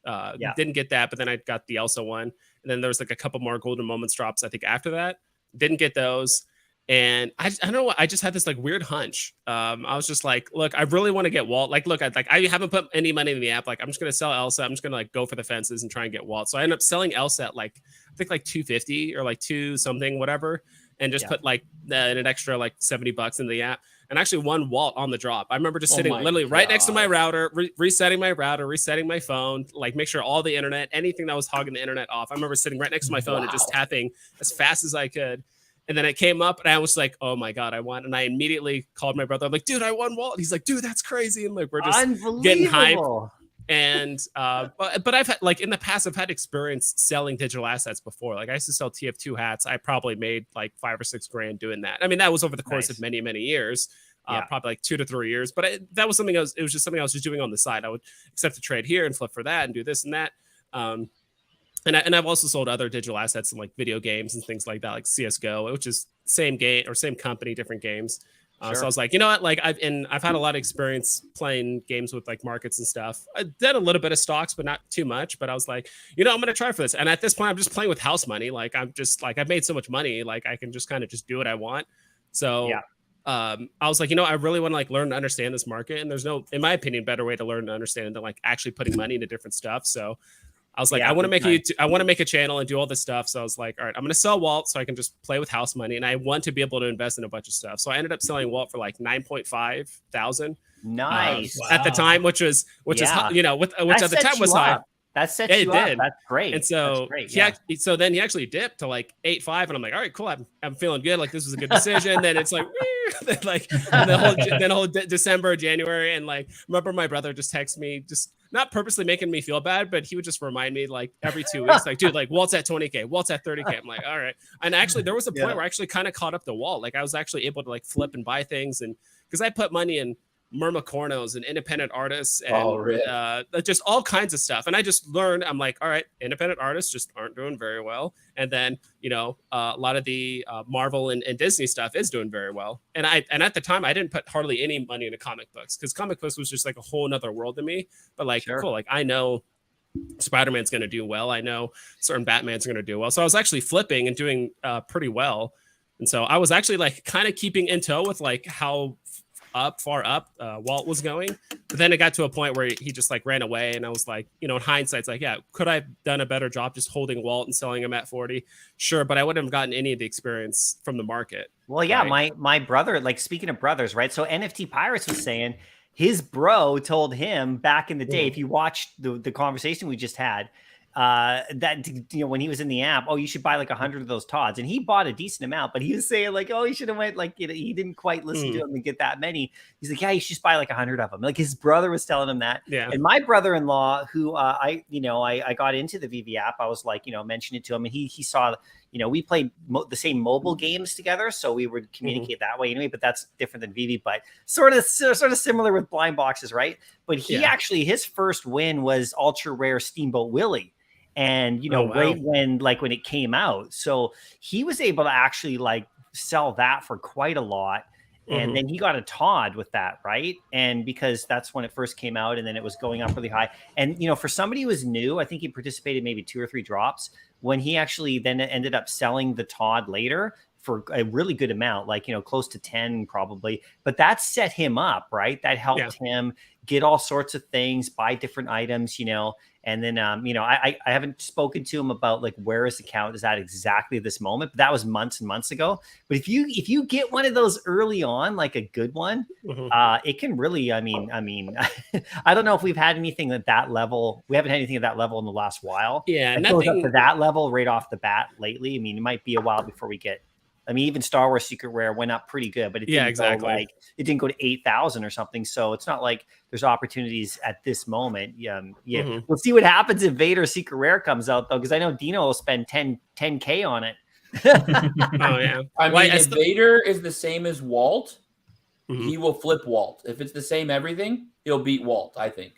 Didn't get that, but then I got the Elsa one. And then there was like a couple more Golden Moments drops, I think, after that. Didn't get those. And I don't know what, I just had this like weird hunch. I was just like, look, I really want to get Walt. Like, look, I haven't put any money in the app. Like, I'm just going to sell Elsa. I'm just going to like go for the fences and try and get Walt. So I ended up selling Elsa at like, I think like 250 or like 2 something, whatever. And just put like an extra like $70 in the app and actually won Walt on the drop. I remember just sitting literally right next to my router, resetting my router, resetting my phone, like make sure all the internet, anything that was hogging the internet off. I remember sitting right next to my phone and just tapping as fast as I could. And then it came up and I was like, oh my God, I won. And I immediately called my brother. I'm like, dude, I won Walt. He's like, dude, that's crazy. And like, we're just getting hyped. And, but I've had like in the past, I've had experience selling digital assets before. Like I used to sell TF2 hats. I probably made like $5 or $6 grand doing that. I mean, that was over the course of many, many years, probably like 2 to 3 years, but that was something it was just something I was just doing on the side. I would accept a trade here and flip for that and do this and that. And I've also sold other digital assets in like video games and things like that, like CSGO, which is same game or same company, different games. So I was like, you know what? Like I've had a lot of experience playing games with like markets and stuff. I did a little bit of stocks, but not too much. But I was like, I'm going to try for this. And at this point, I'm just playing with house money. Like I'm just like, I've made so much money. Like I can just kind of just do what I want. So I was like, I really want to like learn to understand this market. And there's no, in my opinion, better way to learn to understand it than like actually putting money into different stuff. So I was like, I want to make a channel and do all this stuff. So I was like, all right, I'm going to sell Walt so I can just play with house money. And I want to be able to invest in a bunch of stuff. So I ended up selling Walt for like 9.5 thousand. Nice. At the time, which is, which at the time was high. That sets you up. That's great. And so so then he actually dipped to like 8.5, and I'm like, all right, cool. I'm feeling good. Like this was a good decision. Then it's like, then whole December, January, and like remember my brother just texted me, just not purposely making me feel bad, but he would just remind me like every 2 weeks, like, dude, like Walt's at 20K, Walt's at 30K. I'm like, all right. And actually, there was a point where I actually kind of caught up to Walt. Like I was actually able to like flip and buy things, and because I put money in Myrmicornos and independent artists and just all kinds of stuff. And I just learned, I'm like, all right, independent artists just aren't doing very well. And then, a lot of the Marvel and Disney stuff is doing very well. And at the time I didn't put hardly any money into comic books because comic books was just like a whole nother world to me. But like, cool. Like I know Spider-Man's going to do well. I know certain Batman's going to do well. So I was actually flipping and doing pretty well. And so I was actually like kind of keeping in tow with like how far up Walt was going. But then it got to a point where he just like ran away, and I was like, in hindsight, it's like, yeah, could I have done a better job just holding Walt and selling him at 40? Sure, but I wouldn't have gotten any of the experience from the market. Well, yeah, right? my brother, like speaking of brothers, right? So NFT Pirates was saying his bro told him back in the day, if you watched the conversation we just had, that when he was in the app, you should buy like 100 of those Todds, and he bought a decent amount, but he was saying like, he should have went like, he didn't quite listen to him and get that many. He's like, you should just buy like 100 of them. Like his brother was telling him that. And my brother-in-law, who I got into the Veve app, I was like, mentioned it to him, and he saw, we played the same mobile games together, so we would communicate that way anyway. But that's different than Veve, but sort of similar with blind boxes, right? But he actually, his first win was ultra rare Steamboat Willie. And, right when it came out. So he was able to actually like sell that for quite a lot. And then he got a Todd with that, right? And because that's when it first came out, and then it was going up really high. And, for somebody who was new, I think he participated maybe 2 or 3 drops. When he actually then ended up selling the Todd later for a really good amount, like, close to 10 probably. But that set him up, right? That helped him get all sorts of things, buy different items, and then, I haven't spoken to him about like where his account is at exactly this moment, but that was months and months ago. But if you get one of those early on, like a good one, it can really, I mean, I don't know if we've had anything at that level. We haven't had anything at that level in the last while. Yeah. It goes up to that level right off the bat lately. I mean, it might be a while before we get, even Star Wars Secret Rare went up pretty good, but it didn't go it didn't go to 8,000 or something. So it's not like there's opportunities at this moment. We'll see what happens if Vader Secret Rare comes out though, because I know Dino will spend 10K on it. Oh yeah. I mean, if Vader is the same as Walt, he will flip Walt. If it's the same everything, he'll beat Walt, I think.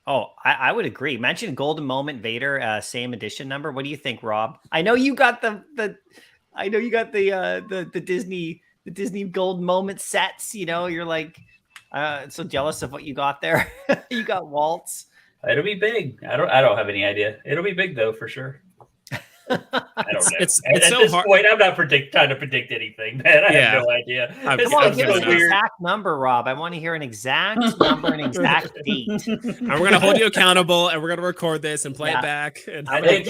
Oh, I would agree. Mention Golden Moment Vader, same edition number. What do you think, Rob? I know you got the Disney Golden Moment sets. You're like so jealous of what you got there. You got Walt's. It'll be big. I don't have any idea. It'll be big though, for sure. I don't know. It's at so this hard. point, I'm not trying to predict anything, man. I have no idea. Come on, give us an exact number, Rob. I want to hear an exact number, an exact date. And we're gonna hold you accountable, and we're gonna record this and play it back. And I think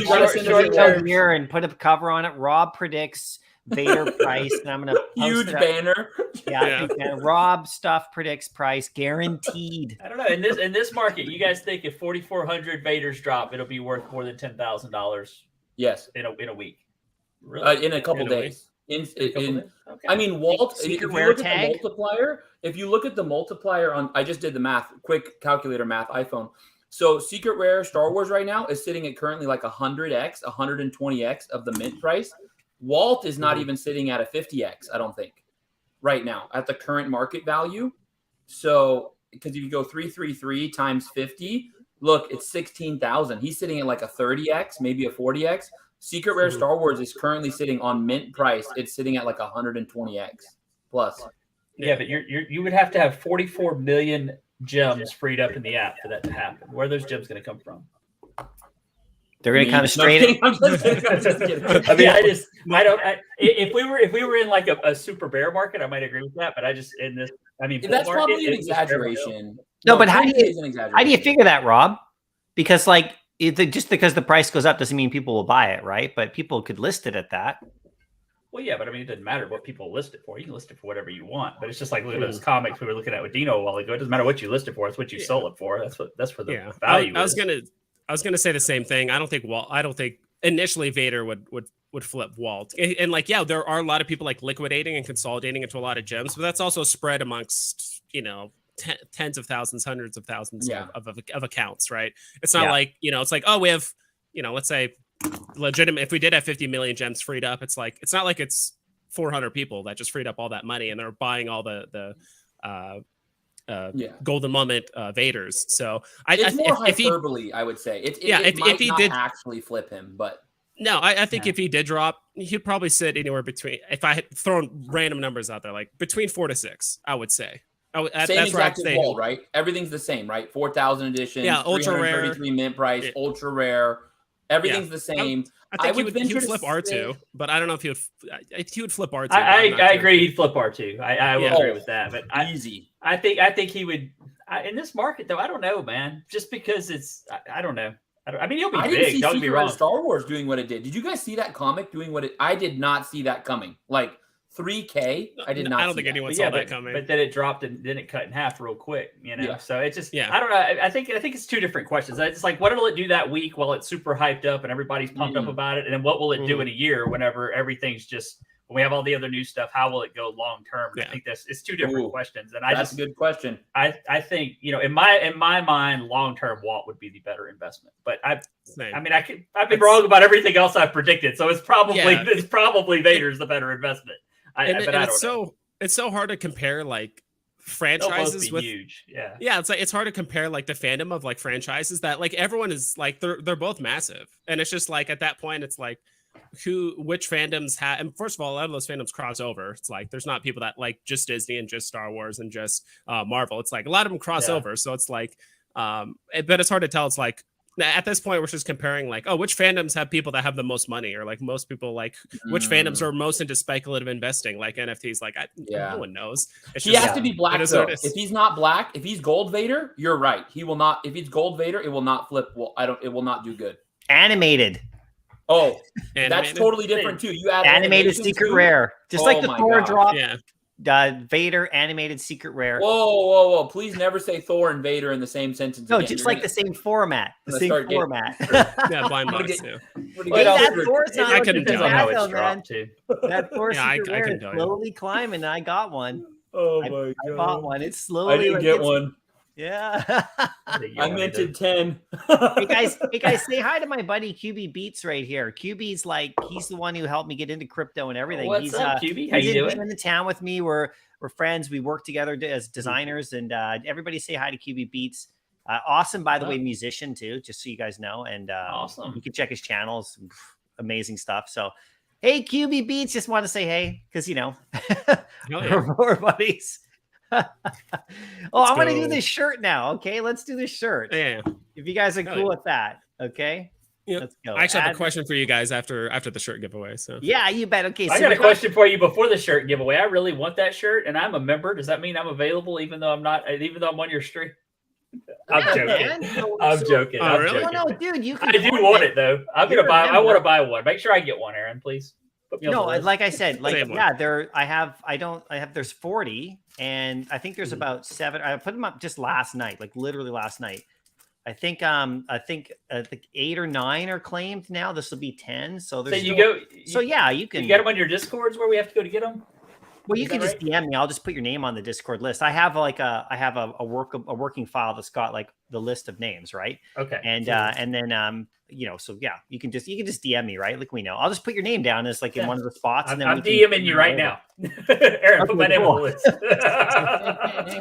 short here and put a cover on it. Rob predicts Vader price, and I'm gonna huge banner. Yeah. Rob stuff predicts price guaranteed. I don't know. In this market, you guys think if 4,400 Vaders drop, it'll be worth more than $10,000? Yes, in a week. Really? In a couple days. Okay. I mean, Walt. If you look at the multiplier on, I just did the math. Quick calculator math. iPhone. So Secret Rare Star Wars right now is sitting at currently like 100x, 120x of the mint price. Walt is not even sitting at a 50x, I don't think, right now at the current market value. So, because if you go 333 times 50, look, it's 16,000. He's sitting at like a 30x, maybe a 40x. Secret Rare Star Wars is currently sitting on mint price. It's sitting at like 120x plus. Yeah, but you would have to have 44 million gems freed up in the app for that to happen. Where are those gems going to come from? They're going to kind of straight it. If we were in like a super bear market, I might agree with that. But that's probably an exaggeration. No, but how do you figure that, Rob? Because just because the price goes up doesn't mean people will buy it, right? But people could list it at that. Well, yeah, but I mean, it doesn't matter what people list it for. You can list it for whatever you want. But it's just like look at those comics we were looking at with Dino a while ago. It doesn't matter what you list it for; it's what you sold it for. That's where the value is. I was gonna say the same thing. I don't think initially Vader would flip Walt. And there are a lot of people like liquidating and consolidating into a lot of gems, but that's also spread amongst tens of thousands, hundreds of thousands of accounts, right? It's not like it's like, oh, we have let's say legitimate. If we did have 50 million gems freed up, it's not like it's 400 people that just freed up all that money and they're buying all the Golden Moment Vaders. So it's more hyperbole, I would say. If he did actually flip him, but no, I think if he did drop, he'd probably sit anywhere between. If I had thrown random numbers out there, like between 4 to 6, I would say. Same that's exact as Walt, right? Everything's the same, right? 4,000 edition, ultra rare, mint price, ultra rare. Everything's the same. I think he would flip R2, but I don't know if he would flip R2. I agree. He'd flip R2. I will agree with that. But easy. I think he would in this market though. I don't know, man. Just because I don't know. I mean, he'll be big. Don't get me wrong. Star Wars doing what it did. Did you guys see that comic doing what it? I did not see that coming. Like 3K. I did not. I don't think anyone saw that coming. But then it dropped and then it cut in half real quick. Yeah. So it just. I don't know. I think it's two different questions. It's like what will it do that week while it's super hyped up and every's pumped up about it, and then what will it do in a year whenever everything's just. When we have all the other new stuff, how will it go long term? I think it's two different questions. And that's a good question. I think in my mind, long term Walt would be the better investment. But I've been wrong about everything else I've predicted, so it's probably Vader's the better investment. It's so hard to compare like franchises with huge. It's hard to compare like the fandom of like franchises that like everyone is like they're both massive, and it's just like at that point it's like. Which fandoms have, and first of all, a lot of those fandoms cross over. It's like there's not people that like just Disney and just Star Wars and just Marvel. It's like a lot of them cross over. So it's like, but it's hard to tell. It's like at this point we're just comparing like, oh, which fandoms have people that have the most money, or like most people like which fandoms are most into speculative investing, like NFTs. Like no one knows. He has to be black it is though. what it is. If he's not black, if he's Gold Vader, you're right. He will not. If he's Gold Vader, it will not flip. Well, it will not do good. Animated. Oh, that's Animated? totally different too. You add Animated animation secret too? rare. Just Oh like the my Thor gosh. drop. Yeah. Vader animated secret rare. Whoa! Please never say Thor and Vader in the same sentence. No, again. just You're like gonna- the same format. The gonna same start getting- format. Yeah, blind I'm gonna box. get- Yeah. I'm gonna Hey, get that triggered. Thor's not I looking couldn't too tell Depends on how bad, it's though, man. dropped too. That Thor Yeah, I secret rare couldn't is tell you. slowly climbing. I got one. Oh I my I god! bought one. It's I slowly. didn't like, get it's- one. Yeah. I minted 10. Hey guys, say hi to my buddy QB Beats right here. QB's like, he's the one who helped me get into crypto and everything. What's he's up, QB? How he's you in doing? the town with me. We're friends. We work together as designers, and everybody say hi to QB Beats. Awesome, by the way, musician too, just so you guys know. And Awesome. you can check his channels. Amazing stuff. So, hey, QB Beats, just want to say hey, because yeah. we're buddies. I'm gonna do go. this shirt now. Okay, let's do this shirt. Yeah. If you guys are Hell cool yeah. with that, okay. Yep. Let's go. I actually have Add- a question for you guys after the shirt giveaway. So Yeah, you bet. Okay, I so got a we question for you before the shirt giveaway. I really want that shirt, and I'm a member. Does that mean I'm available, even though I'm not? Even though I'm on your stream? I'm Yeah, joking. man. So- I'm so- joking. Oh, I'm really? joking. No, dude, you can. I do want it though. I'm You're gonna a buy. I member. want to buy one. Make sure I get one, Aaron. Please. Put me on No, the list. like I said, like Same one. yeah, there's 40, and I think there's Hmm. about 7. I put them up just last night, like literally last night. I think 8 or 9 are claimed now. This will be 10. So So there's you still- go. So yeah, you can You get them on your Discords where we have to go to get them. Well, you Is can that just DM me. I'll just put your name on the Discord list. I have a working file that's got like the list of names, right? Okay. And then so yeah, you can just DM me, right? Like we know. I'll just put your name down as like in Yeah. one of the spots, and then I'm we can DMing you right over. now. Aaron, put Okay, my name cool. on the list.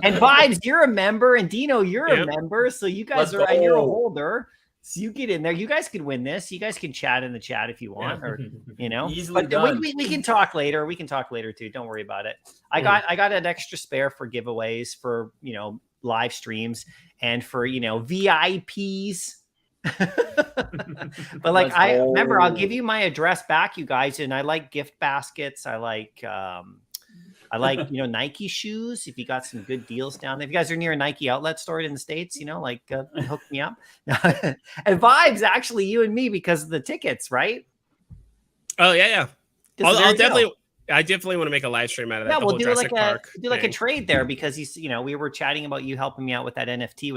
And Vibes, you're a member, and Dino, you're a Yep. member. So you guys Let's and you're a go. holder. So you get in there. You guys can win this. You guys can chat in the chat if you want, or Easily But done. we can talk later. We can talk later too. Don't worry about it. I got an extra spare for giveaways for live streams and for VIPs. But like Let's I remember, I'll go. give you my address back, you guys. And I like gift baskets. I like Nike shoes. If you got some good deals down there, if you guys are near a Nike outlet store in the States, hook me up. And Vibes, actually, you and me, because of the tickets, right? oh yeah. So I'll there you go. I definitely want to make a live stream out of that. Yeah, the we'll whole do Jurassic like a Park a thing. trade there, because we were chatting about you helping me out with that NFT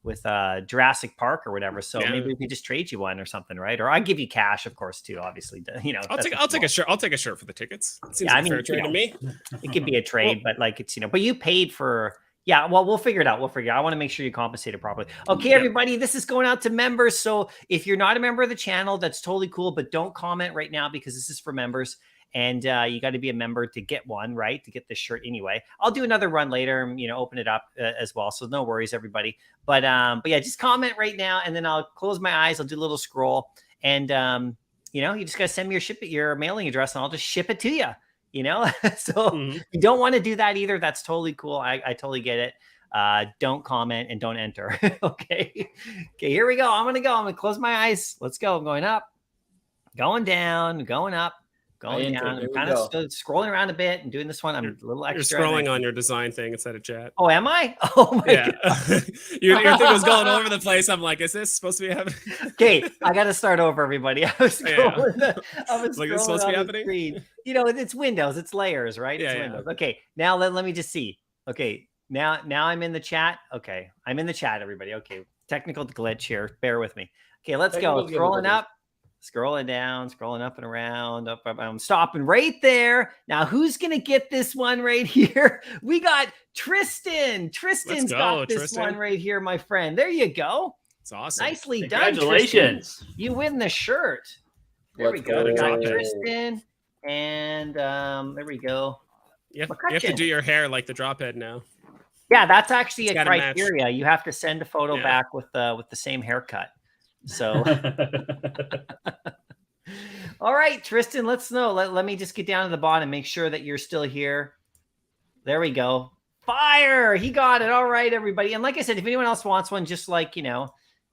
with Jurassic Park or whatever. So Yeah. maybe we could just trade you one or something, right? Or I give you cash, of course, too. Obviously, I'll take a shirt. I'll take a shirt for the tickets. It seems Yeah, like I a fair mean, trade to me. It could be a trade, but like it's but you paid for. Yeah, well, we'll figure it out. I want to make sure you compensate it properly. Okay, Yeah. everybody, this is going out to members. So if you're not a member of the channel, that's totally cool, but don't comment right now because this is for members. And you got to be a member to get one, right? To get this shirt anyway. I'll do another run later, open it up as well. So no worries, everybody. But yeah, just comment right now, and then I'll close my eyes. I'll do a little scroll, and you just gotta send me your mailing address, and I'll just ship it to you. So Mhm. you don't want to do that either. That's totally cool. I totally get it. Don't comment and don't enter. Okay. Here we go. I'm gonna close my eyes. Let's go. I'm going up, going down, going up. Going entered. down, There I'm we kind of go. still scrolling around a bit and doing this one. I'm a little You're extra. scrolling on your design thing instead of chat. Oh, am I? Oh my Yeah, god. your thing was going all over the place. I'm like, is this supposed to be happening? Okay, I got to start over, everybody. I was Yeah. scrolling. I was Like, it's scrolling supposed to be on the happening? screen. It's Windows. It's layers, right? It's Yeah, yeah. Windows. Okay, now let me just see. Okay, now I'm in the chat. Okay, I'm in the chat, everybody. Okay, technical glitch here. Bear with me. Okay, let's go. Technical Scrolling difficulties. up. Scrolling down, scrolling up and around, up. I'm stopping right there. Now, who's gonna get this one right here? We got Tristan. Tristan's go, got this Tristan. one right here, my friend. There you go. It's awesome. Nicely done, Tristan. Congratulations. You win the shirt. There we Let's go. We got go. Tristan, and there we go. You have to McCutcheon. do your hair like the drop head now. Yeah, that's actually It's a gotta match. criteria. You have to send a photo Yeah. back with the same haircut. So. All right, Tristan, let's know. Let me just get down to the bottom, make sure that you're still here. There we go. Fire. He got it. All right, everybody. And like I said, if anyone else wants one, just like,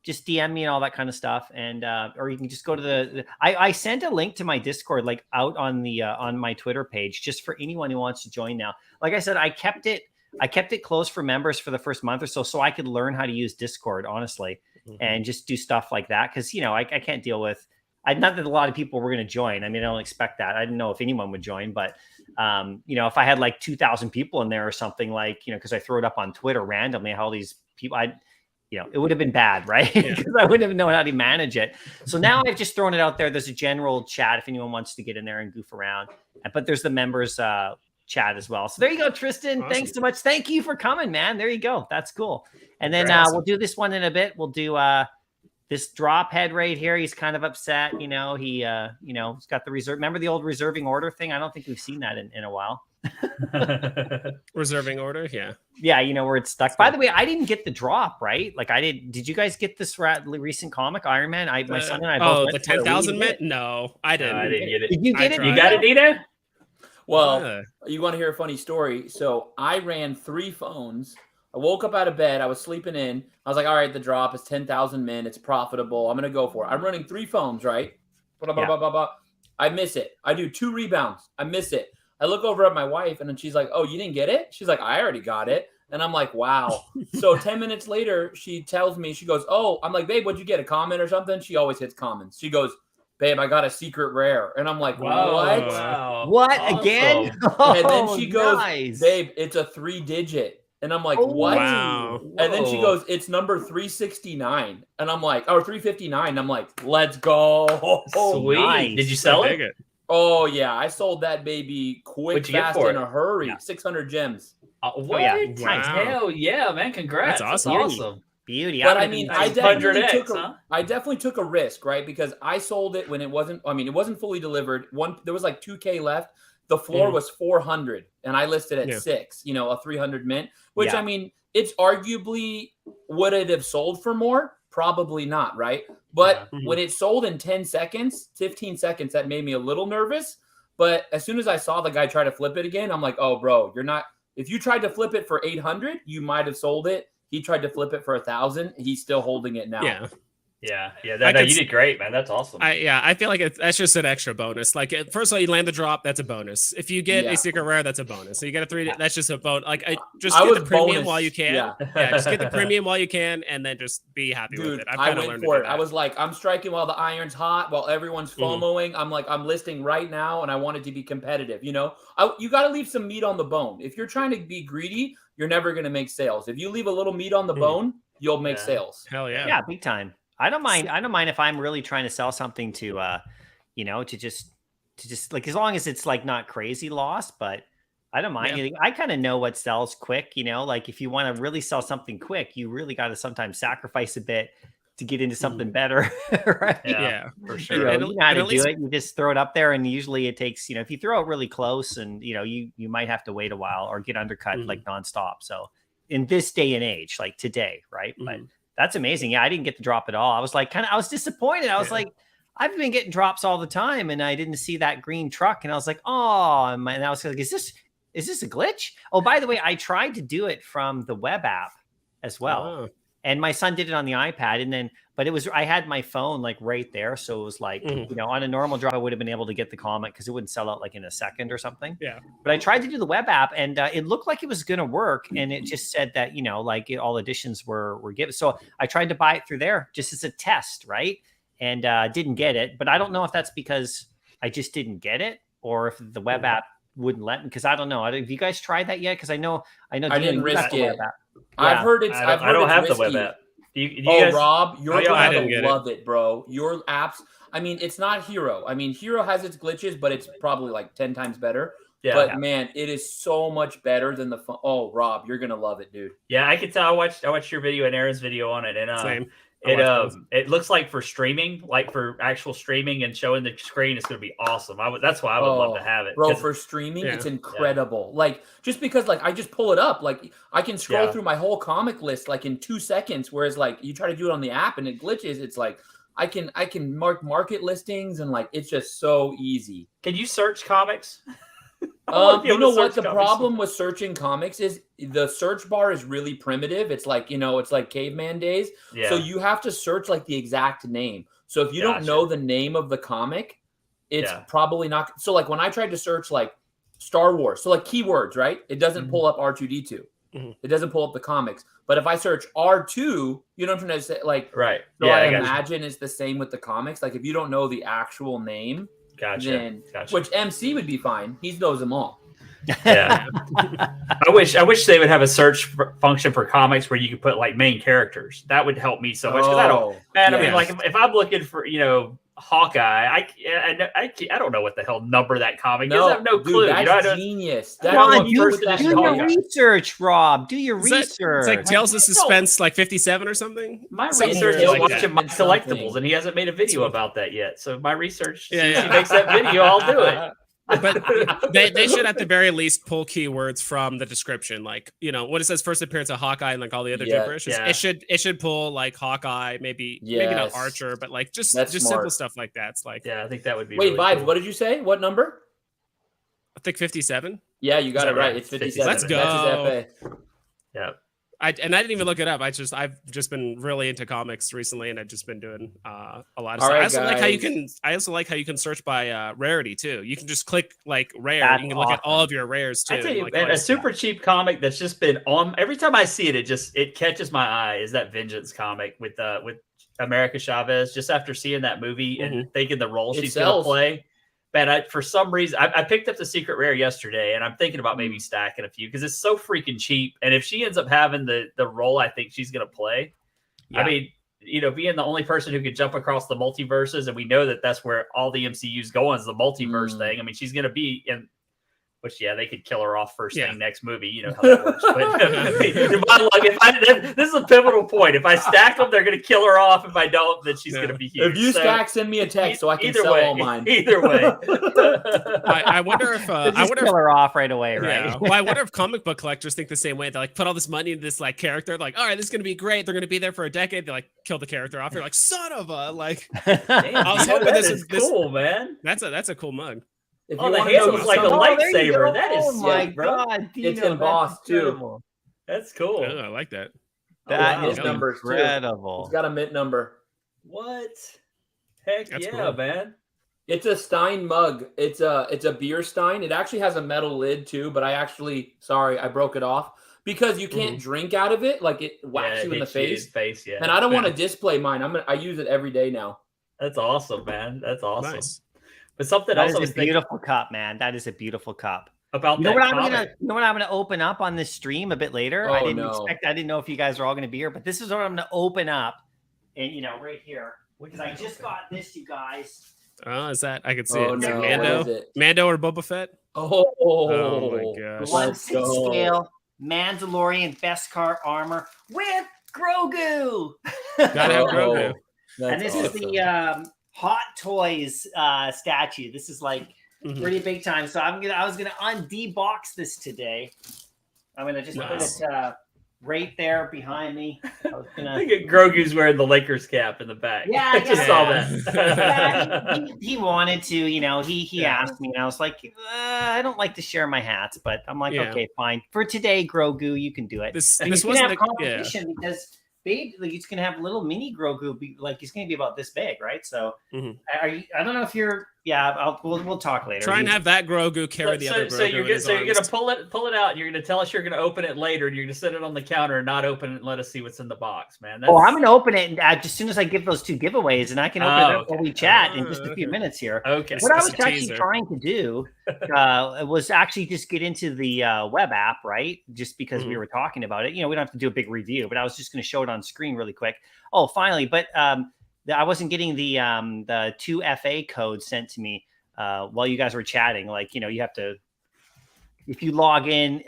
just DM me and all that kind of stuff. And, or you can just go to I sent a link to my Discord, like out on the, on my Twitter page, just for anyone who wants to join now. Like I said, I kept it closed for members for the first month or so I could learn how to use Discord, honestly, and just do stuff like that. Cause you know, I can't deal with, not that a lot of people were going to join. I mean, I don't expect that. I didn't know if anyone would join, but you know, if I had like 2,000 people in there or something, like, you know, cause I throw it up on Twitter randomly, how these people, you know, it would have been bad, right? Because I wouldn't have known how to manage it. So now I've just thrown it out there. There's a general chat if anyone wants to get in there and goof around. But there's the members chat as well. So there you go, Tristan. Awesome. Thanks so much. Thank you for coming, man. There you go. That's cool. And then we'll do this one in a bit. We'll do this drop head right here. He's kind of upset. You know, he you know, he's got the reserve. Remember the old reserving order thing? I don't think we've seen that in a while. Reserving order, yeah, you know, where it's stuck. By the way, I didn't get the drop, right? Like did you guys get this recent comic Iron Man? My son and I both the 10,000 mint. No, I didn't. I didn't get it. Did you get it? You got it, Dina? Well, you want to hear a funny story? So I ran 3 phones. I woke up out of bed. I was sleeping in. I was like, all right, the drop is 10,000 mint. It's profitable. I'm going to go for it. I'm running 3 phones, right? Blah, blah, blah, blah, blah. I miss it. I do 2 rebounds. I miss it. I look over at my wife, and then she's like, oh, you didn't get it? She's like, I already got it. And I'm like, wow. So 10 minutes later, she tells me, she goes, oh, I'm like, babe, what'd you get? A comment or something? She always hits comments. She goes, babe, I got a secret rare. And I'm like, what? Wow. What? Awesome. Again? And then she goes, nice. babe, it's a 3-digit. And I'm like, what? Wow. And then she goes, it's number 369. And I'm like, or 359. I'm like, let's go. Sweet. Nice. Did you sell it? Oh, yeah. I sold that baby quick, fast, in a hurry. Yeah. 600 gems. What? yeah. Wow. Hell yeah, man. Congrats. That's awesome. awesome. Beauty. But I mean, I Huh? definitely took a risk, right? Because I sold it when it wasn't, I mean, it wasn't fully delivered. There was like 2K left. The floor was 400 and I listed at 6, you know, a 300 mint, which I mean, it's arguably, would it have sold for more? Probably not, right? But when it sold in 10 seconds, 15 seconds, that made me a little nervous. But as soon as I saw the guy try to flip it again, I'm like, oh, bro, you're not, if you tried to flip it for 800, you might have sold it. He tried to flip it for 1,000. He's still holding it now. Yeah. You did great, man. That's awesome. I feel like that's just an extra bonus. Like, first of all, you land the drop, that's a bonus. If you get a secret rare, that's a bonus. So you get a 3, that's just a bonus. Like, just get the premium while you can. Just get the premium while you can, and then just be happy with it. I went for it. I was like, I'm striking while the iron's hot, while everyone's FOMOing. I'm like, I'm listing right now, and I want it to be competitive. You know, you got to leave some meat on the bone. If you're trying to be greedy, you're never going to make sales. If you leave a little meat on the bone, you'll make sales. Hell yeah. Yeah, big time. I don't mind if I'm really trying to sell something to, you know, to just like, as long as it's like not crazy loss, but I don't mind. Yeah. I kind of know what sells quick, you know, like if you want to really sell something quick, you really got to sometimes sacrifice a bit to get into something better. Right? Yeah, for sure. You know how to do it. You just throw it up there, and usually it takes, you know, if you throw it really close, and you know, you might have to wait a while or get undercut like nonstop. So in this day and age, like today, right? But that's amazing. Yeah, I didn't get the drop at all. I was like, I was disappointed. I was like, I've been getting drops all the time, and I didn't see that green truck. And I was like, oh, and I was like, is this a glitch? Oh, by the way, I tried to do it from the web app as well. Oh. And my son did it on the iPad, but I had my phone like right there. So it was like, you know, on a normal drop, I would have been able to get the comic because it wouldn't sell out like in a second or something. Yeah. But I tried to do the web app, and it looked like it was going to work. And it just said that, you know, like all editions were given. So I tried to buy it through there just as a test. Right. And didn't get it. But I don't know if that's because I just didn't get it, or if the web app wouldn't let me, because I don't know. Have you guys tried that yet? Because I know I didn't risk it. I've heard it's. I don't have the web app. You guys, Rob, you're going to love it, bro. Your apps. I mean, it's not Hero. I mean, Hero has its glitches, but it's probably like 10 times better. Yeah. But man, it is so much better than the phone. Oh, Rob, you're gonna love it, dude. Yeah, I could tell. I watched your video and Aaron's video on it, and Same. It looks like for streaming, like for actual streaming and showing the screen, it's going to be awesome. That's why I would love to have it. Bro, for streaming, it's incredible. Yeah. Like, just because like I just pull it up, like I can scroll through my whole comic list like in 2 seconds, whereas like you try to do it on the app and it glitches. It's like I can mark market listings, and like it's just so easy. Can you search comics? You know what? The problem with searching comics is the search bar is really primitive. It's like, it's like caveman days. Yeah. So you have to search like the exact name. So if you don't know the name of the comic, it's probably not. So like when I tried to search like Star Wars, so like keywords, right? It doesn't pull up R2D2. It doesn't pull up the comics. But if I search R2, you know what I'm trying to say? Like, right. So I imagine it's the same with the comics. Like if you don't know the actual name, then which MC would be fine. He knows them all. Yeah. I wish they would have a search function for comics where you could put like main characters. That would help me so much because I mean, like if I'm looking for Hawkeye, I don't know what the hell number that comic is. I have no clue. That's genius. Come on, do your research, Rob. Do your research. It's like Tales of Suspense, like 57 or something. My research is watching Mycollectables, and he hasn't made a video about that yet. So my research, if he makes that video, I'll do it. But they should at the very least pull keywords from the description, like when it says first appearance of Hawkeye and like all the other gibberish. It should pull like Hawkeye, maybe not Archer, but like just simple stuff like that. It's like I think that would be. Wait, really Vibes, cool. what did you say? What number? I think 57. Yeah, you got it right. It's 57. Let's go. That's his FA. Yeah. I didn't even look it up. I've just been really into comics recently, and I've just been doing a lot of stuff. Right, I also like how you can search by rarity too. You can just click like rare. That's you can look at all of your rares too. I tell you, like, a super cheap comic that's just been on every time I see it, it catches my eye. Is that Vengeance comic with America Chavez? Just after seeing that movie and thinking the role she's going to play. Man, for some reason, I picked up the secret rare yesterday, and I'm thinking about maybe stacking a few because it's so freaking cheap. And if she ends up having the role I think she's going to play, I mean, being the only person who could jump across the multiverses, and we know that that's where all the MCU's going is the multiverse thing. I mean, she's going to be in. Which they could kill her off first thing next movie. You know how that works. But this is a pivotal point. If I stack them, they're going to kill her off. If I don't, then she's going to be huge. If you stack, send me a text so I can sell all mine. Either way, I wonder if kill her off right away, right? Yeah. Well, I wonder if comic book collectors think the same way. They like put all this money into this like character. Like, all right, this is going to be great. They're going to be there for a decade. They like kill the character off. They're like, son of a like. Damn, I was hoping this is cool, man. That's a cool mug. If the handle is like a lightsaber. That is sick, my bro. God, it's embossed too. That's cool. Oh, I like that. That is incredible. It's got a mint number. What? Heck that's cool. Man. It's a Stein mug. It's a beer Stein. It actually has a metal lid too, but I broke it off because you can't drink out of it. Like it whacks you in the face. And I don't want to display mine. I use it every day now. That's awesome, man. That's awesome. Nice. But something else. That is a beautiful cup, man. That is a beautiful cup. About you know what I'm gonna open up on this stream a bit later. I didn't know if you guys are all gonna be here, but this is what I'm gonna open up, and right here because I just got this, you guys. Oh, is that I can see it? No. Mando or Boba Fett? Oh my gosh! 1/6 scale Mandalorian Beskar armor with Grogu. Gotta have Grogu. And this is the Hot Toys statue. This is like pretty big time. So I was gonna undebox this today. I'm gonna just put it right there behind me. I think Grogu's wearing the Lakers cap in the back. Yeah, I just saw that. He wanted to, he asked me, and I was like, I don't like to share my hats, but I'm like, okay, fine. For today, Grogu, you can do it. This wasn't a competition because he's gonna have little mini Grogu, he's gonna be about this big, right? So, I don't know if you're. Yeah, we'll talk later. Try and have that Grogu carry the other Grogu. So you're gonna pull it out, and you're gonna tell us you're gonna open it later, and you're gonna set it on the counter and not open it and let us see what's in the box, man. I'm gonna open it as soon as I give those 2 giveaways, and I can open it up while we chat in just a few minutes here. Okay. What I was actually trying to do was actually just get into the web app, right? Just because we were talking about it. We don't have to do a big review, but I was just gonna show it on screen really quick. Oh, finally, but I wasn't getting the 2 FA codes sent to me while you guys were chatting. You have to, if you log in,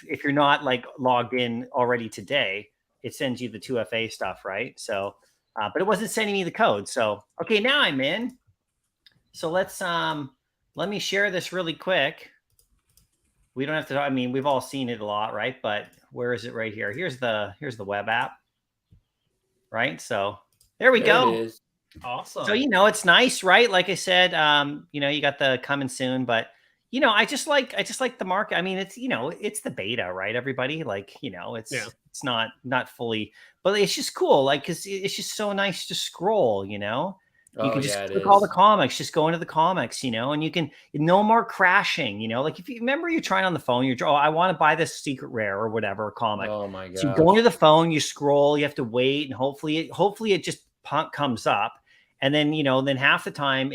if you're not logged in already today, it sends you the 2 FA stuff, right? So, but it wasn't sending me the code. So, okay, now I'm in. So let's let me share this really quick. We don't have to. I mean, we've all seen it a lot, right? But where is it? Right here. Here's the web app, right? So. There we go. It is. Awesome. So, it's nice, right? Like I said, you got the coming soon, but you know, I just like the market. I mean, it's, you know, it's the beta, right? Everybody, like, you know, it's not fully, but it's just cool. Like, cause it's just so nice to scroll, you know. You can just click all the comics, just go into the comics, you know, and you can no more crashing, you know. Like if you remember you're trying on the phone, you're I want to buy this secret rare or whatever comic. Oh my god. So you go into the phone, you scroll, you have to wait, and hopefully it just comes up. And then, you know, then half the time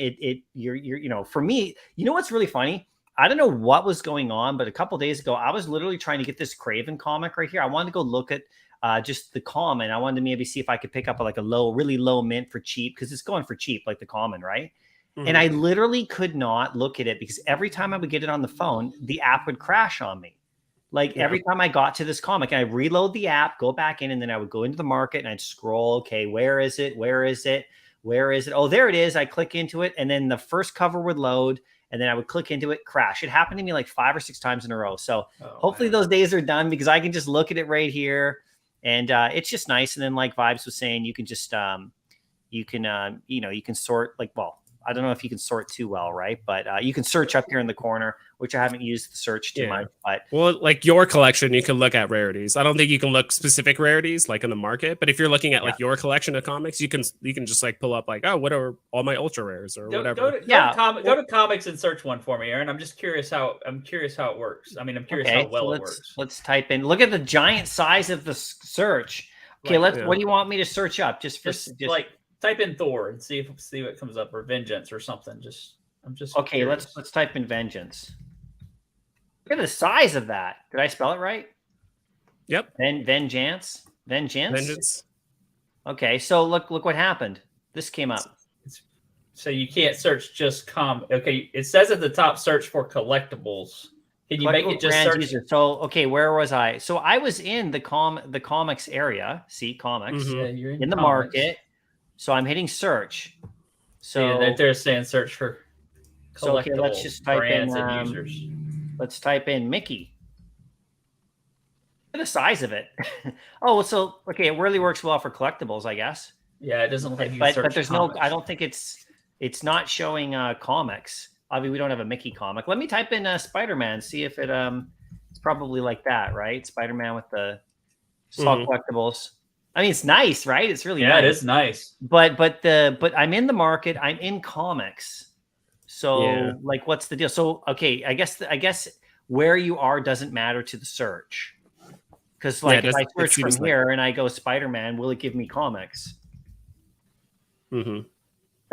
you're you know, for me, you know what's really funny? I don't know what was going on, but a couple days ago, I was literally trying to get this Craven comic right here. I wanted to go look at just the common. I wanted to maybe see if I could pick up like a really low mint for cheap, because it's going for cheap, like the common, right? Mm-hmm. And I literally could not look at it because every time I would get it on the phone, the app would crash on me. Like every time I got to this comic, and I reload the app, go back in, and then I would go into the market and I'd scroll. Okay, where is it? Where is it? Where is it? Oh, there it is. I click into it, and then the first cover would load, and then I would click into it, crash. It happened to me like 5 or 6 times in a row. So hopefully those days are done, because I can just look at it right here, and it's just nice. And then, like Vibes was saying, you can just you can sort, like, well, I don't know if you can sort too well, right? But you can search up here in the corner, which I haven't used the search too much. But well, like your collection, you can look at rarities. I don't think you can look specific rarities like in the market, but if you're looking at like your collection of comics, you can just like pull up like, oh, what are all my ultra rares or whatever. Go to comics and search one for me, Aaron. I'm just curious how it works. I mean, I'm curious how well it works. Let's type in. Look at the giant size of the search. Okay, what do you want me to search up? Just like. Type in Thor and see what comes up, or Vengeance or something. I'm just okay. Curious. Let's type in Vengeance. Look at the size of that. Did I spell it right? Yep. Vengeance. Okay, so look what happened. This came up. So you can't search just Okay, it says at the top, search for collectibles. Can you make it just search? User. So okay, where was I? So I was in the comics area. See comics you're in the market. So I'm hitting search. So they're saying search for collectibles. So okay, let's just type in and users. Let's type in Mickey. Look at the size of it. Oh, so okay, it really works well for collectibles, I guess. Yeah, it doesn't look like you but search there's comics. I don't think it's not showing comics. Obviously, we don't have a Mickey comic. Let me type in Spider-Man, see if it's probably like that, right? Spider-Man with the collectibles. I mean, it's nice, right? It's really nice. It is nice. But I'm in the market. I'm in comics. So like, what's the deal? So okay, I guess where you are doesn't matter to the search, because like if I search from here and I go Spider-Man, will it give me comics? Mm-hmm.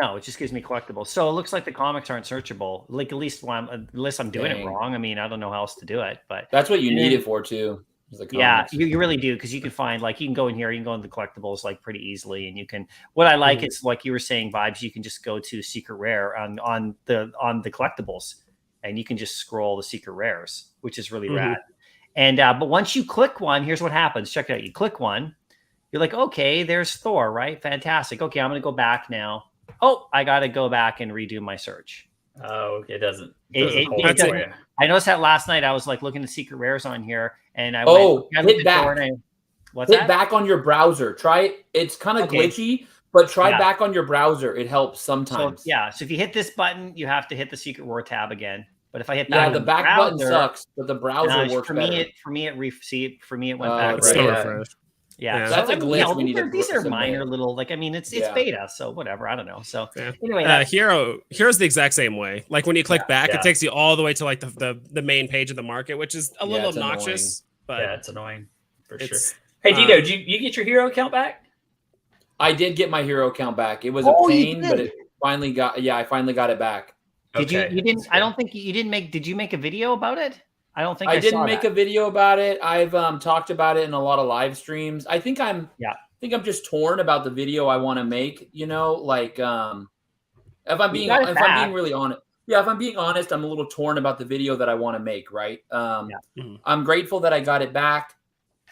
No, it just gives me collectibles. So it looks like the comics aren't searchable. Like unless I'm doing it wrong. I mean, I don't know how else to do it. But that's what you need it for too. Yeah, you really do, because you can find, like, you can go in here, you can go into the collectibles like pretty easily, and you can. What I like is, like you were saying, Vibes, you can just go to secret rare on the collectibles, and you can just scroll the secret rares, which is really rad. And but once you click one, here's what happens. Check it out. You click one, you're like, okay, there's Thor, right? Fantastic. Okay, I'm gonna go back now. Oh, I got to go back and redo my search. Oh, it doesn't. I noticed that last night. I was like looking at secret rares on here, and I hit back. Hit back on your browser. Try it. It's kind of glitchy, but try back on your browser. It helps sometimes. So if you hit this button, you have to hit the secret war tab again. But if I hit back, the back button sucks, but the browser works better. For me, it went back. Yeah, that's a glitch. These are minor little, like, I mean, it's beta, so whatever. I don't know. So anyway, Hero's the exact same way. Like when you click back, it takes you all the way to like the main page of the market, which is a little obnoxious. But it's annoying for sure. Hey, Dino, did you get your hero account back? I did get my hero account back. It was a pain, but it finally got. Yeah, I finally got it back. Did you? You didn't. I don't think you didn't make. Did you make a video about it? I don't think I didn't make a video about it. I've talked about it in a lot of live streams. I think I'm just torn about the video I want to make. You know, like if I'm being really honest. Yeah, if I'm being honest, I'm a little torn about the video that I want to make. Right. I'm grateful that I got it back.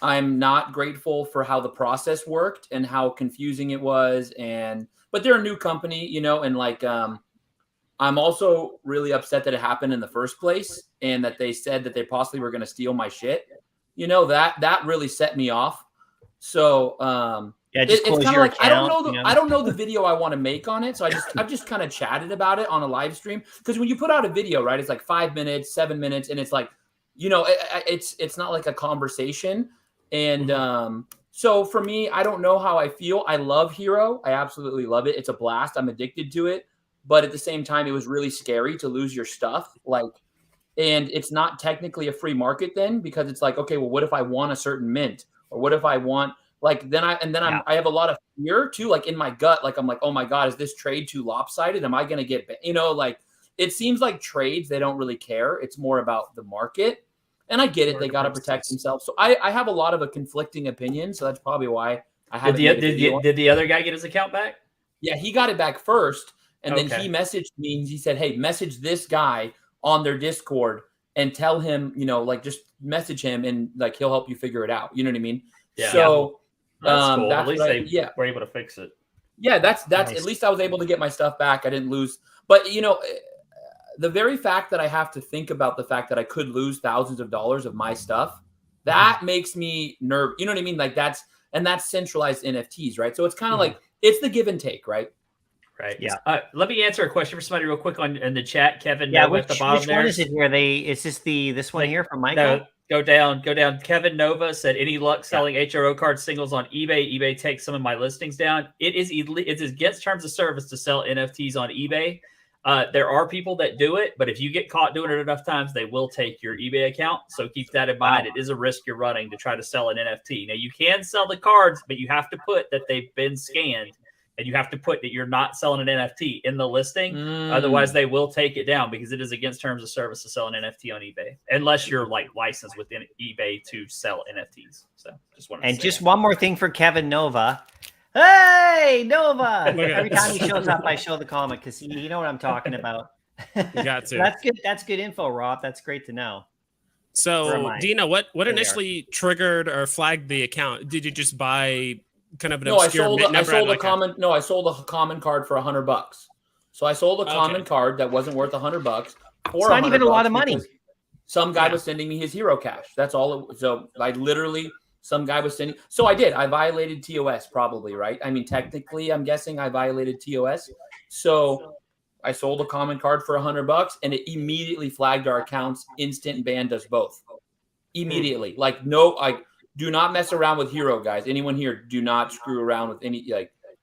I'm not grateful for how the process worked and how confusing it was. But they're a new company, you know, and like I'm also really upset that it happened in the first place, and that they said that they possibly were going to steal my shit. You know, that really set me off. So Yeah, just it's close kind of your like I don't know account, the I don't know the video I want to make on it, so I've just kind of chatted about it on a live stream, because when you put out a video, right, it's like 5 minutes, 7 minutes, and it's like, it's not like a conversation, and so for me, I don't know how I feel. I love Hero, I absolutely love it. It's a blast. I'm addicted to it, but at the same time, it was really scary to lose your stuff, like. And it's not technically a free market then, because it's like, okay, well, what if I want a certain mint, or what if I want like I have a lot of fear too, like in my gut, like I'm like, oh my god, is this trade too lopsided? Am I going to get like it seems like trades, they don't really care. It's more about the market, and I get it. They got to protect themselves. So I have a lot of a conflicting opinion, so that's probably why I haven't. Did the other guy get his account back? Yeah, he got it back first, and then he messaged me. And he said, hey, message this guy on their Discord and tell him, like just message him and like he'll help you figure it out. You know what I mean? Yeah. So that's cool. That's at least they were able to fix it. Yeah, that's Nice. At least I was able to get my stuff back. I didn't lose. But the very fact that I have to think about the fact that I could lose thousands of dollars of my stuff, that makes me nervous. You know what I mean? Like that's centralized NFTs, right? So it's kind of like it's the give and take, right? Right. Yeah. Let me answer a question for somebody real quick in the chat. Kevin, Yeah, Nova at the bottom which there. one is it here? Is this this one here from Michael? No, go down. Kevin Nova said, any luck selling HRO card singles on eBay? eBay takes some of my listings down. It is against terms of service to sell NFTs on eBay. There are people that do it, but if you get caught doing it enough times, they will take your eBay account. So keep that in mind. Wow. It is a risk you're running to try to sell an NFT. Now, you can sell the cards, but you have to put that they've been scanned. And you have to put that you're not selling an NFT in the listing. Otherwise, they will take it down, because it is against terms of service to sell an NFT on eBay, unless you're like licensed within eBay to sell NFTs. So just one more thing for Kevin Nova. Hey, Nova! Every time he shows up, I show the comment, because you know what I'm talking about. You got to. That's good. That's good info, Rob. That's great to know. So, Dina, what initially triggered or flagged the account? Did you just buy kind of an obscure mint number? I sold a common card for $100. So I sold a common card that wasn't worth $100. It's not even a lot of money. Some guy was sending me his Hero cash. That's all. So I literally, some guy was sending. So I did. I violated TOS probably, right? I mean, technically, I'm guessing I violated TOS. So I sold a common card for $100, and it immediately flagged our accounts. Instant ban does both. Immediately. Like, no, do not mess around with Hero, guys. Anyone here, do not screw around with any,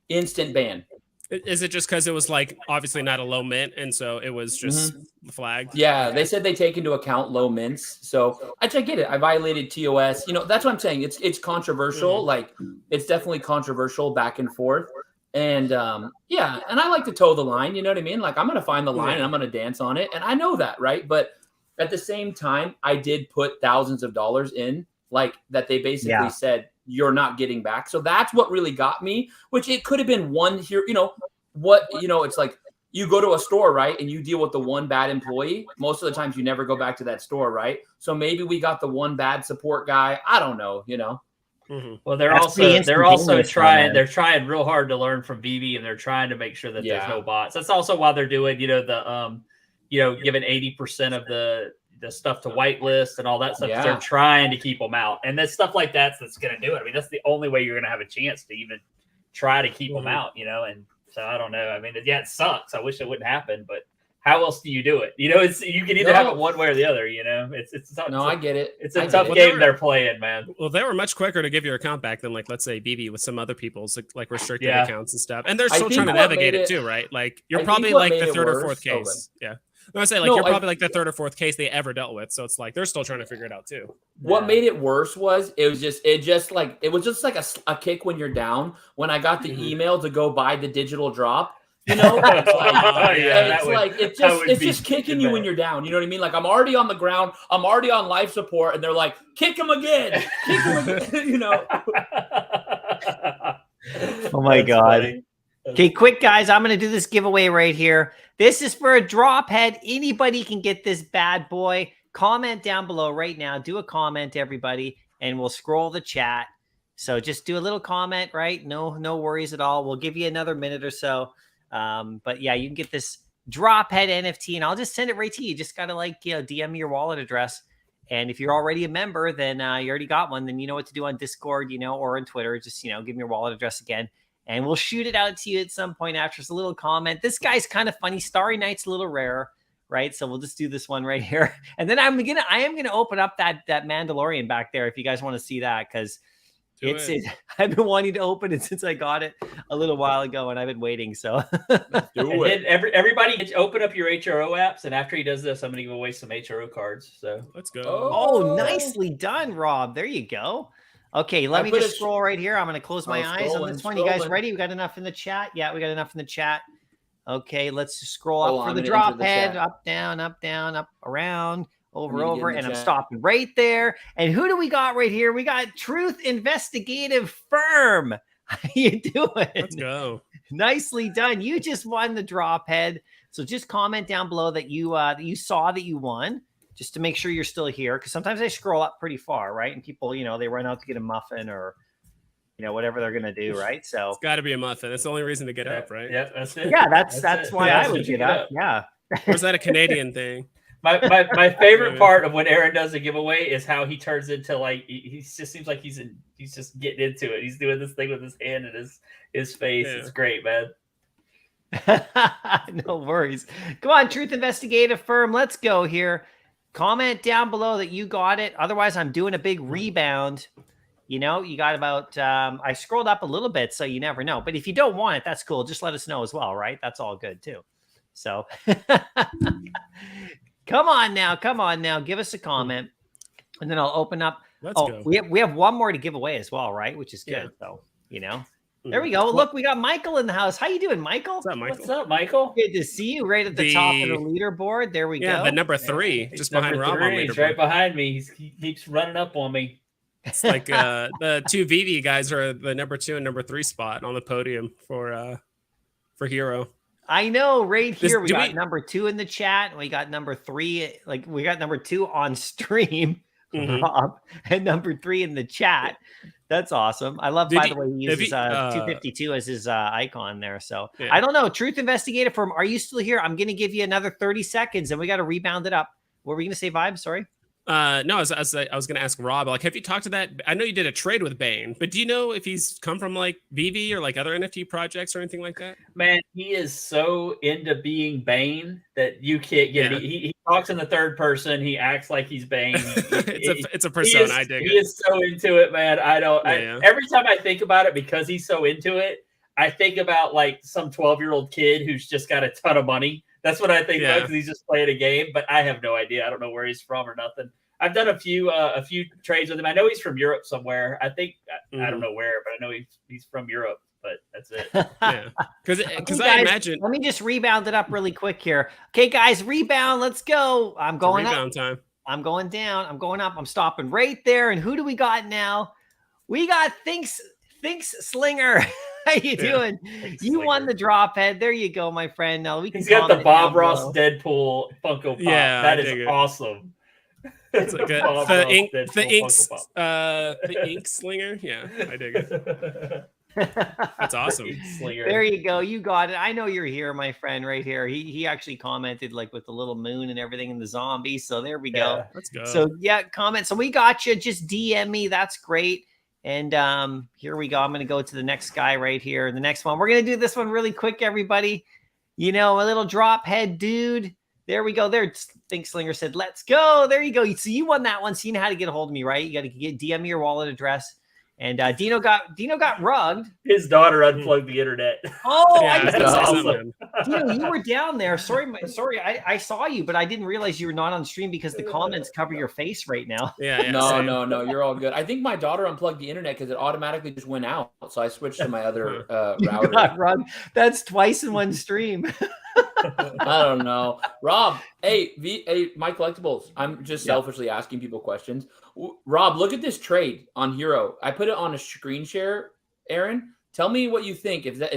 instant ban. Is it just because it was obviously not a low mint, and so it was just flagged? Yeah, they said they take into account low mints. So I get it. I violated TOS. That's what I'm saying. It's controversial. It's definitely controversial back and forth. And and I like to toe the line. You know what I mean? I'm going to find the line and I'm going to dance on it. And I know that, right? But at the same time, I did put thousands of dollars in. That they basically said you're not getting back. So that's what really got me, which it could have been one here. It's like you go to a store, right? And you deal with the one bad employee. Most of the times you never go back to that store, right? So maybe we got the one bad support guy. I don't know, Well, they're also trying. They're trying real hard to learn from Veve, and they're trying to make sure that there's no bots. That's also why they're doing, giving 80% of the stuff to whitelist and all that stuff. They're trying to keep them out, and that's stuff like that's going to do it. I mean, that's the only way you're going to have a chance to even try to keep them out, And so I don't know. I mean, it sucks. I wish it wouldn't happen, but how else do you do it? You can either have it one way or the other. It's tough. No, I get it. It's a tough game they're playing, man. Well, they were much quicker to give your account back than let's say Veve with some other people's restricted accounts and stuff. And they're still trying to navigate it too, right? You're probably the third or fourth case. Yeah. I say you're probably the third or fourth case they ever dealt with, so it's they're still trying to figure it out too. What made it worse was it was just a kick when you're down. When I got the email to go buy the digital drop, it's just kicking you when you're down. You know what I mean? I'm already on the ground, I'm already on life support, and they're like, kick him again, Oh my God. Funny. Okay, quick, guys. I'm going to do this giveaway right here. This is for a drop head. Anybody can get this bad boy. Comment down below right now. Do a comment, everybody, and we'll scroll the chat. So just do a little comment, right? No worries at all. We'll give you another minute or so. But yeah, you can get this drop head NFT, and I'll just send it right to you. You just got to DM me your wallet address, And if you're already a member, then you already got one. Then you know what to do on Discord, or on Twitter. Just, give me your wallet address again. And we'll shoot it out to you at some point after. Just a little comment. This guy's kind of funny. Starry Night's a little rare, right? So we'll just do this one right here. And then I am gonna open up that Mandalorian back there if you guys want to see that, because I've been wanting to open it since I got it a little while ago, and I've been waiting. So then everybody open up your HRO apps, and after he does this, I'm going to give away some HRO cards. So let's go. Oh, nicely done, Rob. There you go. Okay, let me just scroll right here. I'm going to close my eyes on this one. You guys ready? We got enough in the chat? Yeah, we got enough in the chat. Okay, let's just scroll up for the drop head. Up, down, up, around. Over, and I'm stopping right there. And who do we got right here? We got Truth Investigative Firm. How you doing? Let's go. Nicely done. You just won the drop head. So just comment down below that you saw that you won, just to make sure you're still here. Because sometimes I scroll up pretty far, right? And people, they run out to get a muffin or whatever they're gonna do, right? So it's got to be a muffin. That's the only reason to get up, right? Yeah, that's it. Yeah, that's why I would get up. Yeah. Or is that a Canadian thing? My favorite part of when Aaron does a giveaway is how he turns into he just seems like he's just getting into it. He's doing this thing with his hand and his face. Yeah. It's great, man. No worries. Come on, Truth Investigative Firm. Let's go here. Comment down below that you got it. Otherwise, I'm doing a big rebound. You got about I scrolled up a little bit, so you never know. But if you don't want it, that's cool. Just let us know as well, right? That's all good too. So Come on now. Give us a comment, and then I'll open up. Let's go. We have one more to give away as well, right? Which is good. Yeah. So there we go. Look, we got Michael in the house. How you doing, Michael? What's up, Michael? Good to see you right at the top of the leaderboard. There we go. Yeah, the number 3, just behind Rob on leaderboard. He's right behind me. He keeps running up on me. It's like the two Veve guys are the number 2 and number 3 spot on the podium for Hero. I know, right here we got number 2 in the chat. We got number 3, we got number 2 on stream, Rob, and number 3 in the chat. That's awesome. I love, by the way, he uses 252 as his icon there. So I don't know. Truth Investigative Firm, are you still here? I'm going to give you another 30 seconds, and we got to rebound it up. What were we going to say, Vibe? Sorry. No, I was going to ask Rob, have you talked to that? I know you did a trade with Bane, but do you know if he's come from Veve or other NFT projects or anything like that? Man, he is so into being Bane that you can't get it. He talks in the third person. He acts like he's Bane. It's a persona. I dig it. He is so into it, man. Every time I think about it, because he's so into it, I think about some 12-year-old kid who's just got a ton of money. That's what I think about, because he's just playing a game, but I have no idea. I don't know where he's from or nothing. I've done a few trades with him. I know he's from Europe somewhere. I think I don't know where, but I know he's from Europe. But that's it. Yeah, because I imagine. Let me just rebound it up really quick here. Okay, guys, rebound. Let's go. I'm going rebound up. Time. I'm going down. I'm going up. I'm stopping right there. And who do we got now? We got Thinks Slinger. How you doing? You won the drop head. There you go, my friend. Now he's got the Bob Ross Deadpool Funko Pop. Yeah, that is awesome. It's like the ink slinger. Yeah, I dig it. That's awesome. There you go. You got it. I know you're here, my friend, right here. He actually commented with the little moon and everything and the zombie. So there we go. Let's go. So comment. So we got you. Just DM me. That's great. And here we go. I'm going to go to the next guy right here. The next one. We're going to do this one really quick, everybody. A little drop head dude. There we go. There, Think Slinger said, let's go. There you go. So you won that one. So you know how to get a hold of me, right? You got to DM me your wallet address. And Dino got rugged. His daughter unplugged the internet. Oh, yeah, that's awesome. Dino, you were down there. Sorry, I saw you, but I didn't realize you were not on stream because the comments cover your face right now. Yeah. No, you're all good. I think my daughter unplugged the internet because it automatically just went out. So I switched to my other router. Got rugged. That's twice in one stream. I don't know. Rob, hey, Mycollectables. I'm just selfishly asking people questions. Rob, look at this trade on Hero. I put it on a screen share. Aaron, tell me what you think. Is that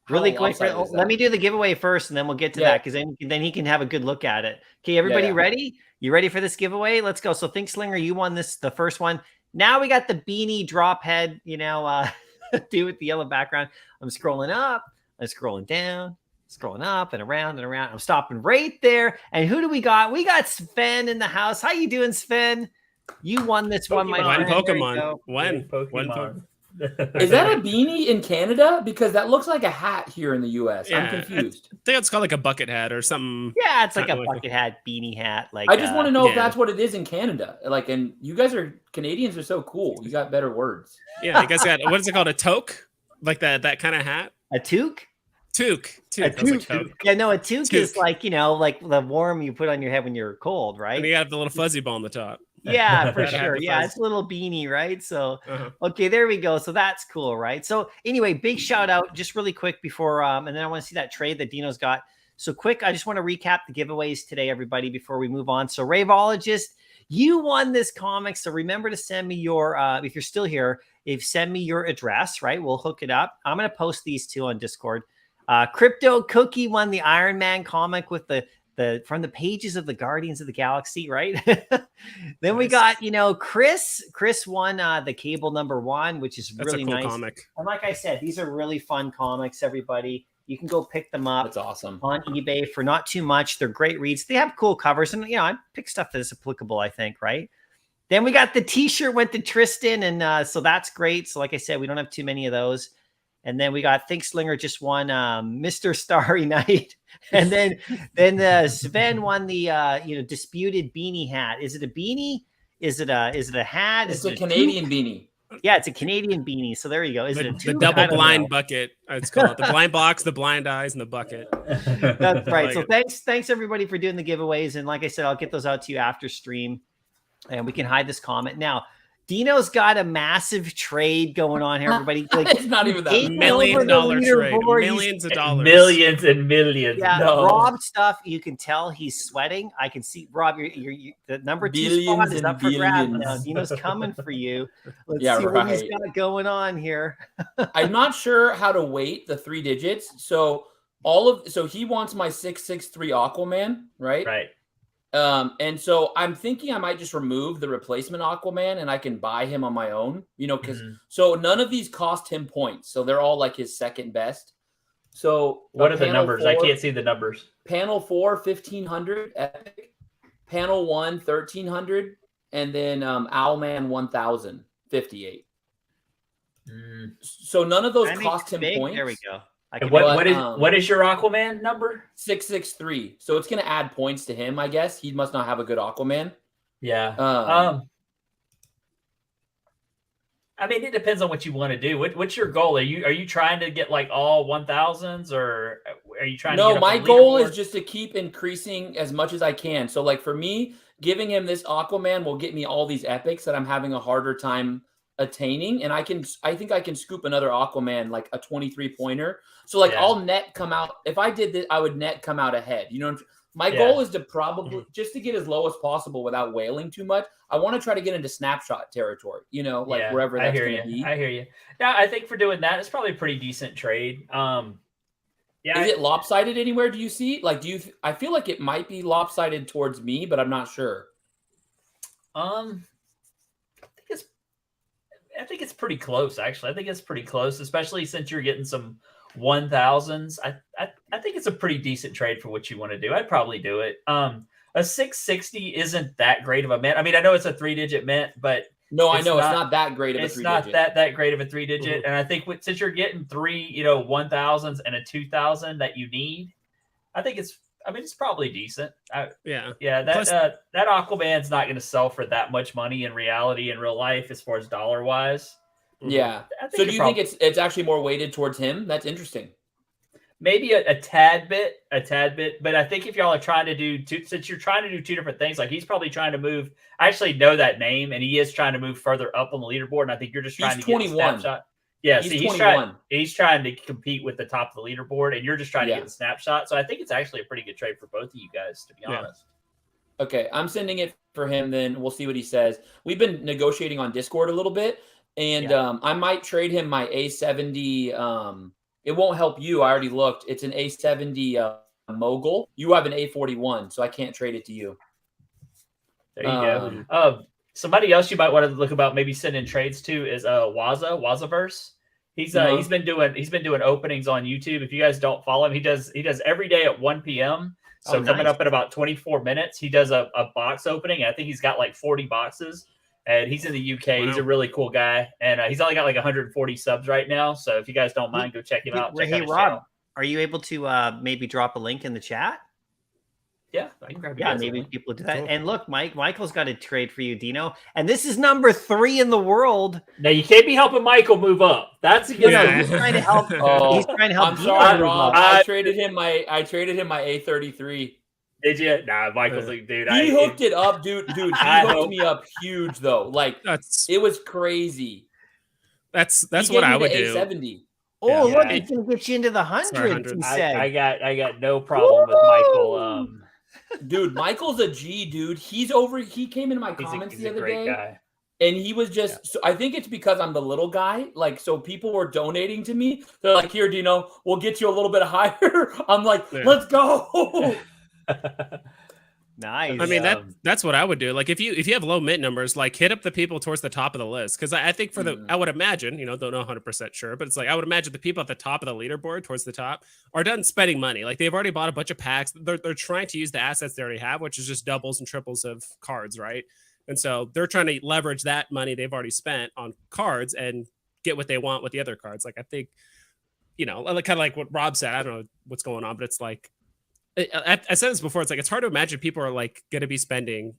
really quick? Let me do the giveaway first, and then we'll get to that, because then he can have a good look at it. Okay, everybody ready? You ready for this giveaway? Let's go. So Think Slinger, you won the first one. Now we got the beanie drop head, do with the yellow background. I'm scrolling up. I'm scrolling down. Scrolling up and around and around. I'm stopping right there. And who do we got? We got Sven in the house. How you doing, Sven? You won this one, my One friend. There you Pokemon. go. One Pokemon. Is that a beanie in Canada? Because that looks like a hat here in the U.S. I'm Yeah, confused. I think it's called like a bucket hat or something. Yeah, it's like a Kinda like bucket hat, beanie hat. Like I just want to know if yeah. that's what it is in Canada. Like, and you guys are Canadians are so cool. You got better words. Yeah, you guys got what is it called? A toque? Like that kind of hat? a toque. Toque. A That was like toque. toque. Yeah, no, a toque is Toque. like, like the warm you put on your head when you're cold, And right? you got the little fuzzy ball on the top. Yeah, for Gotta have sure. the Yeah, fuzz. it's a little beanie, right? So, Uh-huh. okay, there we go. So that's cool, right? So anyway, big shout out, just really quick before, and then I want to see that trade that Dino's got. So quick, I just want to recap the giveaways today, everybody, before we move on. So Raveologist, you won this comic. So remember to send me your, if you're still here, send me your address, right? We'll hook it up. I'm going to post these two on Discord. Crypto Cookie won the Iron Man comic with the from the pages of the Guardians of the Galaxy, right? Then we got, Chris won the Cable #1, which is That's really a cool nice. comic. And like I said, these are really fun comics, everybody. You can go pick them up That's awesome. on eBay for not too much. They're great reads. They have cool covers. And, I pick stuff that is applicable, I think, right? Then we got the t-shirt went to Tristan. And so that's great. So like I said, we don't have too many of those. And then we got Thinkslinger just won Mr. Starry Night. And then Sven won the disputed beanie hat. Is it a beanie? Is it a hat? It's Is a it Canadian beanie. Yeah, it's a Canadian beanie. So there you go. Is it a The tube? I double don't blind know. bucket. It's called the blind box, the blind eyes, and the bucket. That's right. Like So it. thanks everybody for doing the giveaways. And like I said, I'll get those out to you after stream, and we can hide this comment now. Dino's got a massive trade going on here, everybody. Like, It's not even that $8 much. million $1 million trade. leaderboard. He's- Millions of dollars. Millions and millions. Yeah, No. Rob stuff. You can tell he's sweating. I can see Rob. You're the number 2 spot Billions is and up for grabs now. billions. Dino's coming for you. Let's Yeah, see what he's right. got going on here. I'm not sure how to weight the 3 digits. So he wants my 663 Aquaman, right? Right. And so I'm thinking I might just remove the replacement Aquaman and I can buy him on my own, because so none of these cost him points. So they're all like his second best. So What are the numbers? I four- can't see the numbers. Panel 4, 1500 epic. Panel 1, 1300. And then Owlman 1000, 58. So none of those That cost makes him big. points. There we go. I And can But, what is your Aquaman number? 663. So it's going to add points to him, I guess. He must not have a good Aquaman. Yeah. I mean, it depends on what you want to do. What's your goal? Are you trying to get like all 1000s, or are you trying to get No, up my on the goal leaderboard? is just to keep increasing as much as I can. So like for me, giving him this Aquaman will get me all these epics that I'm having a harder time attaining. And I think I can scoop another Aquaman, like a 23 pointer. So like I'll net come out. If I did this, I would net come out ahead. My goal is to probably just to get as low as possible without wailing too much. I want to try to get into snapshot territory, wherever that's going to be. I hear you. Yeah, I think for doing that, it's probably a pretty decent trade. Is it lopsided anywhere? Do you see? Like, I feel like it might be lopsided towards me, but I'm not sure. I think it's pretty close, actually. I think it's pretty close, especially since you're getting some 1000s. I think it's a pretty decent trade for what you want to do. I'd probably do it. A 660 isn't that great of a mint. I mean, I know it's a 3-digit mint, but no, I know it's not that great of a 3-digit. It's not that great of a 3-digit. And I think since you're getting 3, 1000s and a 2000 that you need, I think it's probably decent. Yeah. That Aquaman's not going to sell for that much money in reality, in real life, as far as dollar wise. Yeah. So do you think it's actually more weighted towards him? That's interesting. Maybe a tad bit, but I think if y'all are trying to do since you're trying to do 2 different things, like he's probably trying to move. I actually know that name, and he is trying to move further up on the leaderboard. And I think you're just trying to get a snapshot. Yeah, he's 21. He's trying to compete with the top of the leaderboard, and you're just trying to get the snapshot. So I think it's actually a pretty good trade for both of you guys, to be honest. Okay, I'm sending it for him. Then we'll see what he says. We've been negotiating on Discord a little bit, and I might trade him my A70. It won't help you. I already looked. It's an A70 Mogul. You have an A41, so I can't trade it to you. There you go. Somebody else you might want to look about maybe sending trades to is Wazaverse. He's been doing openings on YouTube. If you guys don't follow him, he does every day at 1 p.m. So coming up in about 24 minutes, he does a box opening. I think he's got like 40 boxes, and he's in the UK. Wow. He's a really cool guy, and he's only got like 140 subs right now. So if you guys don't mind, go check him out. Hey, Rob, are you able to maybe drop a link in the chat? Yeah, I can grab maybe people do that. Cool. And look, Michael's got a trade for you, Dino. And this is number 3 in the world. Now you can't be helping Michael move up. That's a good. He's trying to help. He's trying to help. I'm sorry, Rob. I traded him my A33. Did you? Nah, Michael's like, dude. He hooked it up, dude. He hooked me up huge though. Like it was crazy. That's what I would do. A70. Oh, look, it's gonna get you into the hundreds. I got no problem with Michael. Dude, Michael's a G, dude. He came into my comments the other day, guy. And he was just. So I think it's because I'm the little guy. Like, so people were donating to me. They're like, "Here, Dino, we'll get you a little bit higher." I'm like, "Let's go." Nice. I mean, that's what I would do. Like if you have low mint numbers, like hit up the people towards the top of the list. Because I think I would imagine, don't know 100% sure, but it's like I would imagine the people at the top of the leaderboard towards the top are done spending money. Like they've already bought a bunch of packs. They're trying to use the assets they already have, which is just doubles and triples of cards, right? And so they're trying to leverage that money they've already spent on cards and get what they want with the other cards. Like I think, kind of like what Rob said. I don't know what's going on, but it's like. I said this before. It's like it's hard to imagine people are like going to be spending.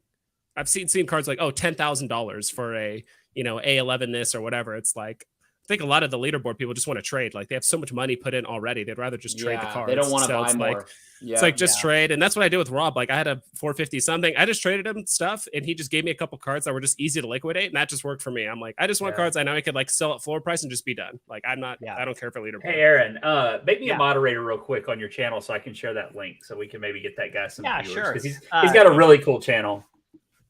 I've seen cards like $10,000 for a A11 this or whatever. It's like I think a lot of the leaderboard people just want to trade. Like they have so much money put in already, they'd rather just trade the cards. They don't want to buy it's more. Like, it's like just trade, and that's what I did with Rob. Like I had a 450 something. I just traded him stuff, and he just gave me a couple cards that were just easy to liquidate, and that just worked for me. I'm like, I just want cards I know I could like sell at floor price and just be done. Like I'm not. I don't care for leaderboard. Hey Aaron, make me a moderator real quick on your channel so I can share that link so we can maybe get that guy some viewers. Sure. Because he's got a really cool channel.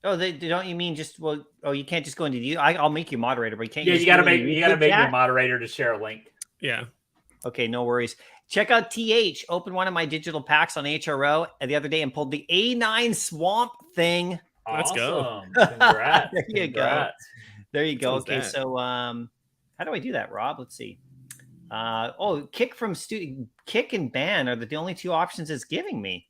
Oh, don't you mean just you can't just go into you? I'll make you moderator, but you can't. Yeah, you gotta make me a moderator to share a link. Yeah. Okay, no worries. Check out TH. Opened one of my digital packs on HRO the other day and pulled the A9 Swamp Thing. Let's go. Congrats. There you go. There you go. Okay, that? so how do I do that, Rob? Let's see. Kick and ban are the only 2 options it's giving me.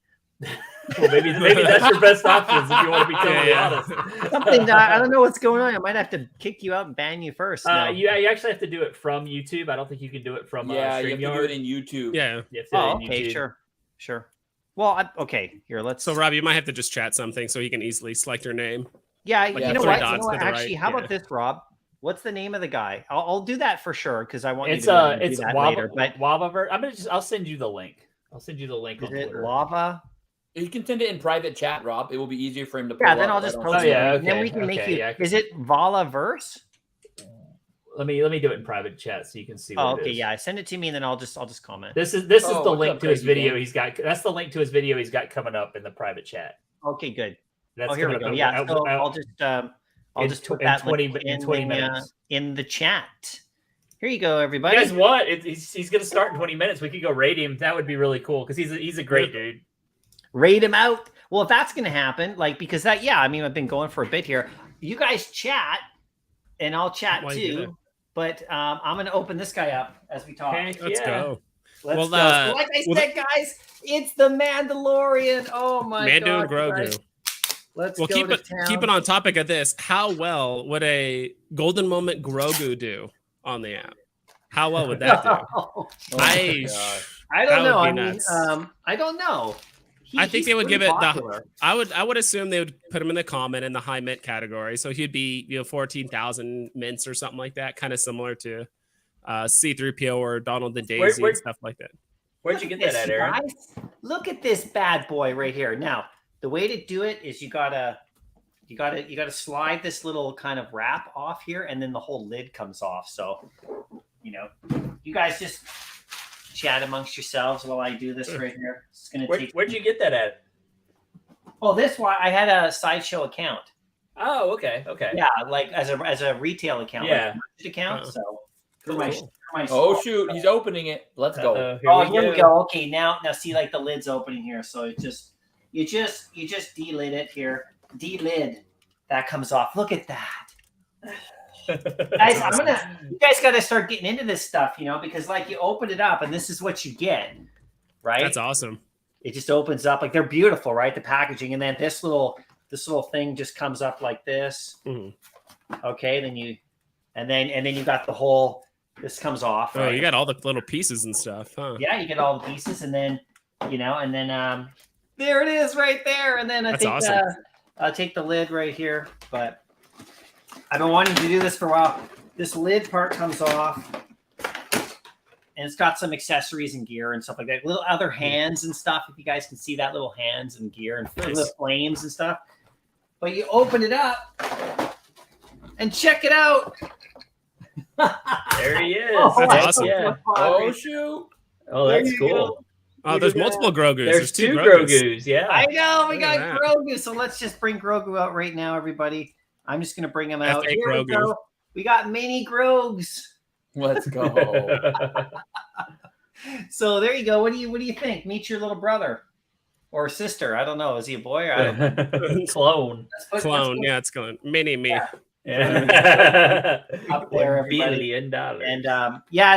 Well, maybe that's your best options if you want to be totally honest. Something I don't know what's going on. I might have to kick you out and ban you first. You actually have to do it from YouTube. I don't think you can do it from you have to do it in YouTube. Yeah. Okay, sure. Well, okay. Here, let's. So Rob, you might have to just chat something so he can easily select your name. Yeah, you know what? Actually, how about this, Rob? What's the name of the guy? I'll do that for sure because I want you to do that later. But I'll send you the link. I'll send you the link. Is it Lava? You can send it in private chat, Rob. It will be easier for him to. Then I'll just post it. Okay, then we can make you. Yeah. Is it Valaverse? Let me do it in private chat so you can see. What it is. Yeah. Send it to me, and then I'll just comment. This is the link to his video. He's got. That's the link to his video he's got coming up in the private chat. Okay, good. That's here we go. Yeah. So I'll just put that in 20 minutes in the chat. Here you go, everybody. Guys, what? He's going to start in 20 minutes. We could go raid him. That would be really cool because he's a great dude. Raid him out. Well, if that's going to happen, because I've been going for a bit here. You guys chat, and I'll chat too. But I'm going to open this guy up as we talk. Let's go. Let's go. So like I said, guys, it's the Mandalorian. Oh my God. Mando and Grogu. Guys. Let's go keep it on topic of this. How well would a golden moment Grogu do on the app? How well would that do? I don't know. I don't know. I think they would give it I would assume they would put him in the common in the high mint category. So he'd be 14,000 mints or something like that, kind of similar to C-3PO or Donald and Daisy and stuff like that. Where'd you get that at, Aaron? Guys? Look at this bad boy right here. Now, the way to do it is you gotta slide this little kind of wrap off here, and then the whole lid comes off. So, you guys just chat amongst yourselves while I do this right here. It's gonna take. Where'd you get that at? Oh, this one I had a Sideshow account. Oh, okay. Yeah, like as a retail account. Yeah, like account. So for my oh shoot, he's opening it. Let's go. Here we go. Okay, now see, like the lid's opening here, so it just you just delid it here. Delid. That comes off. Look at that. Guys, awesome. you guys got to start getting into this stuff, because like you open it up and this is what you get, right? That's awesome. It just opens up like they're beautiful, right? The packaging, and then this little thing just comes up like this. Okay, then you got the whole. This comes off. Oh, right? you got all the little pieces and stuff, huh? Yeah, you get all the pieces, and then there it is right there. And then That's awesome. I'll take the lid right here, but I've been wanting to do this for a while. This lid part comes off, and it's got some accessories and gear and stuff like that. Little other hands and stuff. If you guys can see that, little hands and gear and little flames and stuff. But you open it up and check it out. There he is. That's awesome. Yeah. Oh shoot! Oh, that's cool. Go. Oh, there's multiple Grogus. There's two Grogus. Yeah. I know. We Look got at that. Grogu. So let's just bring Grogu out right now, everybody. I'm just going to bring him out. F8 Here we Grogu. go. We got mini Grogs. Let's go. So there you go. What do you think? Meet your little brother or sister. I don't know. Is he a boy? I don't know. Clone. Clone. Yeah, it's going. Mini me. Yeah. Yeah. Up there, $1 everybody. billion. And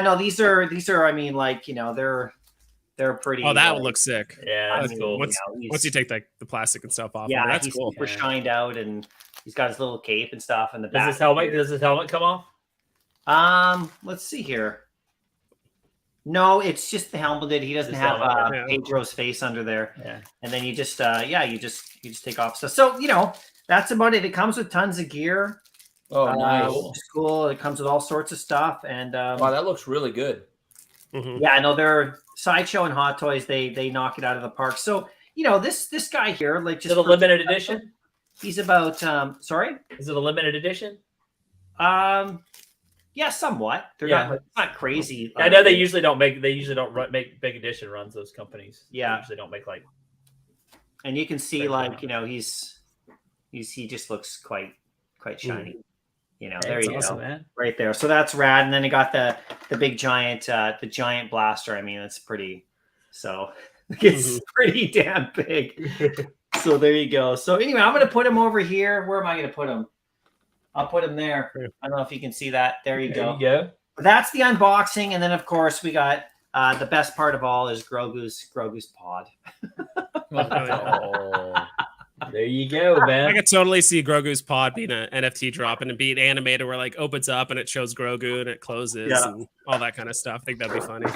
no, these are. I mean, like they're pretty. Oh, that would look sick. Yeah, that's cool. Once you take the plastic and stuff off. Yeah, that's he's cool. super shined out, and he's got his little cape and stuff in the Does back. his helmet come off? Let's see here. No, it's just the helmet. He doesn't Just have helmet, yeah. Pedro's face under there. Yeah. And then you just you just take off stuff. So that's about it. It comes with tons of gear. Oh, nice. Which is cool. It comes with all sorts of stuff. And Wow, that looks really good. yeah, I know they're Sideshow and Hot Toys. They knock it out of the park. So this guy here, like, Is just it a limited edition? He's about sorry. Is it a limited edition? Yeah, somewhat. They're Yeah. not crazy. I know they usually don't make make big edition runs. Those companies. Yeah. They usually don't make like. And you can see, Big like, one. he just looks quite shiny. There That's you awesome, go, man. right there. So that's rad. And then he got the big giant, the giant blaster. I mean, it's pretty. So it's pretty damn big. So there you go. So anyway, I'm gonna put him over here. Where am I gonna put him? I'll put him there. I don't know if you can see that. There you go. But that's the unboxing, and then of course we got the best part of all is Grogu's pod. Oh, there you go, man. I could totally see Grogu's pod being an NFT drop and it being animated where like opens up and it shows Grogu and it closes and all that kind of stuff. I think that'd be funny.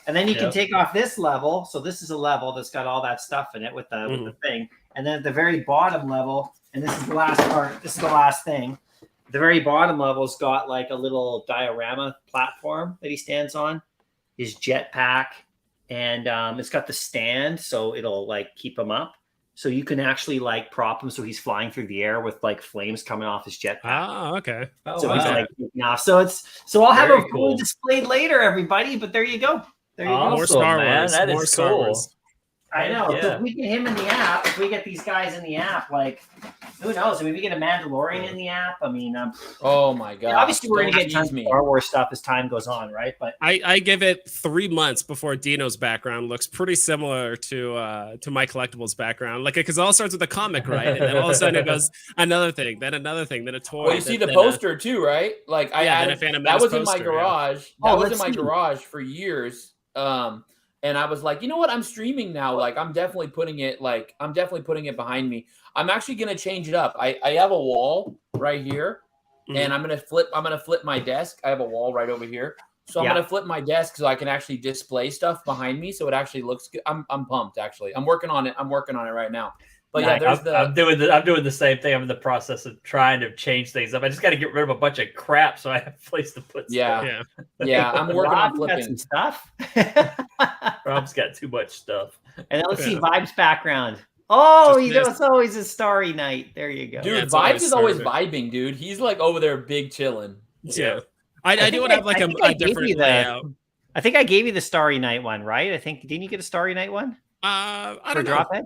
And then you can take off this level. So this is a level that's got all that stuff in it with the thing. And then at the very bottom level, and this is the last part, this is the last thing. The very bottom level's got like a little diorama platform that he stands on, his jetpack, and it's got the stand, so it'll like keep him up. So you can actually like prop him so he's flying through the air with like flames coming off his jetpack. Oh, okay. So he's like now. So I'll have Very a cool. fully displayed later, everybody. But there you go. There you go. More Star man. Wars. That More is Star cool. Wars. I know. Yeah. If we get him in the app, if we get these guys in the app, like, who knows? I mean, we get a Mandalorian in the app. I mean, Oh my god! obviously we're going to Don't get tons tease of Star Wars stuff as time goes on, right? But I give it 3 months before Dino's background looks pretty similar to Mycollectables' background. Like, because it all starts with a comic, right? And then all of a sudden it goes another thing, then another thing, then a toy. Well, you see the then poster too, right? Like I Yeah, then had a Phantom that Menace was in my poster, yeah. garage. Oh, That was in let's my see. garage for years. And I was like, you know what? I'm streaming now. Like I'm definitely putting it behind me. I'm actually gonna change it up. I have a wall right here, and I'm gonna flip my desk. I have a wall right over here. So I'm gonna flip my desk so I can actually display stuff behind me, so it actually looks good. I'm pumped actually. I'm working on it right now. But yeah, there's I'm doing the same thing. I'm in the process of trying to change things up. I just got to get rid of a bunch of crap so I have a place to put Yeah. stuff. yeah. I'm working on Rob got flipping. some stuff. Rob's got too much stuff. And then let's see Vibe's background. Oh, Just it's always a starry night. There you go. Dude, Yeah, it's Vibes always is always started. vibing, dude. He's like over there big chilling. Yeah. I do want to have like I think I a gave different you the- layout. I think I gave you the Starry Night one, right? I think didn't you get a Starry Night one I for don't know. Drophead?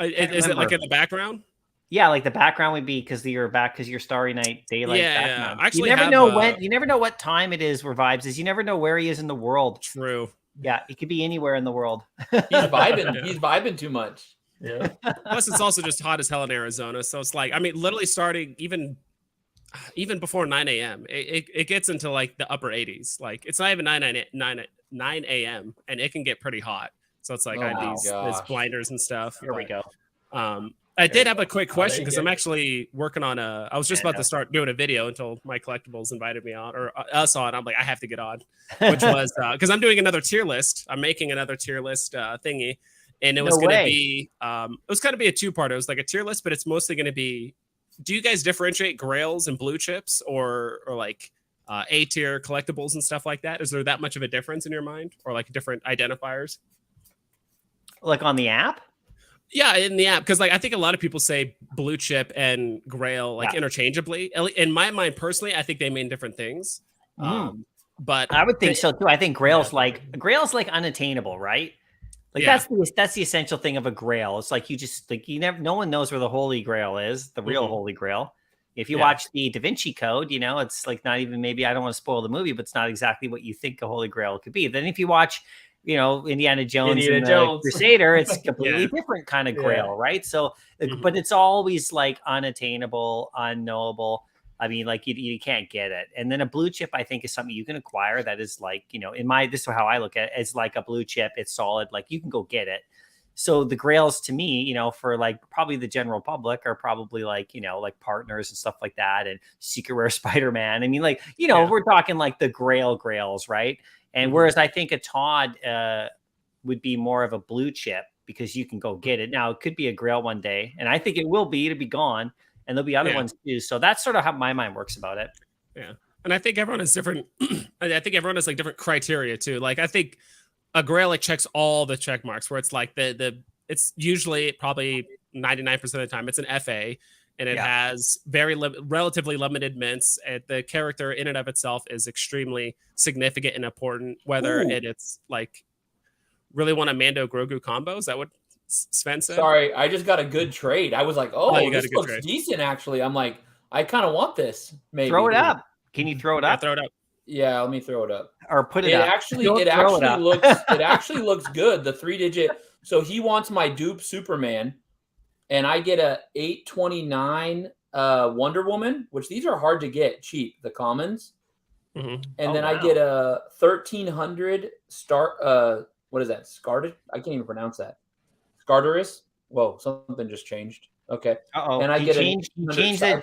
Is it like remember. in the background? Yeah, like the background would be because your Starry Night daylight. Yeah, background. I actually you never have, know when. You never know what time it is where Vibes is. You never know where he is in the world. True. Yeah, it could be anywhere in the world. He's vibing. Yeah. He's vibing too much. Yeah. Plus, it's also just hot as hell in Arizona. So it's like, I mean, literally starting even even before 9 a.m. It gets into like the upper 80s. Like it's not even 9 a.m. and it can get pretty hot. So it's like Oh I have my these gosh. blinders and stuff. Here we go. I did have a quick Oh, question they because get- I'm actually working on I was just about to start doing a video until Mycollectables invited me on or us on. I'm like, I have to get on, which was because I'm doing another tier list. I'm making another tier list thingy, and it was No going to way. be it was going to be a two-part. It was like a tier list, but it's mostly going to be. Do you guys differentiate grails and blue chips or like A tier collectibles and stuff like that? Is there that much of a difference in your mind, or like different identifiers? Like on the app? Yeah, in the app, because like I think a lot of people say blue chip and grail like Yeah. interchangeably. In my mind, personally, I think they mean different things. But I would think so too. I think Grail's like unattainable, right? Like Yeah. that's the essential thing of a Grail. It's like no one knows where the Holy Grail is, the real Mhm. Holy Grail. If you Yeah. watch the Da Vinci Code, it's like not even, maybe I don't want to spoil the movie, but it's not exactly what you think a Holy Grail could be. Then if you watch, Indiana Jones and the Crusader, it's completely Yeah. different kind of Yeah. Grail, right? So, Mhm. but it's always like unattainable, unknowable. I mean, like you can't get it. And then a blue chip, I think, is something you can acquire that is like, this is how I look at it. It's like a blue chip. It's solid. Like you can go get it. So the grails to me, for like probably the general public are probably like, like partners and stuff like that. And Secret Rare Spider-Man. I mean, like, Yeah. we're talking like the grails, right? And Mhm. whereas I think a Todd would be more of a blue chip because you can go get it. Now it could be a grail one day. And I think it will be, it'll be gone. And there'll be other Yeah. ones too. So that's sort of how my mind works about it. Yeah. And I think everyone has different I think everyone has like different criteria too. Like I think a grail like checks all the check marks where it's like it's usually probably 99% of the time it's an FA and it Yeah. has relatively limited mints. And the character in and of itself is extremely significant and important, whether Ooh. it's like really want a Mando Grogu combo. Is that what Sven said? Sorry, I just got a good trade. I was like, you got this a good looks trade. decent actually. I'm like, I kind of want this. Maybe Throw it up. Can you throw it Yeah, up throw it up. Yeah, let me throw it up. or put it It up? actually, Don't it throw actually up. looks, it actually looks good. The 3-digit. So he wants my dupe Superman, and I get a 829 Wonder Woman, which these are hard to get cheap. The commons, Mhm. and Oh, then I wow. get a 1300 star. What is that? Scarlet? I can't even pronounce that. Scarterus. Whoa, something just changed. Okay. Uh-oh. And I He get changed it. The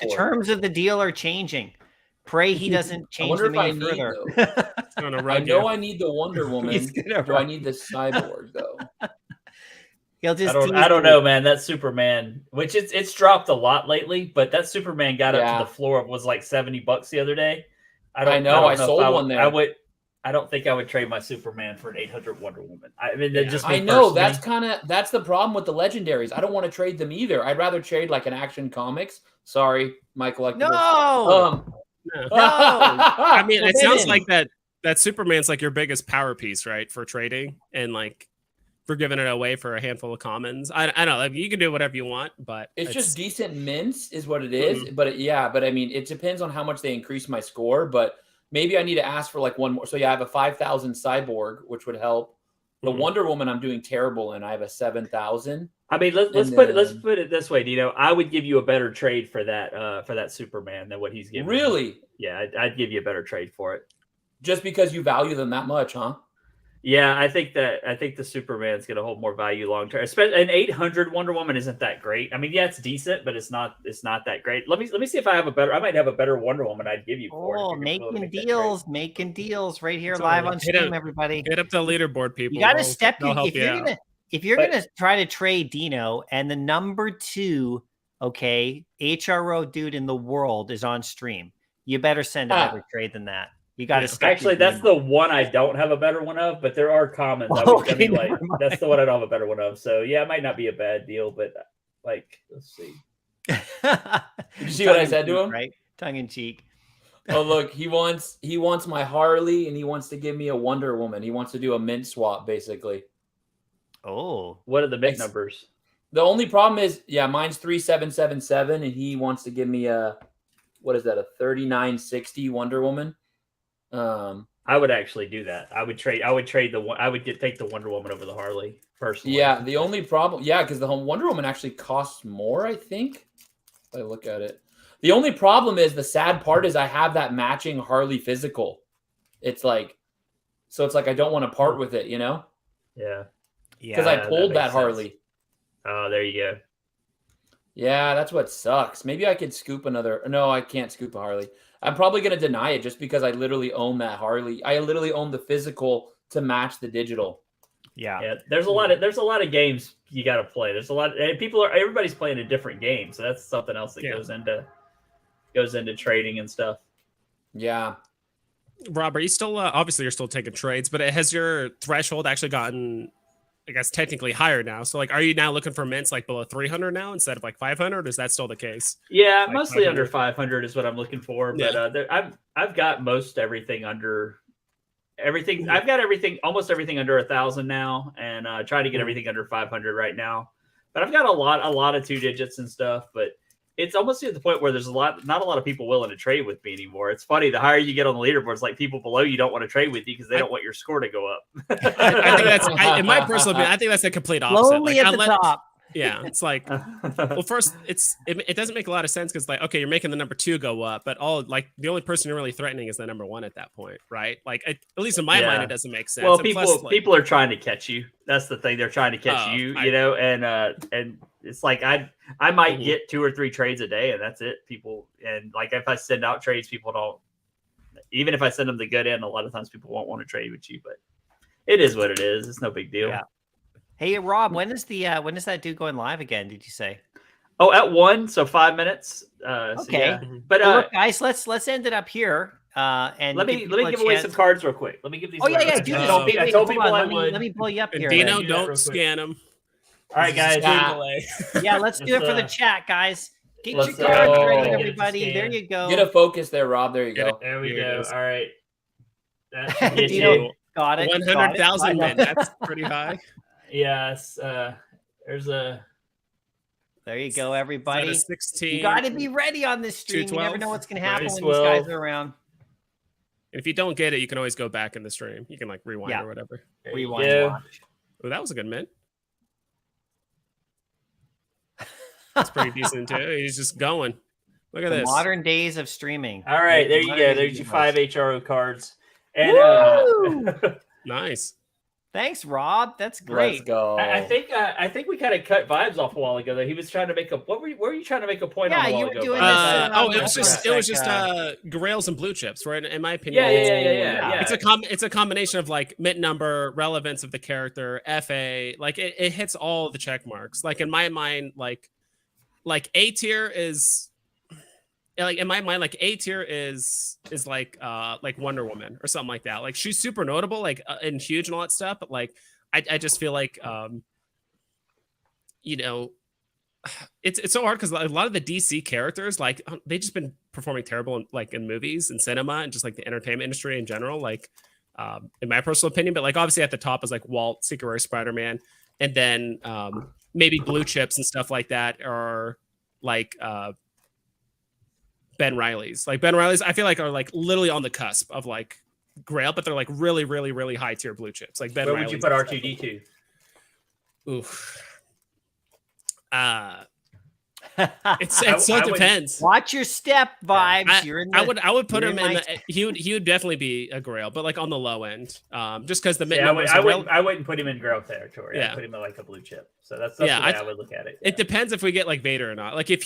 cyborg. terms of the deal are changing. Pray he doesn't change wonder them if I any need further. It's gonna I rug know you. I need the Wonder Woman. He's gonna Do I rug need the cyborg though? He'll just I don't know, man. That Superman, which it's dropped a lot lately, but that Superman got up Yeah. to the floor of was like $70 the other day. I know, I sold if one there. I don't think I would trade my Superman for an 800 Wonder Woman. I mean, Yeah. just I me know personally. that's the problem with the legendaries. I don't want to trade them either. I'd rather trade like an Action Comics. Sorry, Mycollectables. No. No. I I mean, it forbidden. sounds like that Superman's like your biggest power piece, right? For trading and like for giving it away for a handful of commons. I don't know. Like, you can do whatever you want, but it's just decent mints is what it is. But I mean, it depends on how much they increase my score. But maybe I need to ask for like one more. So yeah, I have a 5,000 cyborg, which would help. The Wonder Woman I'm doing terrible in. I have a 7,000. I mean, let's put it this way, Dino. I would give you a better trade for that Superman than what he's giving. Really? Yeah, I'd give you a better trade for it. Just because you value them that much, huh? Yeah, I think the Superman's going to hold more value long term. Especially an 800 Wonder Woman isn't that great. I mean, yeah, it's decent, but it's not that great. Let me see if I might have a better Wonder Woman I'd give you for it. Oh, if you're gonna making deals right here It's live all on right. Hit stream, up- everybody. Get up to the leaderboard, people. You got to They'll- step they'll in help if you you're out. gonna try to trade Dino and the number 2, okay, HRO dude in the world is on stream. You better send a better trade than that. You got to step. Actually, that's the one I don't have a better one of, but there are commons. Okay, That's the one I don't have a better one of. So yeah, it might not be a bad deal, but like, let's see. Did you see what I said to him? Right, tongue in cheek. Oh look, he wants my Harley and he wants to give me a Wonder Woman. He wants to do a mint swap, basically. Oh, what are the mint numbers? The only problem is, yeah, mine's 3777, and he wants to give me a 3960 Wonder Woman. I would actually do that. I would take the Wonder Woman over the Harley personally. Yeah, the only problem, because the Wonder Woman actually costs more, I think. If I look at it. The only problem is the sad part is I have that matching Harley physical. It's like, so it's like I don't want to part with it, you know? Yeah. Because I pulled that makes Harley. sense. Oh, there you go. Yeah, that's what sucks. Maybe I could scoop another. No, I can't scoop a Harley. I'm probably going to deny it just because I literally own that Harley. I literally own the physical to match the digital. Yeah. There's a lot of games you got to play. There's a lot and everybody's playing a different game. So that's something else that goes into trading and stuff. Yeah. Rob, are you still obviously you're still taking trades, but has your threshold actually gotten, I guess, technically higher now? So like, are you now looking for mints like below 300 now instead of like 500? Or is that still the case? Yeah, Like mostly 500? under 500 is what I'm looking for. But I've got most everything under everything. I've got almost everything under 1,000 now, and trying to get everything under 500 right now. But I've got a lot of 2 digits and stuff. But it's almost to the point where there's not a lot of people willing to trade with me anymore. It's funny. The higher you get on the leaderboards, like people below you don't want to trade with you because they don't want your score to go up. I think that's, in my personal opinion, I think that's the complete opposite. Lonely Like, at the top. Yeah, it's like, well, first, it doesn't make a lot of sense because, like, okay, you're making the number 2 go up, but the only person you're really threatening is the number 1 at that point, right? Like, at least in my mind, it doesn't make sense. Well, And people are trying to catch you. That's the thing; they're trying to catch you, I you know. And it's like I might get 2 or 3 trades a day, and that's it. People, and like if I send out trades, people don't. Even if I send them the good end, a lot of times people won't want to trade with you. But it is what it is. It's no big deal. Yeah. Hey Rob, when is that dude going live again? Did you say? Oh, at 1, so 5 minutes. Okay, Okay. yeah. But Well, look, guys, let's end it up here. And let me give away some cards real quick. Let me give these. Oh yeah, away. do I that. I told people I let would. me pull you up And here. Dino, Do that real don't quick. scan them. All right, guys. Yeah, let's do it for the chat, guys. Get Let's, your cards get ready, it to everybody. scan. There you go. Get a focus there, Rob. There you Get go. There we Here it go. is. All right. That should get Dino, you. got it. 100,000 got it. men. That's pretty high. Yes. There's a. There you go, Is that everybody. a 16. You got to be ready on this stream. You never 212? know what's going to happen when these 212. guys are around. And if you don't get it, you can always go back in the stream. You can like rewind or whatever. There you Rewind. go. Watch. Oh, that was a good mint. That's pretty decent too. He's just going. Look at The this. modern days of streaming. All right, there you Modern go. days There's of your streaming. 5 HRO cards. And Woo! Nice. Thanks, Rob. That's great. Let's go. I think we kind of cut vibes off a while ago. Though he was trying to make a. What were you trying to make a point on? Yeah, a while you were ago, doing Brian? this, it was just grails and blue chips, right? In my opinion, Yeah. it's a combination of like mint number, relevance of the character, FA. Like it hits all the check marks. Like in my mind, like A tier is. Like in my mind, like A tier is like Wonder Woman or something like that. Like she's super notable, like and huge and all that stuff. But like I just feel like you know, it's so hard because a lot of the DC characters, like they just been performing terrible in movies and cinema and just like the entertainment industry in general. Like in my personal opinion, but like obviously at the top is like Walt, Secret Rare Spider-Man, and then maybe blue chips and stuff like that, or like Ben Riley's. Like Ben Riley's, I feel like are like literally on the cusp of like Grail, but they're like really, really, really high tier blue chips. Like Ben. Where Riley's would you put R2D2? Oof. It so depends. Watch your step, vibes. I would put him in. my- He would definitely be a Grail, but like on the low end, just because the mint Yeah, numbers. I wouldn't put him in Grail territory. Yeah. I'd put him in like a blue chip. So that's the way I would look at it. It depends if we get like Vader or not. Like if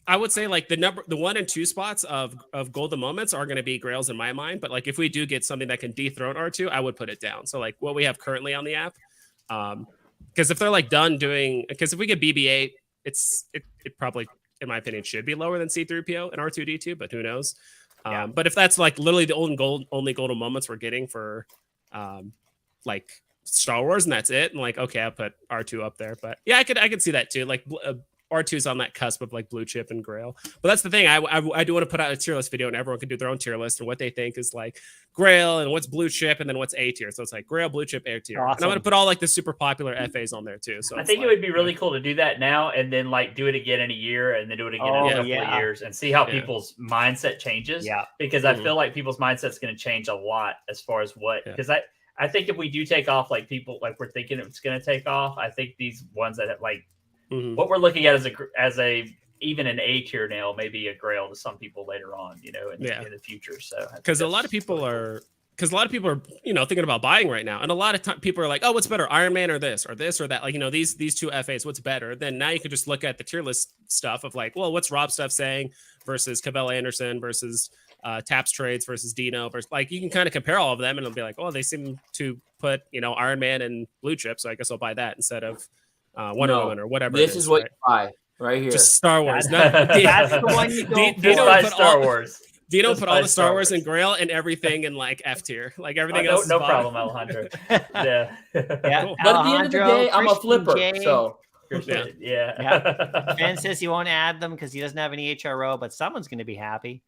I would say like the 1 and 2 spots of golden moments are going to be Grails in my mind. But like if we do get something that can dethrone R2, I would put it down. So like what we have currently on the app, because if they're like done doing, because if we get BB-8, it probably, in my opinion, should be lower than C-3PO and R2D2, but who knows? But if that's like literally the only golden moments we're getting for like Star Wars and that's it, and like okay, I'll put R2 up there. But yeah, I could see that too. Like R2's on that cusp of like blue chip and Grail. But that's the thing. I do want to put out a tier list video, and everyone can do their own tier list and what they think is like Grail and what's blue chip and then what's A tier. So it's like Grail, blue chip, A tier. Awesome. And I'm gonna put all like the super popular FAs on there too. So I think it would be really cool to do that now and then like do it again in a year and then do it again in a couple of years and see how people's mindset changes. Yeah. Because I feel like people's mindset's going to change a lot as far as what, because I think if we do take off, like people, like we're thinking it's going to take off, I think these ones that have like, what we're looking at as a even an A tier nail, maybe a grail to some people later on, in the future. So because a lot of people are. Because a lot of people are, thinking about buying right now, and a lot of people are like, "Oh, what's better, Iron Man or this or that?" Like, these two FAs, what's better? Then now you can just look at the tier list stuff of like, well, what's Rob stuff saying versus Cabell Anderson versus Taps Trades versus Dino versus like you can kind of compare all of them, and it'll be like, oh, they seem to put Iron Man and blue chip, so I guess I'll buy that instead of Wonder Woman or whatever. This is what you buy right here. Just Star Wars. That's the one you go Dino for. put Star Wars. Dino put all the Star Wars and Grail and everything in like F tier. Like everything else. No problem, Alejandro. Yeah. Cool. But at the end of the day, I'm a flipper. So yeah. Ben says he won't add them because he doesn't have any HRO, but someone's going to be happy.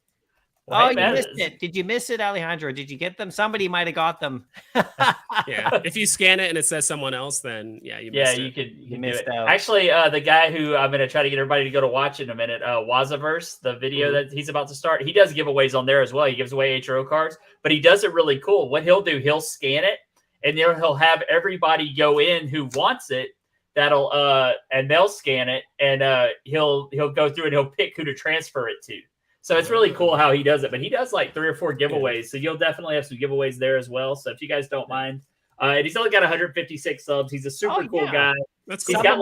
Well, you missed it. Did you miss it, Alejandro? Did you get them? Somebody might have got them. Yeah. If you scan it and it says someone else, then you missed it. You missed out. Actually, the guy who I'm going to try to get everybody to go to watch in a minute, Wazaverse, the video that he's about to start, he does giveaways on there as well. He gives away HRO cards, but he does it really cool. What he'll do, he'll scan it, and then he'll have everybody go in who wants it. That'll and they'll scan it, and he'll go through and he'll pick who to transfer it to. So it's really cool how he does it, but he does like 3 or 4 giveaways. So you'll definitely have some giveaways there as well. So if you guys don't mind, and he's only got 156 subs. He's a super cool guy. That's he's got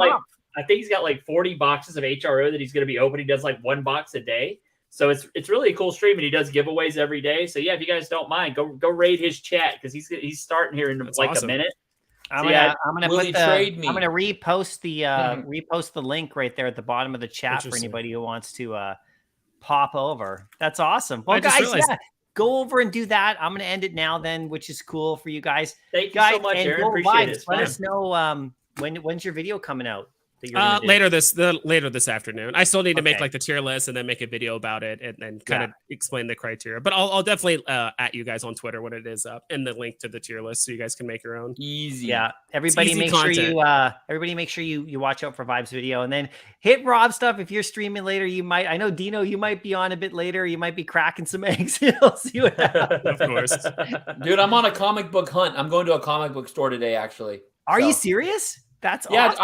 I think he's got like 40 boxes of HRO that he's going to be opening. He does like 1 box a day. So it's really a cool stream, and he does giveaways every day. So yeah, if you guys don't mind, go raid his chat because he's starting here in a minute. I'm gonna repost the link right there at the bottom of the chat for anybody who wants to pop over. That's awesome. Well, guys, go over and do that. I'm gonna end it now then, which is cool for you guys. Thank you so much, Aaron. Appreciate it. Let us know when's your video coming out. Later this afternoon. I still need to make like the tier list and then make a video about it and then kind of explain the criteria. But I'll definitely at you guys on Twitter when it is up and the link to the tier list so you guys can make your own. Easy. Yeah. Everybody make sure you watch out for Vibes video and then hit Rob stuff. If you're streaming later, I know Dino, you might be on a bit later. You might be cracking some eggs. You'll see what happens. Of course. Dude, I'm on a comic book hunt. I'm going to a comic book store today, actually. Are you serious? That's awesome.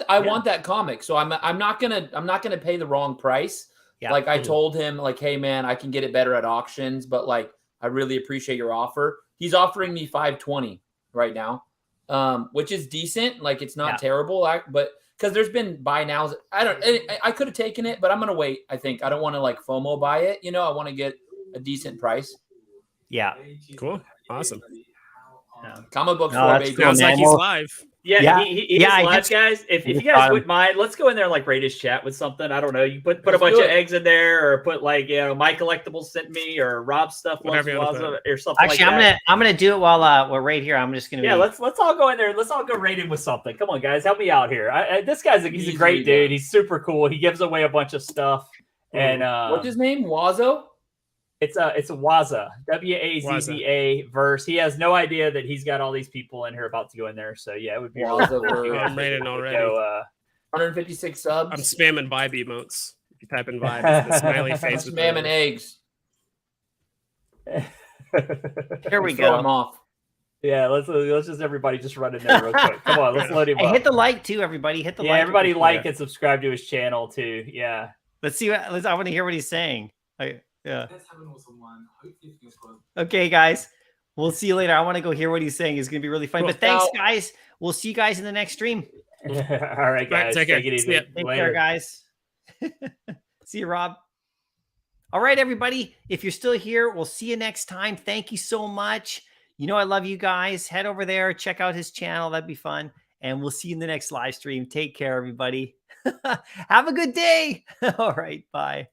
I want that comic. So I'm not gonna pay the wrong price. Yeah. Like I told him, like, hey man, I can get it better at auctions, but like I really appreciate your offer. He's offering me $520 right now, which is decent. Like it's not terrible, but because there's been buy nows. I could have taken it, but I'm gonna wait. I think I don't want to like FOMO buy it. I want to get a decent price. Yeah. Cool. Awesome. Comic book store, baby. Sounds like he's live. Yeah, he is live, guys. If you guys wouldn't mind, let's go in there and like rate his chat with something. I don't know. You put a bunch of eggs in there, or put like Mycollectables sent me, or Rob stuff, or something. Actually, like that. I'm gonna do it while we're right here. I'm just gonna. Let's all go in there. Let's all go rate him with something. Come on, guys, help me out here. This guy's he's a great dude. He's super cool. He gives away a bunch of stuff. And what's his name? Wazo. It's Waza, Wazza verse. He has no idea that he's got all these people in here about to go in there. So yeah, it would be. I'm rating already. 156 subs. I'm spamming vibe emotes. If you type in vibe, it's the smiley face. I'm spamming eggs. Here we go. Him off. Yeah, let's just everybody just run in there real quick. Come on, let's load him up. Hit the like too, everybody. Hit the like. Everybody like and subscribe to his channel too. Yeah. Let's see. I want to hear what he's saying. Yeah. Okay, guys. We'll see you later. I want to go hear what he's saying. It's going to be really fun. But thanks, guys. We'll see you guys in the next stream. All right, guys. Take it easy. Take care, guys. See you, Rob. All right, everybody. If you're still here, we'll see you next time. Thank you so much. I love you guys. Head over there. Check out his channel. That'd be fun. And we'll see you in the next live stream. Take care, everybody. Have a good day. All right. Bye.